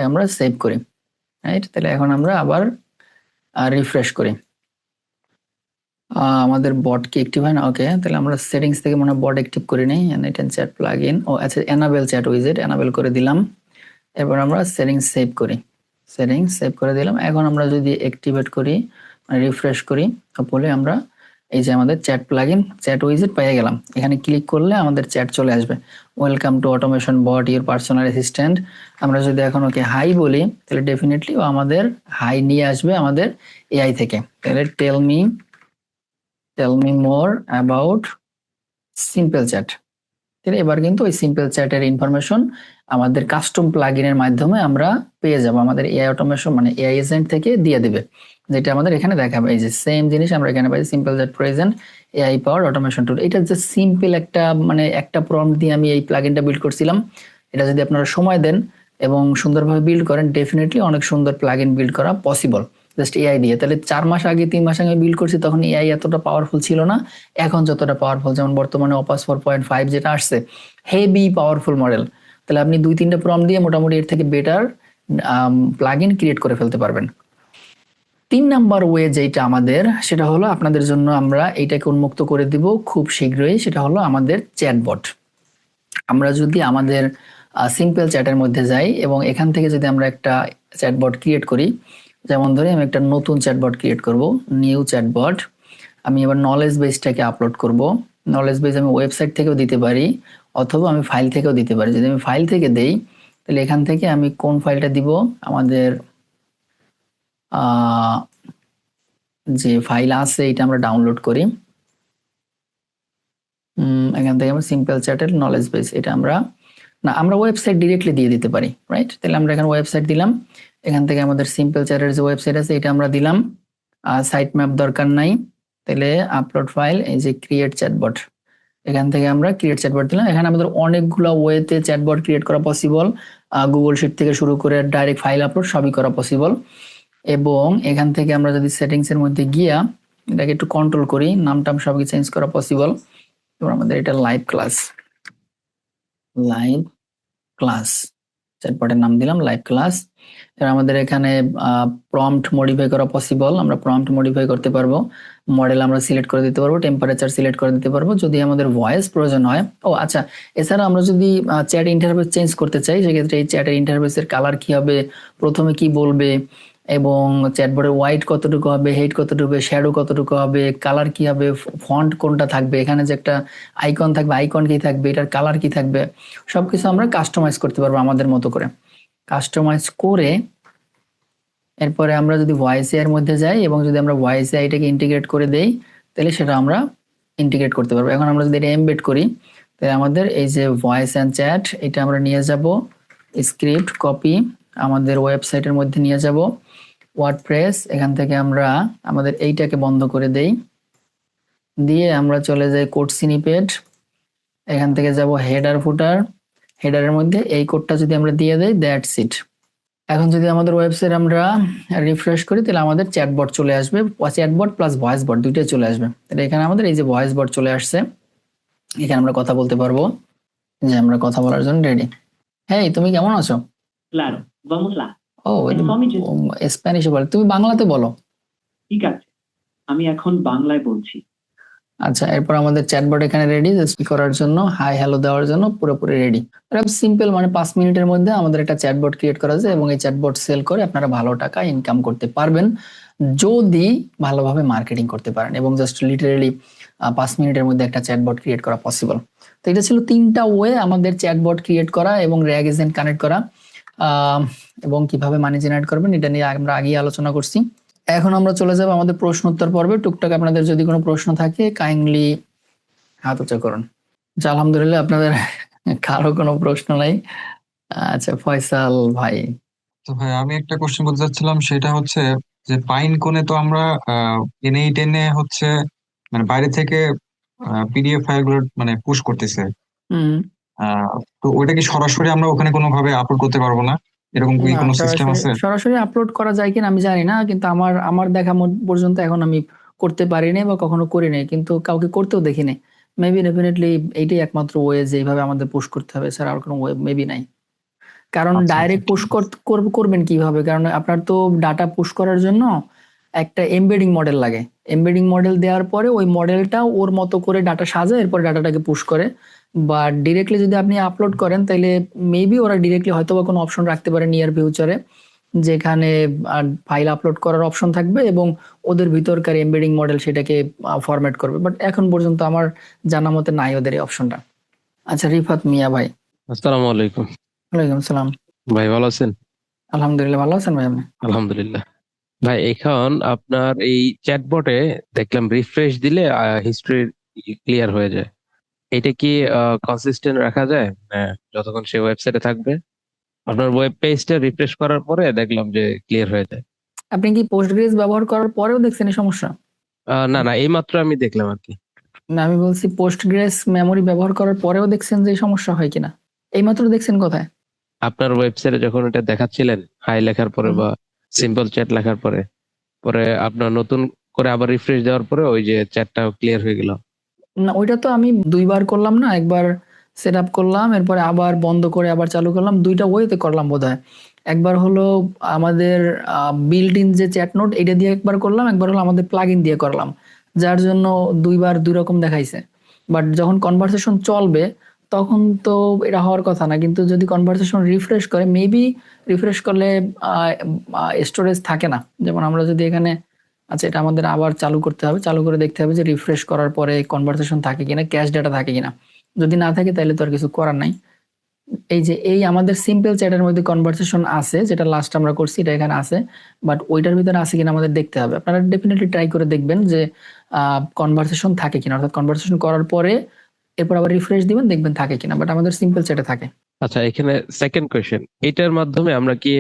আমরা সেভ করি, রাইট। তাহলে এখন আমরা আবার রিফ্রেশ করি, আমাদের বট কি অ্যাক্টিভ হয় না, ওকে। তাহলে আমরা সেটিংস থেকে মনে হয় বট অ্যাক্টিভ করে নিই, N8N চ্যাট প্লাগইন, ও আচ্ছা এনাবেল চ্যাট উইজেট এনাবেল করে দিলাম। এবার আমরা সেটিংস সেভ করি, সেটিংস সেভ করে দিলাম। এখন আমরা যদি অ্যাক্টিভেট করি, রিফ্রেশ করি, তাহলে আমরা এই যে আমাদের চ্যাট প্লাগইন চ্যাট উইজেট পেয়ে গেলাম। এখানে ক্লিক করলে আমাদের চ্যাট চলে আসবে, welcome to automation bot your personal assistant. আমরা যদি এখন ওকে হাই বলি তাহলে ডেফিনেটলি ও আমাদের হাই নিয়ে আসবে আমাদের এআই থেকে। তাহলে tell me more about simple chat. তাহলে এবার কিন্তু ওই সিম্পল চ্যাটের ইনফরমেশন আমাদের কাস্টম প্লাগইনের মাধ্যমে আমরা পেয়ে যাব, আমাদের এআই অটোমেশন মানে এআই এজেন্ট থেকে দিয়ে দেবে, যেটা আমাদের এখানে দেখাবে। এই যে সেম জিনিস আমরা এখানে পাই, simple chat present AI power automation tool. এটা যে সিম্পল একটা মানে একটা প্রম্পট দিয়ে আমি এই প্লাগইনটা বিল্ড করছিলাম। এটা যদি আপনারা সময় দেন এবং সুন্দরভাবে বিল্ড করেন, ডেফিনেটলি অনেক সুন্দর প্লাগইন বিল্ড করা পসিবল জাস্ট এআই দিয়ে। তাহলে 4 মাস আগে 3 মাস আগে বিল্ড করছি তখন এআই এতটা পাওয়ারফুল ছিল না, এখন যতটা পাওয়ারফুল, যেমন বর্তমানে অপাস 4.5 যেটা আসছে, হেভি পাওয়ারফুল মডেল। তাহলে আপনি 2-3টা প্রম্পট দিয়ে মোটামুটি এর থেকে বেটার প্লাগইন ক্রিয়েট করে ফেলতে পারবেন। 3 নাম্বার ওয়ে যেটা আমাদের, সেটা হলো আপনাদের জন্য আমরা এইটাকে উন্মুক্ত করে দিব খুব শীঘ্রই, সেটা হলো আমাদের চ্যাটবট। আমরা যদি আমাদের সিম্পল চ্যাটের মধ্যে যাই এবং এখান থেকে যদি আমরা একটা চ্যাটবট ক্রিয়েট করি, যেমন ধরে আমি একটা নতুন চ্যাটবট ক্রিয়েট করব, নিউ চ্যাটবট। আমি এবার নলেজ বেসটাকে আপলোড করব। নলেজ বেস আমি ওয়েবসাইট থেকেও দিতে পারি অথবা আমি ফাইল থেকেও দিতে পারি। যদি আমি ফাইল থেকে দেই তাহলে এখান থেকে আমি কোন ফাইলটা দিব, আমাদের যে ফাইল আছে এটা আমরা ডাউনলোড করি। এখান থেকে আমরা সিম্পল চ্যাটের নলেজ বেস, এটা আমরা আমরা ওয়েবসাইট ডিরেক্টলি দিয়ে দিতে পারি, রাইট। তাহলে আমরা এখানে ওয়েবসাইট দিলাম, এখান থেকে আমাদের সিম্পল চ্যাটের যে ওয়েবসাইট আছে এটা আমরা দিলাম, সাইট ম্যাপ দরকার নাই। তাহলে আপলোড ফাইল, এই যে ক্রিয়েট চ্যাটবট, এখান থেকে আমরা ক্রিয়েট চ্যাটবট দিলাম। এখানে আমাদের অনেকগুলো ওয়েতে চ্যাটবট ক্রিয়েট করা পসিবল, গুগল শিট থেকে শুরু করে ডাইরেক্ট ফাইল আপলোড সবই করা পসিবল। এবং এখান থেকে আমরা যদি সেটিংস এর মধ্যে গিয়া এটাকে একটু কন্ট্রোল করি, নামটাম সবই চেঞ্জ করা পসিবল। এবার আমাদের এটা লাইভ ক্লাস চ্যাটবটের নাম দিলাম লাইভ ক্লাস। এবার আমাদের এখানে প্রম্পট মডিফাই করা পসিবল, আমরা প্রম্পট মডিফাই করতে পারবো, মডেল আমরা সিলেক্ট করে দিতে পারবো, টেম্পারেচার সিলেক্ট করে দিতে পারবো যদি আমাদের ভয়েস প্রয়োজন হয়। ও আচ্ছা, এছাড়া আমরা যদি চ্যাট ইন্টারফেস চেঞ্জ করতে চাই সেক্ষেত্রে এই চ্যাটের ইন্টারফেসের কালার কি হবে, প্রথমে কি বলবে, এবং চ্যাটবটের ওয়াইড কতটুকু হবে, হেড কতটুকু হবে, শ্যাডো কতটুকু হবে, কালার কি হবে, ফন্ট কোনটা থাকবে, এখানে যে একটা আইকন থাকবে আইকন কি থাকবে, এটার কালার কি থাকবে, সবকিছু আমরা কাস্টমাইজ করতে পারবো আমাদের মতো করে। কাস্টমাইজ করে এরপরে আমরা যদি ভয়েস এর মধ্যে যাই এবং যদি আমরা ভয়েস এটাকে ইন্টিগ্রেট করে দেই তাহলে সেটা আমরা ইন্টিগ্রেট করতে পারবো। এখন আমরা যদি এটা এমবেড করি তাহলে আমাদের এই যে ভয়েস অ্যান্ড চ্যাট এটা আমরা নিয়ে যাব, স্ক্রিপ্ট কপি আমাদের ওয়েবসাইটের মধ্যে নিয়ে যাব, ওয়ার্ডপ্রেস, এখান থেকে আমরা আমাদের এইটাকে বন্ধ করে দেই, দিয়ে আমরা চলে যাই কোড স্নিপেট, এখান থেকে যাব হেডার ফুটার, হেডারের মধ্যে এই কোডটা যদি আমরা দিয়ে দেই, দ্যাটস ইট। এখন যদি আমাদের ওয়েবসাইট আমরা রিফ্রেশ করি তাহলে আমাদের চ্যাটবট চলে আসবে, চ্যাটবট প্লাস ভয়েস বট দুইটাই চলে আসবে। তাহলে এখানে আমাদের এই যে ভয়েস বট চলে আসছে, এখানে আমরা কথা বলতে পারবো, যে আমরা কথা বলার জন্য রেডি। হেই, তুমি কেমন আছো? Claro, vamos lá. ও স্প্যানিশে বলো, তুমি বাংলাতে বলো। ঠিক আছে, আমি এখন বাংলায় বলছি। আচ্ছা, এরপর আমাদের চ্যাটবট এখানে রেডি স্পিক করার জন্য, হাই হ্যালো দেওয়ার জন্য পুরোপুরি রেডি। সিম্পল মানে 5 মিনিটের মধ্যে আমাদের একটা চ্যাটবট ক্রিয়েট করা যায় এবং এই চ্যাটবট সেল করে আপনারা ভালো টাকা ইনকাম করতে পারবেন যদি ভালোভাবে মার্কেটিং করতে পারেন, এবং জাস্ট লিটারেলি 5 মিনিটের মধ্যে একটা চ্যাটবট ক্রিয়েট করা পসিবল। তো এটা ছিল 3টা ওয়ে আমাদের চ্যাটবট ক্রিয়েট করা এবং র্যাগ এজেন্ট কানেক্ট করা। আহ, এবং কিভাবে মানি জেনারেট করবেন এটা নিয়ে আমরা আগেই আলোচনা করছি। এখন আমরা চলে যাব আমাদের প্রশ্ন উত্তর পর্বে। টুকটাক আপনাদের যদি কোনো প্রশ্ন থাকে কাইন্ডলি হাত উঁচু করুন। আচ্ছা, আলহামদুলিল্লাহ আপনাদের কারো কোনো প্রশ্ন নাই। আচ্ছা ফয়সাল ভাই। তো ভাই আমি একটা কোশ্চেন বলতে চাচ্ছিলাম, সেটা হচ্ছে যে পাইন কোণে তো আমরা এনএই টেনে হচ্ছে মানে বাইরে থেকে পিডিএফ ফাইলগুলো মানে পুশ করতেছে। হুম। আহ, তো ওইটা কি সরাসরি আমরা ওখানে কোনোভাবে আপলোড করতে পারবো না? এরকম কি না, কোনো সিস্টেম সরাসরি আছে? সরাসরি আপলোড করা যায় কিনা আমি জানি না, কিন্তু আমার আমার দেখা পর্যন্ত এখন আমি করতে পারিনি বা কখনো করিনি, কিন্তু কাউকে করতেও দেখিনি। মেবি ডেফিনেটলি এইটাই একমাত্র ওয়ে যে এইভাবে আমাদের পুশ করতে হবে, স্যার আর কোনো ওয়ে মেবি নাই। কারণ আচ্ছা আচ্ছা, ডাইরেক্ট পুশ ঠিক আছে। করবেন কিভাবে? কারণ আপনার তো ডাটা পুশ করার জন্য একটা এমবেডিং মডেল লাগে। এমবেডিং মডেল দেওয়ার পরে ওই মডেলটা ওর মতো করে ডাটা সাজায়, এরপর ডাটাটাকে পুশ করে। বা ডিরেক্টলি যদি আপনি আপলোড করেন তাহলে মেবি ওরা ডিরেক্টলি হয়তো বা কোনো অপশন রাখতে পারে নিয়ার ফিউচারে, যেখানে ফাইল আপলোড করার অপশন থাকবে এবং ওদের ভিতরকার এমবেডিং মডেল সেটাকে ফরম্যাট করবে। বাট এখন পর্যন্ত আমার জানা মতে নাই ওদের এই অপশনটা। আচ্ছা, রিফাত মিয়া ভাই। আসসালামু আলাইকুম। ওয়ালাইকুম আসসালাম। ভাই ভালো আছেন? আলহামদুলিল্লাহ, ভালো আছেন ভাই আপনি? আলহামদুলিল্লাহ। ভাই এখন আপনার এই চ্যাটবটে দেখলাম রিফ্রেশ দিলে হিস্ট্রি ক্লিয়ার হয়ে যায়। এটা কি কনসিস্টেন্ট রাখা যায়? যতক্ষণ সে ওয়েবসাইটে থাকবে আপনার ওয়েব পেজটা রিফ্রেশ করার পরে দেখলাম যে ক্লিয়ার হয়ে যায়। আপনি কি পোস্টগ্রেস ব্যবহার করার পরেও দেখছেন এই সমস্যা? না না, এইমাত্র আমি দেখলাম আর কি। না, আমি বলছি পোস্টগ্রেস মেমোরি ব্যবহার করার পরেও দেখছেন যে এই সমস্যা হয় কিনা। এইমাত্র দেখছেন কোথায়? আপনার ওয়েবসাইটে যখন এটা দেখাচ্ছিলেন হাই লেখার পরে হুম। বা সিম্পল চ্যাট লেখার পরে, পরে আপনার নতুন করে আবার রিফ্রেশ দেওয়ার পরে ওই যে চ্যাটটা ক্লিয়ার হয়ে গেল। না, ওইটা তো আমি দুইবার করলাম না, একবার সেট আপ করলাম এরপরে আবার বন্ধ করে আবার চালু করলাম, দুইটা ওয়েতে করলাম বোধহয়। একবার হলো আমাদের বিল্ট ইন যে চ্যাট নোট এটা দিয়ে একবার করলাম, একবার হলো আমাদের প্লাগ ইন দিয়ে করলাম, যার জন্য দুইবার দুই রকম দেখাইছে। বাট যখন কনভারসেশন চলবে তখন তো এটা হওয়ার কথা না, কিন্তু যদি কনভারসেশন রিফ্রেশ করে মেবি রিফ্রেশ করলে স্টোরেজ থাকে না। যেমন আমরা যদি এখানে, আচ্ছা এটা আমাদের আবার চালু করতে হবে, চালু করে দেখতে হবে যে রিফ্রেশ করার পরে কনভারসেশন থাকে কিনা, ক্যাশ ডাটা থাকে কিনা। যদি না থাকে তাহলে তো আর কিছু করার নাই। এই যে এই আমাদের সিম্পল চ্যাটের মধ্যে কনভারসেশন আছে, যেটা লাস্ট আমরা করছি এটা এখানে আছে, বাট ওইটার ভিতরে আছে কিনা আমাদের দেখতে হবে। আপনারা ডেফিনেটলি ট্রাই করে দেখবেন যে কনভারসেশন থাকে কিনা, অর্থাৎ কনভারসেশন করার পরে এরপর আবার রিফ্রেশ দিবেন, দেখবেন থাকে কিনা। বাট আমাদের সিম্পল চ্যাটে থাকে। আচ্ছা, এখানে সেকেন্ড কোয়েশ্চেন, এটার মাধ্যমে আমরা কি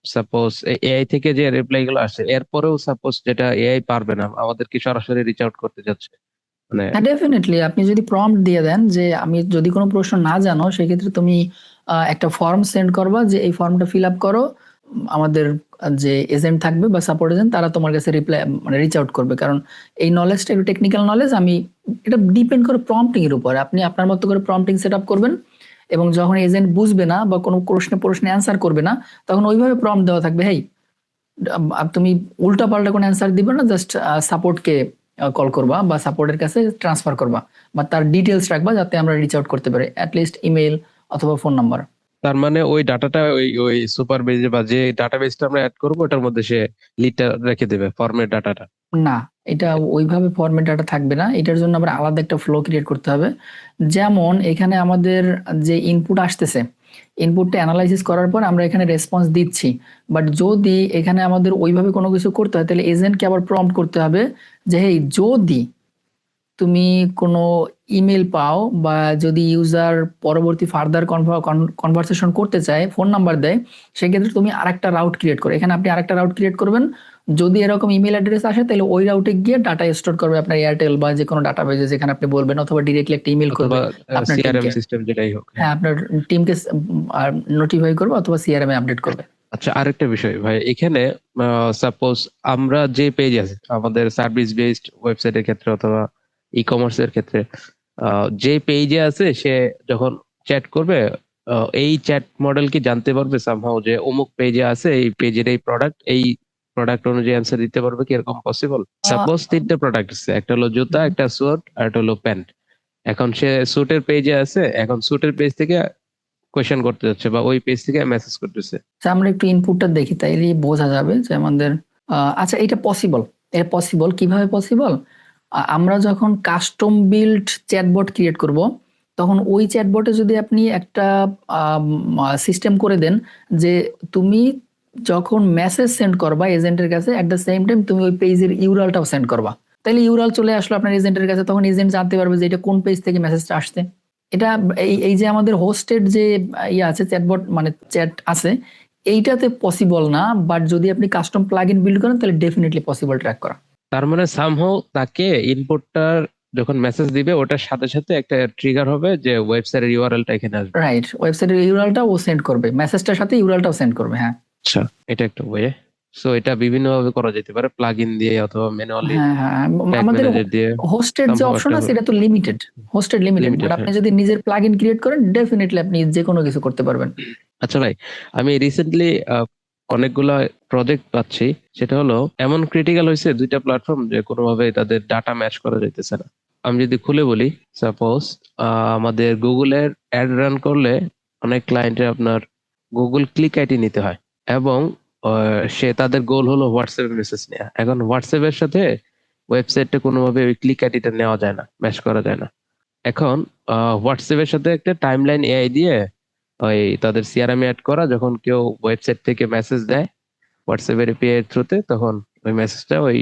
সাপোজ এআই থেকে যে রিপ্লাই গুলো আসে এরপরেও সাপোজ যেটা এআই পারবে না আমাদের কি সরাসরি রিচ আউট করতে যাচ্ছে মানে? হ্যাঁ ডেফিনেটলি, আপনি যদি প্রম্পট দিয়ে দেন যে আমি যদি কোনো প্রশ্ন না জানো সেক্ষেত্রে তুমি একটা ফর্ম সেন্ড করবা যে এই ফর্মটা ফিল আপ করো। আমাদের যে এজেন্ট থাকবে বা সাপোর্ট এজেন্ট তারা তোমার কাছে রিপ্লাই মানে রিচ আউট করবে। কারণ এই নলেজটা একটু টেকনিক্যাল নলেজ, আমি এটা ডিপেন্ড করে প্রম্পটিং এর উপরে। আপনি আপনার মতো করে প্রম্পটিং সেট আপ করবেন এবং যখন এজেন্ট বুঝবে না বা কোনো প্রশ্নে অ্যান্সার করবে না তখন ওইভাবে প্রম্পট দেওয়া থাকবে, হেই তুমি উল্টা পাল্টা কোনো অ্যান্সার দিবে না, জাস্ট সাপোর্টকে কল করবা বা সাপোর্টের কাছে ট্রান্সফার করবা বা তার ডিটেলস রাখবা যাতে আমরা রিচ আউট করতে পারি, অ্যাটলিস্ট ইমেল অথবা ফোন নাম্বার। তার মানে ওই ডাটাটা ওই ওই সুপার বেজে বা যে ডাটাবেসটা আমরা অ্যাড করবো ওটার মধ্যে সে লিডটা রেখে দেবে ফরম্যাট ডাটাটা। না, এটা ওইভাবে ফরম্যাট ডাটা থাকবে না, এটার জন্য আবার আলাদা একটা ফ্লো ক্রিয়েট করতে হবে। যেমন এখানে আমাদের যে ইনপুট আসতেছে, ইনপুটটা অ্যানালাইসিস করার পর আমরা এখানে রেসপন্স দিচ্ছি। বাট যদি এখানে আমাদের ওইভাবে কোনো কিছু করতে হয় তাহলে এজেন্টকে আবার প্রম্পট করতে হবে যে হেই যদি তুমি কোনো ইমেল পাও বা যদি ইউজার পরবর্তী ফার্দার কনভারসেশন করতে চায় ফোন নাম্বার দেয়, সেক্ষেত্রে তুমি আরেকটা রাউট ক্রিয়েট করো। এখানে আপনি আরেকটা রাউট ক্রিয়েট করবেন, যদি এরকম ইমেল অ্যাড্রেস আসে তাহলে ওই রাউটে গিয়ে ডাটা স্টোর করবে আপনার এয়ারটেল বা যে কোনো ডাটা বেজে যেখানে আপনি বলবেন, অথবা ডিরেক্টলি একটা ইমেল করবে অথবা আপনার সিআরএম টিমকে। সিস্টেম যেটাই হোক, হ্যাঁ, হ্যাঁ। আপনার টিমকে নোটিফাই করবে অথবা সিআরএম এ আপডেট করবে। আচ্ছা, আরেকটা বিষয় ভাই, এখানে সাপোজ আমরা যে পেজ আছে আমাদের সার্ভিস বেসড ওয়েবসাইটের ক্ষেত্রে অথবা ই কমার্সের ক্ষেত্রে, যে পেজে আছে সে যখন চ্যাট করবে এই চ্যাট মডেল কি জানতে পারবে সামহাও যে অমুক পেজে আছে এই পেজের এই প্রোডাক্ট অনুযায়ী অ্যান্সার দিতে পারবে কি? এরকম পসিবল? সাপোজ তিনটে প্রোডাক্ট আছে, একটা হলো জুতা, একটা স্যুট আর একটা হলো প্যান্ট। এখন সে স্যুটের পেজে আছে, এখন স্যুটের পেজ থেকে কোয়েশ্চেন করতে যাচ্ছে বা ওই পেজ থেকে মেসেজ করতেছে। আচ্ছা, আমরা একটু ইনপুটটা দেখি তাইলে বোঝা যাবে যে আমাদের আচ্ছা এটা পসিবল। এটা পসিবল, কিভাবে পসিবল? আমরা যখন কাস্টম বিল্ড চ্যাটবট ক্রিয়েট করব তখন ওই চ্যাটবটে যদি আপনি একটা সিস্টেম করে দেন যে তুমি যখন মেসেজ সেন্ড করবা এজেন্টের কাছে এট দ্য সেম টাইম তুমি ওই পেজের ইউআরএলটাও সেন্ড করবা, তাহলে ইউআরএল চলে আসলো আপনার এজেন্টের কাছে, তখন এজেন্ট জানতে পারবে যে এটা কোন পেজ থেকে মেসেজটা আসছে। এটা এই এই যে আমাদের হোস্টেড যে ইয়ে আছে চ্যাটবট মানে চ্যাট আছে এইটাতে পসিবল না, বাট যদি আপনি কাস্টম প্লাগইন বিল্ড করেন তাহলে ডেফিনেটলি পসিবল ট্র্যাক করা। তার মানে সামহাও তাকে ইনপুটটার যখন মেসেজ দিবে ওটার সাথে সাথে একটা ট্রিগার হবে যে ওয়েবসাইটের ইউআরএলটা এখানে আসবে। রাইট, ওয়েবসাইটের ইউআরএলটা ও সেন্ড করবে, মেসেজটার সাথে ইউআরএলটাও সেন্ড করবে। হ্যাঁ আচ্ছা, এটা একটা ওয়ে। সো এটা বিভিন্ন ভাবে করা যেতে পারে, প্লাগ ইন দিয়ে অথবা ম্যানুয়ালি হ্যাঁ হ্যাঁ, ট্যাগ আমাদের ম্যানেজার দিয়ে হোস্টেড যে somehow অপশন একটা আছে এটা তো limited, hosted limited, but limited. আপনি যদি নিজের প্লাগইন ক্রিয়েট করেন ডেফিনেটলি আপনি যে কোনো কিছু করতে পারবেন। আচ্ছা ভাই, আমি রিসেন্টলি অনেকগুলা প্রজেক্ট পাচ্ছি, সেটা হলো এমন ক্রিটিক্যাল হয়েছে দুইটা প্ল্যাটফর্ম যে কোনোভাবে তাদের ডাটা ম্যাচ করা যাইতেছে না। আমি যদি খুলে বলি, সাপোজ আমাদের গুগলের অ্যাড রান করলে অনেক ক্লায়েন্টের আপনার গুগল ক্লিক আইডি নিতে হয়, এবং সে তাদের গোল হলো হোয়াটসঅ্যাপ মেসেজ নেওয়া। এখন হোয়াটসঅ্যাপের সাথে ওয়েবসাইটটা কোনোভাবে ওই ক্লিক আইডিটা নেওয়া যায় না, ম্যাচ করা যায় না। এখন হোয়াটসঅ্যাপের সাথে একটা টাইমলাইন এআই দিয়ে ওই তাদের সিআরএম অ্যাড করা, যখন কেউ ওয়েবসাইট থেকে মেসেজ দেয় হোয়াটসঅ্যাপের এপিআই এর থ্রুতে, তখন ওই মেসেজটা ওই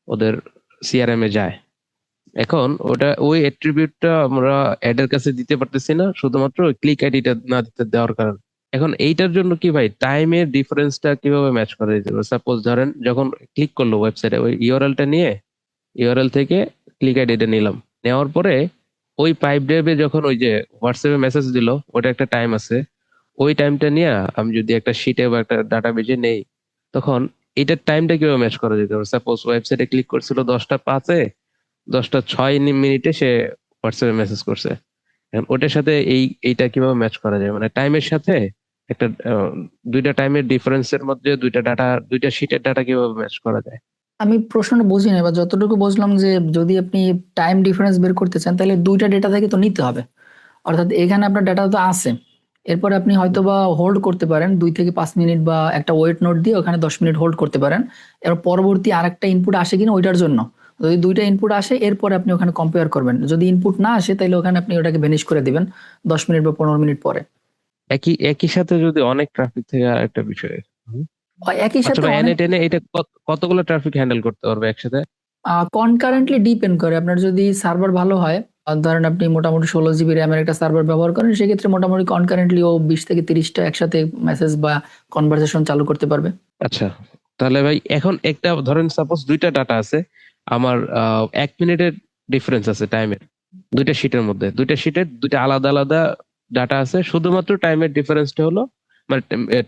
ওদের সিআরএম এ যায়। এখন ওটা ওই অ্যাট্রিবিউটটা আমরা অ্যাডের কাছে দিতে পারতেছি না, শুধুমাত্র ওই ক্লিক আইডিটা না দিতে দেওয়ার কারণে। এখন এইটার জন্য কি ভাই টাইমের ডিফারেন্সটা কিভাবে ম্যাচ করা যেতে পারে? সাপোজ ধরেন যখন ক্লিক করলো ওয়েবসাইটে, ওই ইউআরএলটা নিয়ে ইউআরএল থেকে ক্লিক আইডিটা নিলাম, নেওয়ার পরে ওই পাইপ ড্রাইভে যখন ওই যে হোয়াটসঅ্যাপে মেসেজ দিল, ওটা একটা টাইম আছে, ওই টাইমটা নিয়ে আমি যদি একটা শিটে বা একটা ডাটা বেজে নেই, তখন এটার টাইমটা কিভাবে ম্যাচ করা যেতে পারে? সাপোজ ওয়েবসাইটে ক্লিক করছিল 10টা 5-এ, 10টা 6 মিনিটে সে হোয়াটসঅ্যাপে মেসেজ করছে। এখন ওটার সাথে এইটা কিভাবে ম্যাচ করা যায়, মানে টাইমের সাথে একটা দুইটা টাইমের ডিফারেন্সের মধ্যে দুইটা শিটের ডাটা কিভাবে ম্যাচ করা যায়? আমি প্রশ্নটা বুঝি না, বা যতটুকু বুঝলাম যে যদি আপনি টাইম ডিফারেন্স বের করতে চান তাহলে দুইটা ডেটা থেকে তো নিতে হবে, অর্থাৎ এখানে আপনার ডাটা তো আছে, এরপরে আপনি হয়তো বা হোল্ড করতে পারেন 2 থেকে 5 মিনিট, বা একটা ওয়েট নোট দিয়ে ওখানে 10 মিনিট হোল্ড করতে পারেন, এর পরবর্তী আরেকটা ইনপুট আসে কিনা ওইটার জন্য। যদি দুইটা ইনপুট আসে এরপরে আপনি ওখানে কম্পেয়ার করবেন, যদি ইনপুট না আসে তাহলে ওখানে আপনি ওটাকে ভ্যানিশ করে দিবেন 10 মিনিট বা 15 মিনিট পরে। একই একই সাথে যদি অনেক ট্রাফিক থেকে আরেকটা বিষয়। একই আচ্ছা সাথে ভাই, এনে অনেক টেনে এটা কতগুলো ট্রাফিক হ্যান্ডেল করতে পারবে একসাথে? কনকারেন্টলি ডিপেন্ড করে, আপনার যদি সার্ভার ভালো হয়, ধরেন আপনি মোটামুটি 16 জিবি র্যামের একটা সার্ভার ব্যবহার করেন, সেক্ষেত্রে মোটামুটি কনকারেন্টলি ও 20 থেকে 30টা একসাথে মেসেজ বা কনভারসেশন চালু করতে পারবে। আচ্ছা, তাহলে ভাই এখন একটা ধরেন সাপোজ দুইটা ডাটা আছে আমার, 1 মিনিটের ডিফারেন্স আছে টাইমের, দুইটা শিটের মধ্যে, দুইটা শিটের দুইটা আলাদা আলাদা ডাটা আছে, শুধুমাত্র টাইমের ডিফারেন্সটা হলো মানে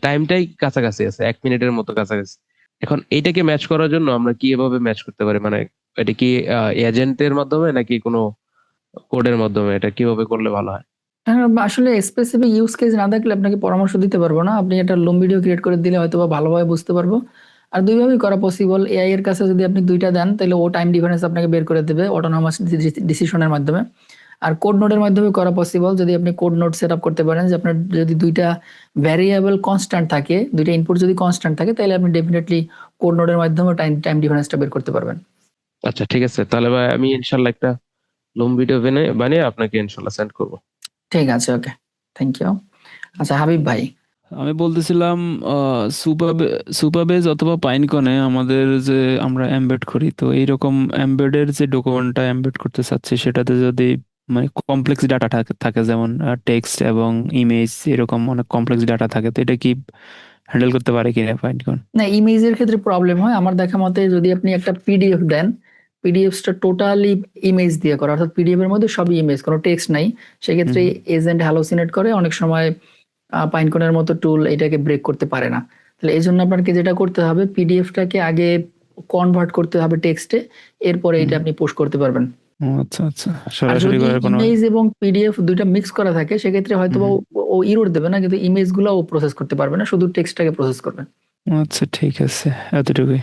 টাইমটাই কাছাকাছি আছে, 1 মিনিটের মতো কাছাকাছি। এখন এইটাকে ম্যাচ করার জন্য আমরা কিভাবে ম্যাচ করতে পারি, মানে এটা কি এজেন্টের মাধ্যমে নাকি কোনো কোডের মাধ্যমে, এটা কিভাবে করলে ভালো হয়? হ্যাঁ, আসলে স্পেসিফিক ইউজ কেস না থাকলে আপনাকে পরামর্শ দিতে পারবো না, আপনি একটা লং ভিডিও ক্রিয়েট করে দিলে হয়তো বা ভালোভাবে বুঝতে পারবো। আর দুইভাবেই করা পসিবল, এআই এর কাছে যদি আপনি দুইটা দেন তাহলে ও টাইম ডিফারেন্স আপনাকে বের করে দেবে অটোনমাস ডিসিশনের মাধ্যমে। আর কোড নোডের মাধ্যমে করা পসিবল, যদি আপনি কোড নোড সেট আপ করতে পারেন যে আপনার যদি দুইটা ভ্যারিয়েবল কনস্ট্যান্ট থাকে, দুইটা ইনপুট যদি কনস্ট্যান্ট থাকে, তাহলে আপনি ডেফিনেটলি কোড নোডের মাধ্যমে টাইম ডিফারেন্সটা বের করতে পারবেন। আচ্ছা ঠিক আছে, তাহলে ভাই আমি ইনশাল্লাহ একটা লং ভিডিও বানিয়ে আপনাকে ইনশাল্লাহ সেন্ড করবো। ঠিক আছে, ওকে, থ্যাংক ইউ। আচ্ছা হাবিব ভাই, আমি বলতেছিলাম সুপারবেজ অথবা পাইনকনে আমাদের যে আমরা এমবেড করি, তো এইরকম এমবেডের যে ডকুমেন্টটা এমবেড করতে চাচ্ছি সেটাতে যদি মানে কমপ্লেক্স ডাটা থাকে যেমন টেক্সট এবং ইমেজ, এরকম অনেক কমপ্লেক্স ডাটা থাকে, তো এটা কি হ্যান্ডেল করতে পারে কিনা পাইনকন? না ইমেজের ক্ষেত্রে প্রবলেম হয় আমার দেখা মতে, যদি আপনি একটা পিডিএফ দেন, পিডিএফটা টোটালি ইমেজ দিয়ে করা, অর্থাৎ পিডিএফ এর মধ্যে সবই ইমেজ, কোনো টেক্সট নাই, সেক্ষেত্রে এজেন্ট হ্যালোসিনেট করে, অনেক সময় পাইনকনের মতো টুল এটাকে ব্রেক করতে পারে না। তাহলে এই জন্য আপনাকে যেটা করতে হবে, পিডিএফটাকে আগে কনভার্ট করতে হবে টেক্সটে, এরপরে এটা আপনি পোস্ট করতে পারবেন। ও আচ্ছা আচ্ছা, আর সরাসরি যদি করার কোনো। ইমেজ এবং পিডিএফ দুইটা মিক্স করা থাকে সেক্ষেত্রে হয়তো বা ও ইরর দেবে না, কিন্তু ইমেজ গুলো ও প্রসেস করতে পারবে না, শুধু টেক্সটটাকে প্রসেস করবে। আচ্ছা ঠিক আছে, এতটুকুই।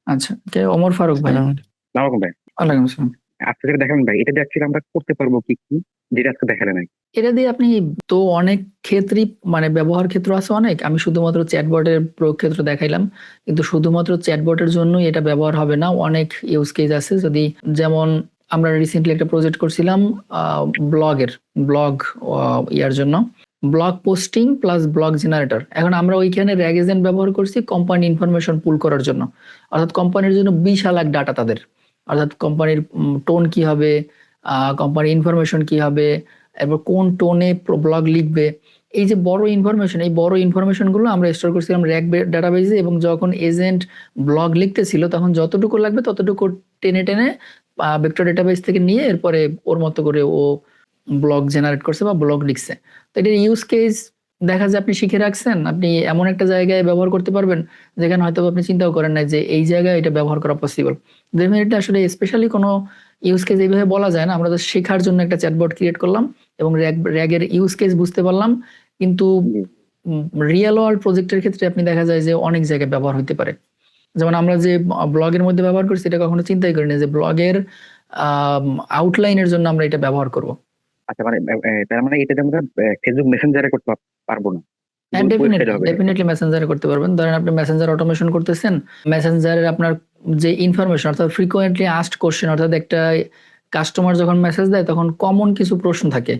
আচ্ছা, কে ওমর ফারুক ভাই। সালাম। সালামালাইকুম ভাই। ওয়ালাইকুম আসসালাম। আজকে যেটা দেখাবেন ভাই, এটা দিয়ে অ্যাকচুয়ালি আমরা করতে পারবো কি কি যেটা আজকে দেখালে নাই? এটা দিয়ে আপনি তো অনেক ক্ষেত্রেই মানে ব্যবহার ক্ষেত্র আছে অনেক, আমি শুধুমাত্র চ্যাটবটের প্রয়োগ ক্ষেত্র দেখাইলাম, কিন্তু শুধুমাত্র চ্যাটবটের জন্যই এটা ব্যবহার হবে না, অনেক ইউজ কেস আছে। যদি যেমন আমরা রিসেন্টলি একটা প্রজেক্ট করছিলাম ব্লগ ইয়ার জন্য, blog posting plus blog generator. এখন আমরা ওইখানে র্যাগ এজেন্ট ব্যবহার করছি কোম্পানি ইনফরমেশন পুল করার জন্য, অর্থাৎ কোম্পানির জন্য বিশাল এক ডাটা তাদের, অর্থাৎ কোম্পানির টোন কি হবে, কোম্পানির ইনফরমেশন কি হবে, এবার কোন টোনে ব্লগ লিখবে, এই যে বড় ইনফরমেশন, এই বড় ইনফরমেশন গুলো আমরা স্টোর করছিলাম র্যাক ডাটাবেজে, এবং যখন এজেন্ট ব্লগ লিখতেছিল তখন যতটুকু লাগবে ততটুকু টেনে টেনে ভেক্টর ডেটাবেস থেকে নিয়ে এরপরে ওর মতো করে ও ব্লগ জেনারেট করছে বা ব্লগ লিখছে। তো এটার ইউজ কেস দেখা যায় আপনি শিখে রাখছেন, আপনি এমন একটা জায়গায় ব্যবহার করতে পারবেন যেখানে হয়তো আপনি চিন্তাও করেন না যে এই জায়গায় এটা ব্যবহার করা পসিবল। ডেফিনেটলি আসলে স্পেশালি কোনো ইউজ কেস এইভাবে বলা যায় না, আমরা তো শেখার জন্য একটা চ্যাটবট ক্রিয়েট করলাম এবং র্যাগের ইউজ কেস বুঝতে পারলাম, কিন্তু জি। রিয়েল ওয়ার্ল্ড প্রজেক্টের ক্ষেত্রে আপনি দেখা যায় যে অনেক জায়গায় ব্যবহার হতে পারে। যেমন আমরা যে ব্লগের মধ্যে ব্যবহার করছি এটা কখনো চিন্তাই করিনি যে ব্লগের আউটলাইনের জন্য আমরা এটা ব্যবহার করব। আচ্ছা, মানে তার মানে এটাতে আমরা ফেসবুক মেসেঞ্জারে করতে পারবো না, হ্যাঁ, গুগল ওয়েবসাইটে হবে এটা। ডেফিনেটলি মেসেঞ্জারে করতে পারবেন। ধরেন আপনি মেসেঞ্জার অটোমেশন করতেছেন, মেসেঞ্জারের আপনার যে ইনফরমেশন অর্থাৎ ফ্রিকোয়েন্টলি আস্কড কোশ্চেন, অর্থাৎ একটা কাস্টমার যখন মেসেজ দেয় তখন কমন কিছু প্রশ্ন থাকে,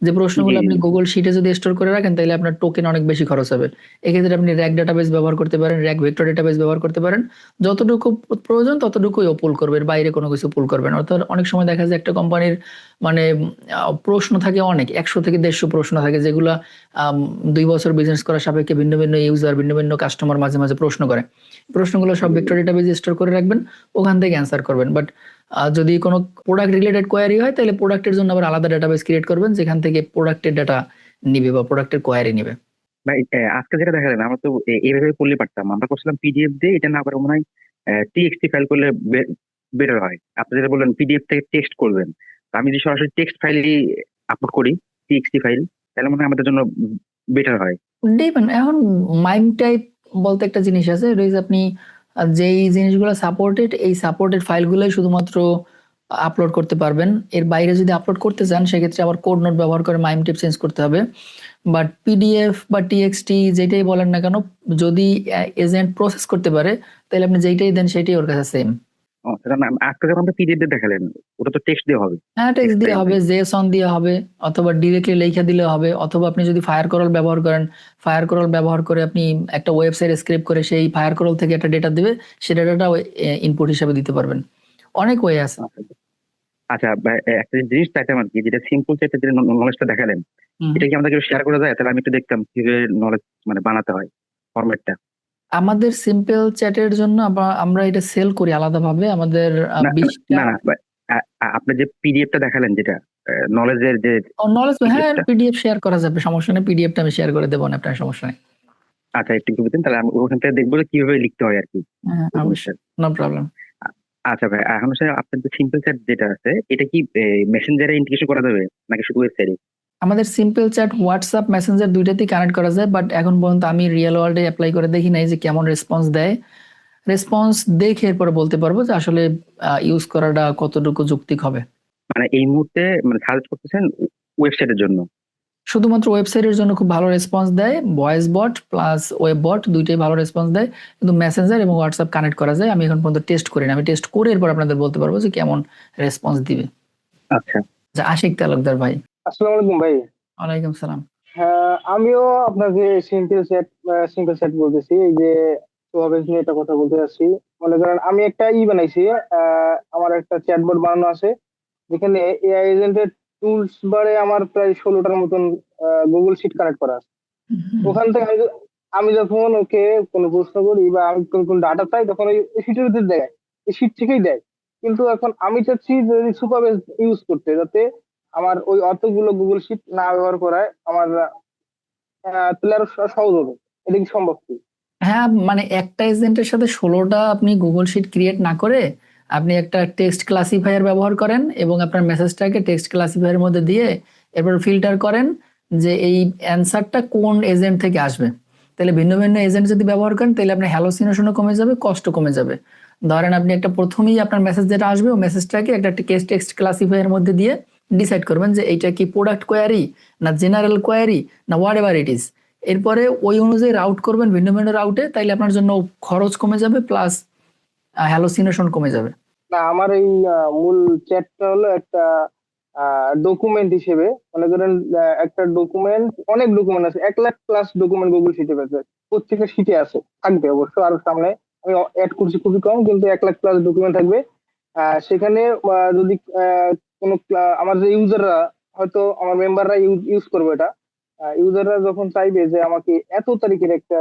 যে প্রশ্নগুলো জি আপনি জি। গুগল শিটে যদি স্টোর করে রাখেন তাহলে আপনার টোকেন অনেক বেশি খরচ হবে। এক্ষেত্রে আপনি র্যাক ডাটাবেস ব্যবহার করতে পারেন, র্যাক ভেক্টর ডাটাবেস ব্যবহার করতে পারেন, যতটুকু প্রয়োজন ততটুকুই ও পুল করবে, এর বাইরে কোনো কিছু পুল করবে না। অর্থাৎ অনেক সময় দেখা যায় একটা কোম্পানির মানে প্রশ্ন থাকে অনেক, 100 থেকে 150 প্রশ্ন থাকে, যেগুলা 2 বছর বিজনেস করার সাপেক্ষে ভিন্ন ভিন্ন ইউজার ভিন্ন ভিন্ন কাস্টমার মাঝে মাঝে প্রশ্ন করে, প্রশ্নগুলো সব ভেক্টর ডাটাবেসে স্টোর করে রাখবেন, ওখান থেকে অ্যান্সার করবেন। বাট যদি কোনো প্রোডাক্ট রিলেটেড কোয়ারি হয় তাহলে প্রোডাক্টের জন্য আবার আলাদা ডাটাবেস ক্রিয়েট করবেন যেখান থেকে প্রোডাক্টের ডাটা নিবে বা প্রোডাক্টের কোয়ারি নিবে। ভাই আজকে যেটা দেখালেন আমরা তো এইভাবে করলে পারতাম, আমরা করছিলাম পিডিএফ দিয়ে, এটা না করে মনে হয় টিএক্সটি ফাইল করলে বেটার হয়। আপনি যেটা বললেন পিডিএফ থেকে টেক্সট করবেন, তো আমি যদি সরাসরি টেক্সট ফাইলই আপলোড করি, টিএক্সটি ফাইল, তাহলে মনে হয় আমাদের জন্য বেটার হয়। ডিপেন্ড, এখন মাইম টাইপ বলতে একটা জিনিস আছে, এটা হচ্ছে আপনি যেই জিনিসগুলো সাপোর্টেড, এই সাপোর্টেড ফাইলগুলোই শুধুমাত্র আপলোড করতে পারবেন। এর বাইরে যদি আপলোড করতে চান সেক্ষেত্রে আবার কোড নোট ব্যবহার করে মাইম টাইপ চেঞ্জ করতে হবে। বাট পিডিএফ বা টিএক্সটি যেটাই বলেন না কেন, যদি এজেন্ট প্রসেস করতে পারে তাহলে আপনি যেইটাই দেন সেটাই ওর কাছে সেম। সেটা না, আজকে যখন আমরা পিডিএফ দিয়ে দেখালেন, ওটা তো টেক্সট দিয়ে হবে, হ্যাঁ, টেক্সট টেক্সট দিয়ে ফাইল হবে, নাই। জেএসন দিয়ে হবে, অথবা ডিরেক্টলি লেখা দিলে হবে, অথবা আপনি যদি ফায়ার করল ব্যবহার করেন, ফায়ার করল ব্যবহার করে আপনি একটা ওয়েবসাইট স্ক্রিপ্ট করে সেই ফায়ার করল থেকে একটা ডেটা দিবে, সেই ডেটাটা ইনপুট হিসেবে দিতে পারবেন। অনেক ওয়ে আছে। আচ্ছা ভাই, একটা জিনিস চাইতাম আর কি, যেটা সিম্পল চাইতে যে নলেজটা দেখালেন, হুম। এটা কি আমাদেরকে শেয়ার করা যায়? তাহলে আমি একটু দেখতাম কিভাবে নলেজ মানে বানাতে হয়, ফরম্যাটটা। আমাদের সিম্পল চ্যাটের জন্য আমরা এটা সেল করি আলাদাভাবে, আমাদের না 20টা না না ভাই, আপনি যে পিডিএফটা দেখালেন, যেটা নলেজের যে নলেজ, হ্যাঁ পিডিএফটা, পিডিএফ শেয়ার করা যাবে, সমস্যা নেই, পিডিএফটা আমি শেয়ার করে দেবো না, আপনার সমস্যা নেই। আচ্ছা একটু বুঝতেন, তাহলে আমি ওখান থেকে দেখবো যে কিভাবে লিখতে হয় আর কি, হ্যাঁ এই জিনিসটা। অবশ্যই, নো প্রবলেম। আ- আচ্ছা ভাই, এখন হচ্ছে আপনার যে সিম্পল চ্যাট যেটা আছে, এটা কি মেসেঞ্জারে ইন্টিগ্রেশন করা যাবে নাকি শুধু ওয়েবসাইটে? আমাদের সিম্পল চ্যাট হোয়াটসঅ্যাপ মেসেঞ্জার দুইটাতেই কানেক্ট করা যায়, বাট এখন পর্যন্ত আমি রিয়েল ওয়ার্ল্ডে অ্যাপ্লাই করে দেখি নাই যে কেমন রেসপন্স দেয়। রেসপন্স দেখে এরপরে বলতে পারবো যে আসলে ইউজ করাটা কতটুকু যৌক্তিক হবে। মানে এই মুহূর্তে মানে সাজেস্ট করতেছেন ওয়েবসাইটের জন্য? শুধুমাত্র ওয়েবসাইটের জন্য খুব ভালো রেসপন্স দেয়, ভয়েস বট প্লাস ওয়েব বট দুইটাই ভালো রেসপন্স দেয়, কিন্তু মেসেঞ্জার এবং হোয়াটসঅ্যাপ কানেক্ট করা যায়। আমি এখন পর্যন্ত টেস্ট করি না, আমি টেস্ট করে এরপর আপনাদের বলতে পারবো যে কেমন রেসপন্স দিবে। আচ্ছা। যে আশিক তালুকদার ভাই। আসসালামু আলাইকুম ভাই। ওয়ালাইকুম সালাম। হ্যাঁ, আমিও আপনাকে সিম্পল সেট বলতেছি। এই যে সোহাবেশ নিয়ে একটা কথা বলতে যাচ্ছি। মনে করেন আমি একটা বানাইছি, আমার একটা চ্যাটবট বানানো আছে, যেখানে এআই এজেন্টের টুলস বারে আমার প্রায় 16টার মতন গুগল শিট কানেক্ট করা আছে। ওখান থেকে আমি যখন ওকে কোনো প্রশ্ন করি বা আমি কোন ডাটা চাই, তখন ওই শিটের ভিতরে দেয়, এই শিট থেকেই দেয়। কিন্তু এখন আমি চাচ্ছি যদি সুপারবেস ইউজ করতে, যাতে আমার ওই অতগুলো গুগল শিট না ব্যবহার করায় আমার তাহলে আরো সহজ হবে। এটা কি সম্ভব কি? হ্যাঁ, মানে একটা এজেন্টের সাথে 16টা আপনি গুগল শিট ক্রিয়েট না করে আপনি একটা টেক্সট ক্লাসিফায়ার ব্যবহার করেন এবং আপনার মেসেজটাকে টেক্সট ক্লাসিফায়ারের মধ্যে দিয়ে এরপর ফিল্টার করেন যে এই অ্যান্সারটা কোন এজেন্ট থেকে আসবে। তাহলে ভিন্ন ভিন্ন এজেন্ট যদি ব্যবহার করেন তাহলে আপনার হ্যালোসিনেশনও কমে যাবে, কষ্ট কমে যাবে। ধরেন আপনি একটা প্রথমেই আপনার মেসেজ যেটা আসবে ও মেসেজটাকে একটা টেক্সট ক্লাসিফায়ারের মধ্যে দিয়ে ডিসাইড করবেন যে এইটা কি প্রোডাক্ট কোয়ারি না জেনারেল কোয়ারি না হোয়াট এভার ইট ইজ। এরপরে ওই অনুযায়ী রাউট করবেন ভিন্ন ভিন্ন রাউটে, তাইলে আপনার জন্য খরচ কমে যাবে প্লাস হ্যালোসিনেশন কমে যাবে। না, আমার এই মূল চ্যাটটা হলো একটা ডকুমেন্ট হিসেবে, মনে করেন একটা ডকুমেন্ট, অনেক ডকুমেন্ট আছে, 1 লাখ প্লাস ডকুমেন্ট গুগল শিটে পেয়েছে, প্রত্যেকটা শিটে আছে, থাকবে অবশ্য আরো সামনে। আমি অ্যাড করছি খুবই কম, কিন্তু 1 লাখ প্লাস ডকুমেন্ট থাকবে। সেখানে যদি কোনো আমার যে ইউজাররা, হয়তো আমার মেম্বাররা ইউজ করবে এটা, ইউজাররা যখন চাইবে যে আমাকে এত তারিখের একটা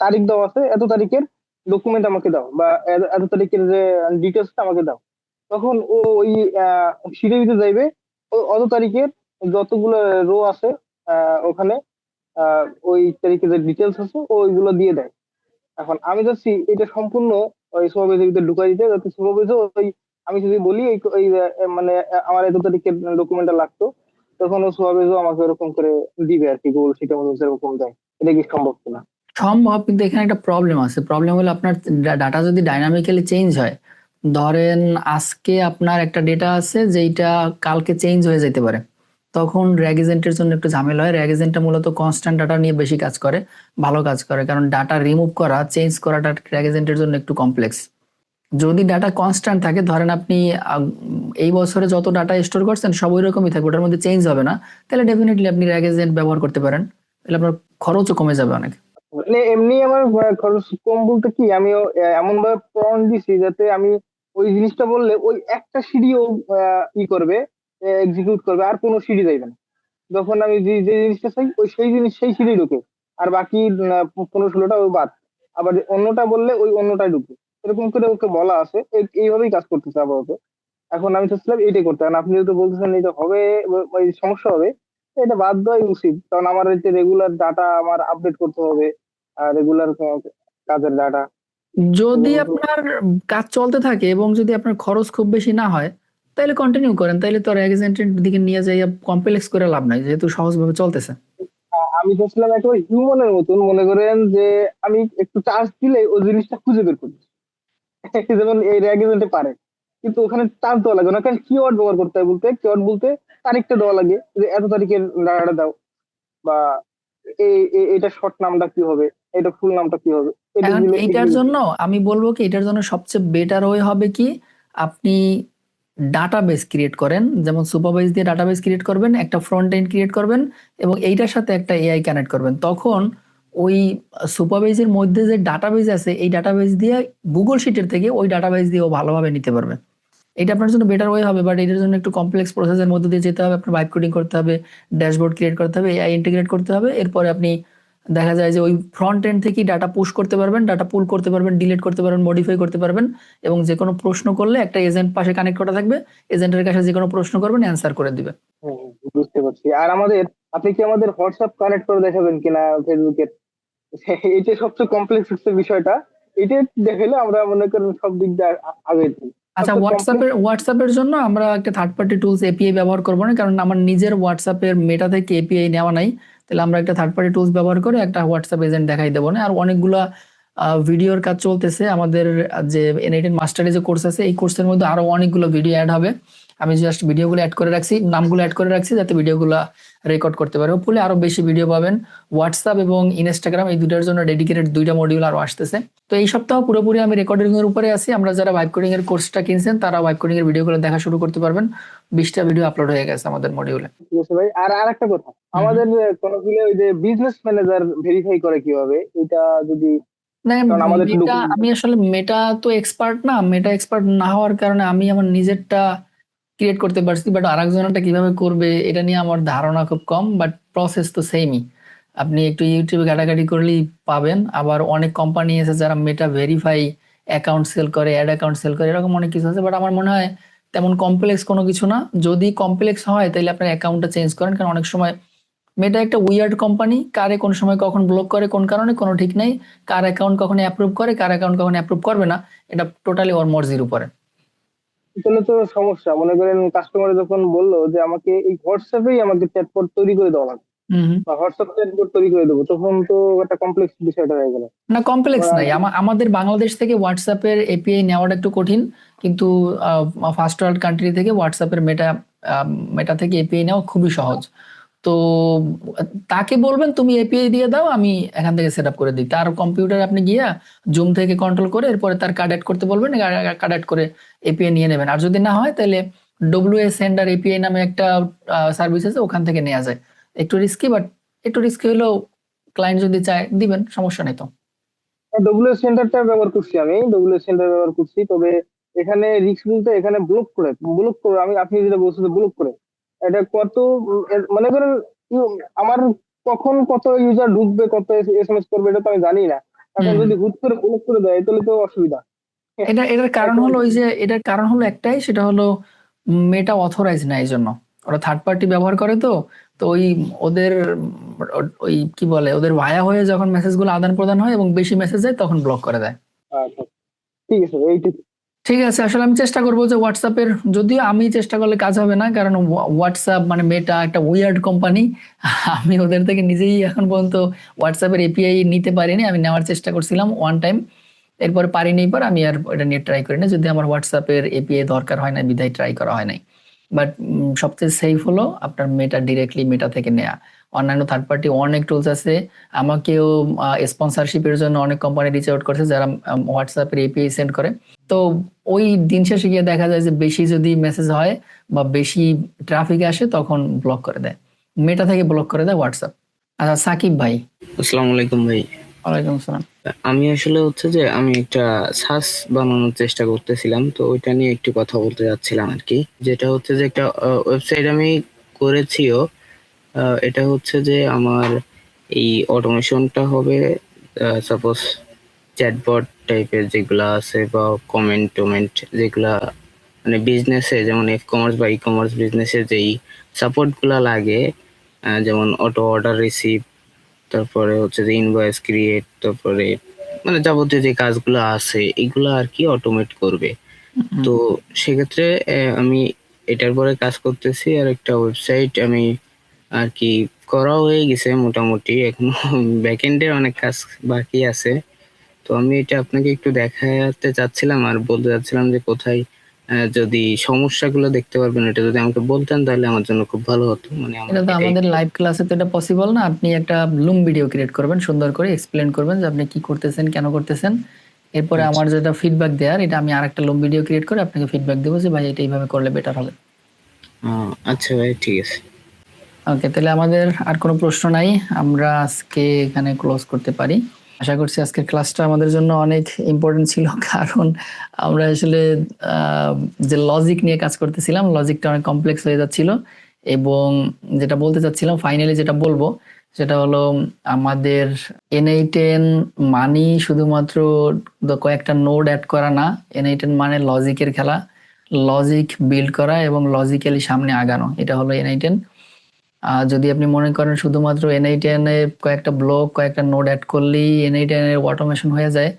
তারিখ দেওয়া আছে, এত তারিখের ডকুমেন্ট আমাকে দাও, বা এত তারিখের যে ডিটেলসটা আমাকে দাও, তখন ও ওই সিঁড়ি দিতে যাইবে, অত তারিখের যতগুলো রো আছে ওখানে, ওই তারিখে যে ডিটেলস আছে ও ওইগুলো দিয়ে দেয়। এখন আমি চাচ্ছি এটা সম্পূর্ণ ওই সুপারভাইজার ভিতরে ঢুকাই দিতে, যাতে সুপারভাইজার ওই, আমি যদি বলি এই মানে আমার এত তারিখের ডকুমেন্টটা লাগতো, তখন ও সুপারভাইজার আমাকে ওরকম করে দিবে আর কি, গুগল শিটের মধ্যে যেরকম দেয়। এটা কি সম্ভব কিনা? সম্ভব, কিন্তু এখানে একটা প্রবলেম আছে। প্রবলেম হলো আপনার ডাটা যদি ডাইনামিক্যালি চেঞ্জ হয়, ধরেন আজকে আপনার একটা ডেটা আছে যেটা কালকে চেঞ্জ হয়ে যেতে পারে, তখন র্যাগ এজেন্টের জন্য একটু ঝামেলা হয়। র্যাগ এজেন্টটা মূলত কনস্ট্যান্ট ডাটা নিয়ে বেশি কাজ করে, ভালো কাজ করে, কারণ ডাটা রিমুভ করা, চেঞ্জ করাটা র্যাগ এজেন্টের জন্য একটু কমপ্লেক্স। যদি ডাটা কনস্ট্যান্ট থাকে, ধরেন আপনি এই বছরে যত ডাটা স্টোর করছেন সব ওই রকমই থাকবে, ওটার মধ্যে চেঞ্জ হবে না, তাহলে ডেফিনেটলি আপনি র্যাগ এজেন্ট ব্যবহার করতে পারেন, তাহলে আপনার খরচও কমে যাবে অনেক। মানে এমনি আমার খরচ কম বলতে কি, আমিও এমন ভাবে প্রম্পট দিছি যাতে আমি ওই জিনিসটা বললে ওই একটা সিঁড়িও ই করবে, এক্সিকিউট করবে, আর কোনো সিঁড়ি যাইবে না। যখন আমি যে যে জিনিসটা চাই ওই সেই জিনিস সেই সিঁড়ি ঢুকে, আর বাকি 15-16টা ওই বাদ, আবার অন্যটা বললে ওই অন্যটাই ঢুকে, এরকম করে ওকে বলা আছে। এইভাবেই কাজ করতেছে আপাতত। এখন আমি চাচ্ছিলাম এইটাই করতে, কারণ আপনি যেহেতু বলতেছেন এটা হবে, ওই সমস্যা হবে, তো এটা বাদ দেওয়াই উচিত, কারণ আমার এই যে রেগুলার ডাটা আমার আপডেট করতে হবে, আর রেগুলার কাজের ডাটা। যদি আপনার কাজ চলতে থাকে এবং যদি আপনার খরচ খুব বেশি না হয়, তাহলে কন্টিনিউ করেন, তাহলে তো র্যাগ এজেন্টের দিকে নিয়ে যাই কমপ্লেক্স করে লাভ নাই, যেহেতু সহজভাবে চলতেছে। আমি চাচ্ছিলাম একটা হিউম্যানের মতন, মনে করেন যে আমি একটু চার্জ দিলে ওই জিনিসটা খুঁজে বের করি, যেমন এই র্যাগ এজেন্টে পারে। কিন্তু ওখানে চার্জ দেওয়া লাগে না, কারণ কিওয়ার্ড ব্যবহার করতে হয়, বলতে কিওয়ার্ড বলতে তারিখটা দেওয়া লাগে, যে এত তারিখের ডাটাটা দাও, বা এটা শর্ট নামটা কি হবে, এটা ফুল নামটা কি হবে, এটা এখন দিলে এটার জন্য আমি বলবো কি, এটার জন্য সবচেয়ে বেটার ওয়ে হবে কি, আপনি ডাটাবেস ক্রিয়েট করেন, যেমন সুপারভাইজ দিয়ে ডাটাবেস ক্রিয়েট করবেন, একটা ফ্রন্ট এন্ড ক্রিয়েট করবেন, এবং এইটার সাথে একটা এআই কানেক্ট করবেন। তখন ওই সুপারভাইজের মধ্যে যে ডাটাবেস আছে, এই ডাটাবেস দিয়ে গুগল শিটের থেকে ওই ডাটাবেস দিয়ে ও ভালোভাবে নিতে পারবে। এটা আপনার জন্য বেটার ওয়ে হবে, বাট এটার জন্য একটু কমপ্লেক্স প্রসেসের মধ্যে দিয়ে যেতে হবে, আপনার ভাইব কোডিং করতে হবে, ড্যাশবোর্ড ক্রিয়েট করতে হবে, এআই ইন্টিগ্রেট করতে হবে, এরপরে আপনি দেখা যায় যে ওই ফ্রন্ট এন্ড থেকেই ডাটা পুশ করতে পারবেন, ডাটা পুল করতে পারবেন, ডিলিট করতে পারবেন, মডিফাই করতে পারবেন, এবং যে কোনো প্রশ্ন করলে একটা এজেন্ট পাশে কানেক্ট করা থাকবে, এজেন্টের কাছে যে কোনো প্রশ্ন করবেন অ্যান্সার করে দিবে। বুঝতে পারছি। আর আপনি কি আমাদের হোয়াটসঅ্যাপ কানেক্ট করে দেখাবেন কিনা ফেসবুকের? এটা সবচেয়ে কমপ্লেক্স হচ্ছে বিষয়টা। এটা দেখালে আমরা মনে করেন সব দিক দিয়ে আগে যাই। আচ্ছা, সবচেয়ে কমপ্লেক্স। হোয়াটসঅ্যাপের জন্য আমরা একটা থার্ড পার্টি টুলস এপিআই ব্যবহার করবো না, কারণ আমার নিজের হোয়াটসঅ্যাপের মেটা থেকে এপিআই নেওয়া নাই। তাহলে আমরা একটা থার্ড পার্টি টুলস ব্যবহার করে একটা হোয়াটসঅ্যাপ এজেন্ট দেখাই দেবো না। আর অনেকগুলা ভিডিওর কাজ চলতেছে আমাদের, যে N18 মাস্টারে যে কোর্স আছে, এই কোর্সের মধ্যে আরো অনেকগুলো ভিডিও অ্যাড হবে। আমি জাস্ট ভিডিওগুলো অ্যাড করে রাখছি, নামগুলো অ্যাড করে রাখছি, যাতে ভিডিওগুলো রেকর্ড করতে পারে। হোপফুলি আরো বেশি ভিডিও পাবেন। হোয়াটসঅ্যাপ এবং ইনস্টাগ্রাম এই দুটার জন্য ডেডিকেটেড 2টা মডিউল আরো আসতেছে। তো এই সপ্তাহ পুরোপুরি আমি রেকর্ডিং এর উপরে আছি। আমরা যারা ভাইব কোডিং এর কোর্সটা কিনছেন তারা ভাইব কোডিং এর ভিডিওগুলো দেখা শুরু করতে পারবেন। 20টা ভিডিও আপলোড হয়ে গেছে আমাদের মডিউলে। ঠিক আছে ভাই। আর একটা কথা, আমাদের কোনো ওই যে বিজনেস ম্যানেজার ভেরিফাই করে কিভাবে, এটা যদি, না, কারণ আমাদের তো মেটা, আমি আসলে মেটা তো এক্সপার্ট না, মেটা এক্সপার্ট না হওয়ার কারণে আমি আমার নিজেরটা ক্রিয়েট করতে পারছি, বাট আরেকজনেরটা কিভাবে করবে এটা নিয়ে আমার ধারণা খুব কম, বাট প্রসেস তো সেমই। আপনি একটু ইউটিউবে ঘাটাঘাটি করলেই পাবেন। আবার অনেক কোম্পানি আছে যারা মেটা ভেরিফাই অ্যাকাউন্ট সেল করে, অ্যাড অ্যাকাউন্ট সেল করে, এরকম অনেক কিছু আছে, বাট আমার মনে হয় তেমন কমপ্লেক্স কোনো কিছু না। যদি কমপ্লেক্স হয় তাহলে আপনার অ্যাকাউন্টটা চেঞ্জ করেন, কারণ অনেক সময় মেটা একটা উইয়ার্ড কোম্পানি, কারে কোন সময় কখন ব্লক করে কোন কারণে কোনো ঠিক নেই, কার অ্যাকাউন্ট কখন অ্যাপ্রুভ করে কার অ্যাকাউন্ট কখন অ্যাপ্রুভ করবে না, এটা টোটালি ওর মর্জির উপরে। তাহলে তো সমস্যা। মনে করেন কাস্টমার যখন বললো যে আমাকে এই হোয়াটসঅ্যাপেই আমাকে চ্যাটবট তৈরি করে দেওয়া লাগবে, হম। বা হোয়াটসঅ্যাপ চ্যাটবট তৈরি করে দেবো, তখন তো একটা কমপ্লেক্স বিষয়টা হয়ে গেল। না, কমপ্লেক্স আমরা নাই। আমাদের বাংলাদেশ থেকে হোয়াটসঅ্যাপের এপিআই নেওয়াটা একটু কঠিন, কিন্তু ফার্স্ট ওয়ার্ল্ড কান্ট্রি থেকে হোয়াটসঅ্যাপের মেটা থেকে এপিআই নেওয়া খুবই সহজ। তো তাকে বলবেন তুমি এপিআই দিয়ে দাও, আমি এখান থেকে সেট আপ করে দিই। তার কম্পিউটার আপনি গিয়া জুম থেকে কন্ট্রোল করে এরপরে তার কার্ড অ্যাড করতে বলবেন, কার্ড অ্যাড করে এপিআই নিয়ে নেবেন। আর যদি না হয় তাহলে ডব্লিউএস সেন্ডার এপিআই নামে একটা সার্ভিস আছে, ওখান থেকে নেওয়া যায়। একটু রিস্কি, বাট একটু রিস্কি হলেও ক্লায়েন্ট যদি চায় দিবেন, সমস্যা নেই তো। ডব্লিউএস সেন্টারটা ব্যবহার করছি, আমি ডব্লিউএস সেন্টার ব্যবহার করছি। তবে এখানে রিস্ক বলতে এখানে ব্লক করে আমি, আপনি যেটা বলছেন ব্লক করে, এটা কত মনে করেন আমার কখন কত ইউজার ঢুকবে, কত এসএমএস করবে, এটা তো আমি জানি না। এখন হুম। যদি হুট করে ব্লক করে দেয় তাহলে তো অসুবিধা। এটার কারণ এখন হলো ওই যে, এটার কারণ হলো একটাই, সেটা হলো মেটা অথরাইজ না, এই জন্য ওরা থার্ড পার্টি ব্যবহার করে। তো তো ওই ওদের ওই কি বলে, ওদের ভায়া হয়ে যখন মেসেজগুলো আদান প্রদান হয় এবং বেশি মেসেজ যায় তখন ব্লক করে দেয়। আচ্ছা, ঠিক আছে এইটুকু। ঠিক আছে, আসলে আমি চেষ্টা করবো যে হোয়াটসঅ্যাপের, যদিও আমি চেষ্টা করলে কাজ হবে না, কারণ হোয়াটসঅ্যাপ মানে মেটা একটা উইয়ার্ড কোম্পানি। আমি ওদের থেকে নিজেই এখন পর্যন্ত হোয়াটসঅ্যাপের এপিআই নিতে পারিনি। আমি নেওয়ার চেষ্টা করছিলাম ওয়ান টাইম, এরপরে পারিনি, পর আমি আর এটা নিয়ে ট্রাই করি না, যদি আমার হোয়াটসঅ্যাপের এপিআই দরকার হয় না বিধায় ট্রাই করা হয় নাই। বাট সবচেয়ে সেফ হলো আপনার মেটা, ডিরেক্টলি মেটা থেকে নেওয়া। অন্যান্য থার্ড পার্টি অনেক টুলস আছে। আমাকেও স্পন্সরশিপের জন্য অনেক কোম্পানি রিচ আউট করছে যারা হোয়াটসঅ্যাপের এপিআই সেন্ড করে। তো ওই দিন শেষে গিয়ে দেখা যায় যে বেশি যদি মেসেজ হয় বা বেশি ট্রাফিক আসে তখন ব্লক করে দেয়, মেটা থেকে ব্লক করে দেয় হোয়াটসঅ্যাপ। আচ্ছা সাকিব ভাই। আসসালামু আলাইকুম ভাই। ওয়ালাইকুম আসসালাম। আমি আসলে হচ্ছে যে আমি একটা সাস বানানোর চেষ্টা করতেছিলাম, তো ওইটা নিয়ে একটু কথা বলতে যাচ্ছিলাম আর কি। যেটা হচ্ছে যে একটা ওয়েবসাইট আমি করেছিও। এটা হচ্ছে যে আমার এই অটোমেশনটা হবে, সাপোজ চ্যাটবট টাইপের যেগুলা আছে বা কমেন্ট যেগুলা মানে বিজনেসে, যেমন এফ কমার্স বা ই কমার্স বিজনেসে যেই সাপোর্ট গুলা লাগে, যেমন অটো অর্ডার রিসিভ, তারপরে হচ্ছে যে ইনভয়েস ক্রিয়েট, তারপরে মানে যাবতীয় যে কাজগুলো আছে এগুলো আর কি অটোমেট করবে। তো সেক্ষেত্রে আমি এটার পরে কাজ করতেছি। আর একটা ওয়েবসাইট আমি আর কি করা হয়ে গেছে মোটামুটি, এখনো ব্যাকএন্ডের অনেক কাজ বাকি আছে। তো আমি এটা আপনাকে একটু দেখাতে চাচ্ছিলাম আর বলতে চাচ্ছিলাম যে কোথায় যদি সমস্যাগুলো দেখতে পারবেন, এটা যদি আমাকে বলতেন তাহলে আমার জন্য খুব ভালো হতো। মানে আমার এটা তো এটাই আমাদের লাইভ ক্লাসে তো এটা পসিবল না। আপনি একটা লুম ভিডিও ক্রিয়েট করবেন, সুন্দর করে এক্সপ্লেন করবেন যে আপনি কি করতেছেন, কেন করতেছেন। এরপরে আচ্ছা। আমার যেটা ফিডব্যাক দেওয়ার, এটা আমি আরেকটা লুম ভিডিও ক্রিয়েট করে আপনাকে ফিডব্যাক দেবো যে ভাই এটা এইভাবে করলে বেটার হবে। আচ্ছা ভাই, ঠিক আছে। ওকে, তাহলে আমাদের আর কোনো প্রশ্ন নাই, আমরা আজকে এখানে ক্লোজ করতে পারি। আশা করছি আজকের ক্লাসটা আমাদের জন্য অনেক ইম্পর্টেন্ট ছিল, কারণ আমরা আসলে যে লজিক নিয়ে কাজ করতেছিলাম, লজিকটা অনেক কমপ্লেক্স হয়ে যাচ্ছিল। এবং যেটা বলতে চাচ্ছিলাম ফাইনালি, যেটা বলবো সেটা হলো আমাদের N8N মানি শুধুমাত্র কয়েকটা নোড অ্যাড করা না। N8N মানে লজিকের খেলা, লজিক বিল্ড করা এবং লজিক্যালি সামনে আগানো, এটা হলো N8N। যদি আপনি মনে করেন শুধুমাত্র N8N এর কয়েকটা ব্লক, কয়েকটা নোড অ্যাড করলেই N8N এর অটোমেশন হয়ে যায়,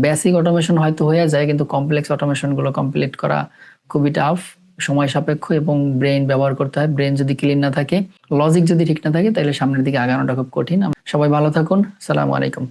বেসিক অটোমেশন হয়তো হয়ে যায়, কিন্তু কমপ্লেক্স অটোমেশন গুলো কমপ্লিট করা খুবই টাফ, সময় সাপেক্ষ এবং ব্রেন ব্যবহার করতে হয়। ব্রেন যদি ক্লিন না থাকে, লজিক যদি ঠিক না থাকে, তাহলে সামনের দিকে আগানোটা খুব কঠিন। সবাই ভালো থাকুন, সালামু আলাইকুম।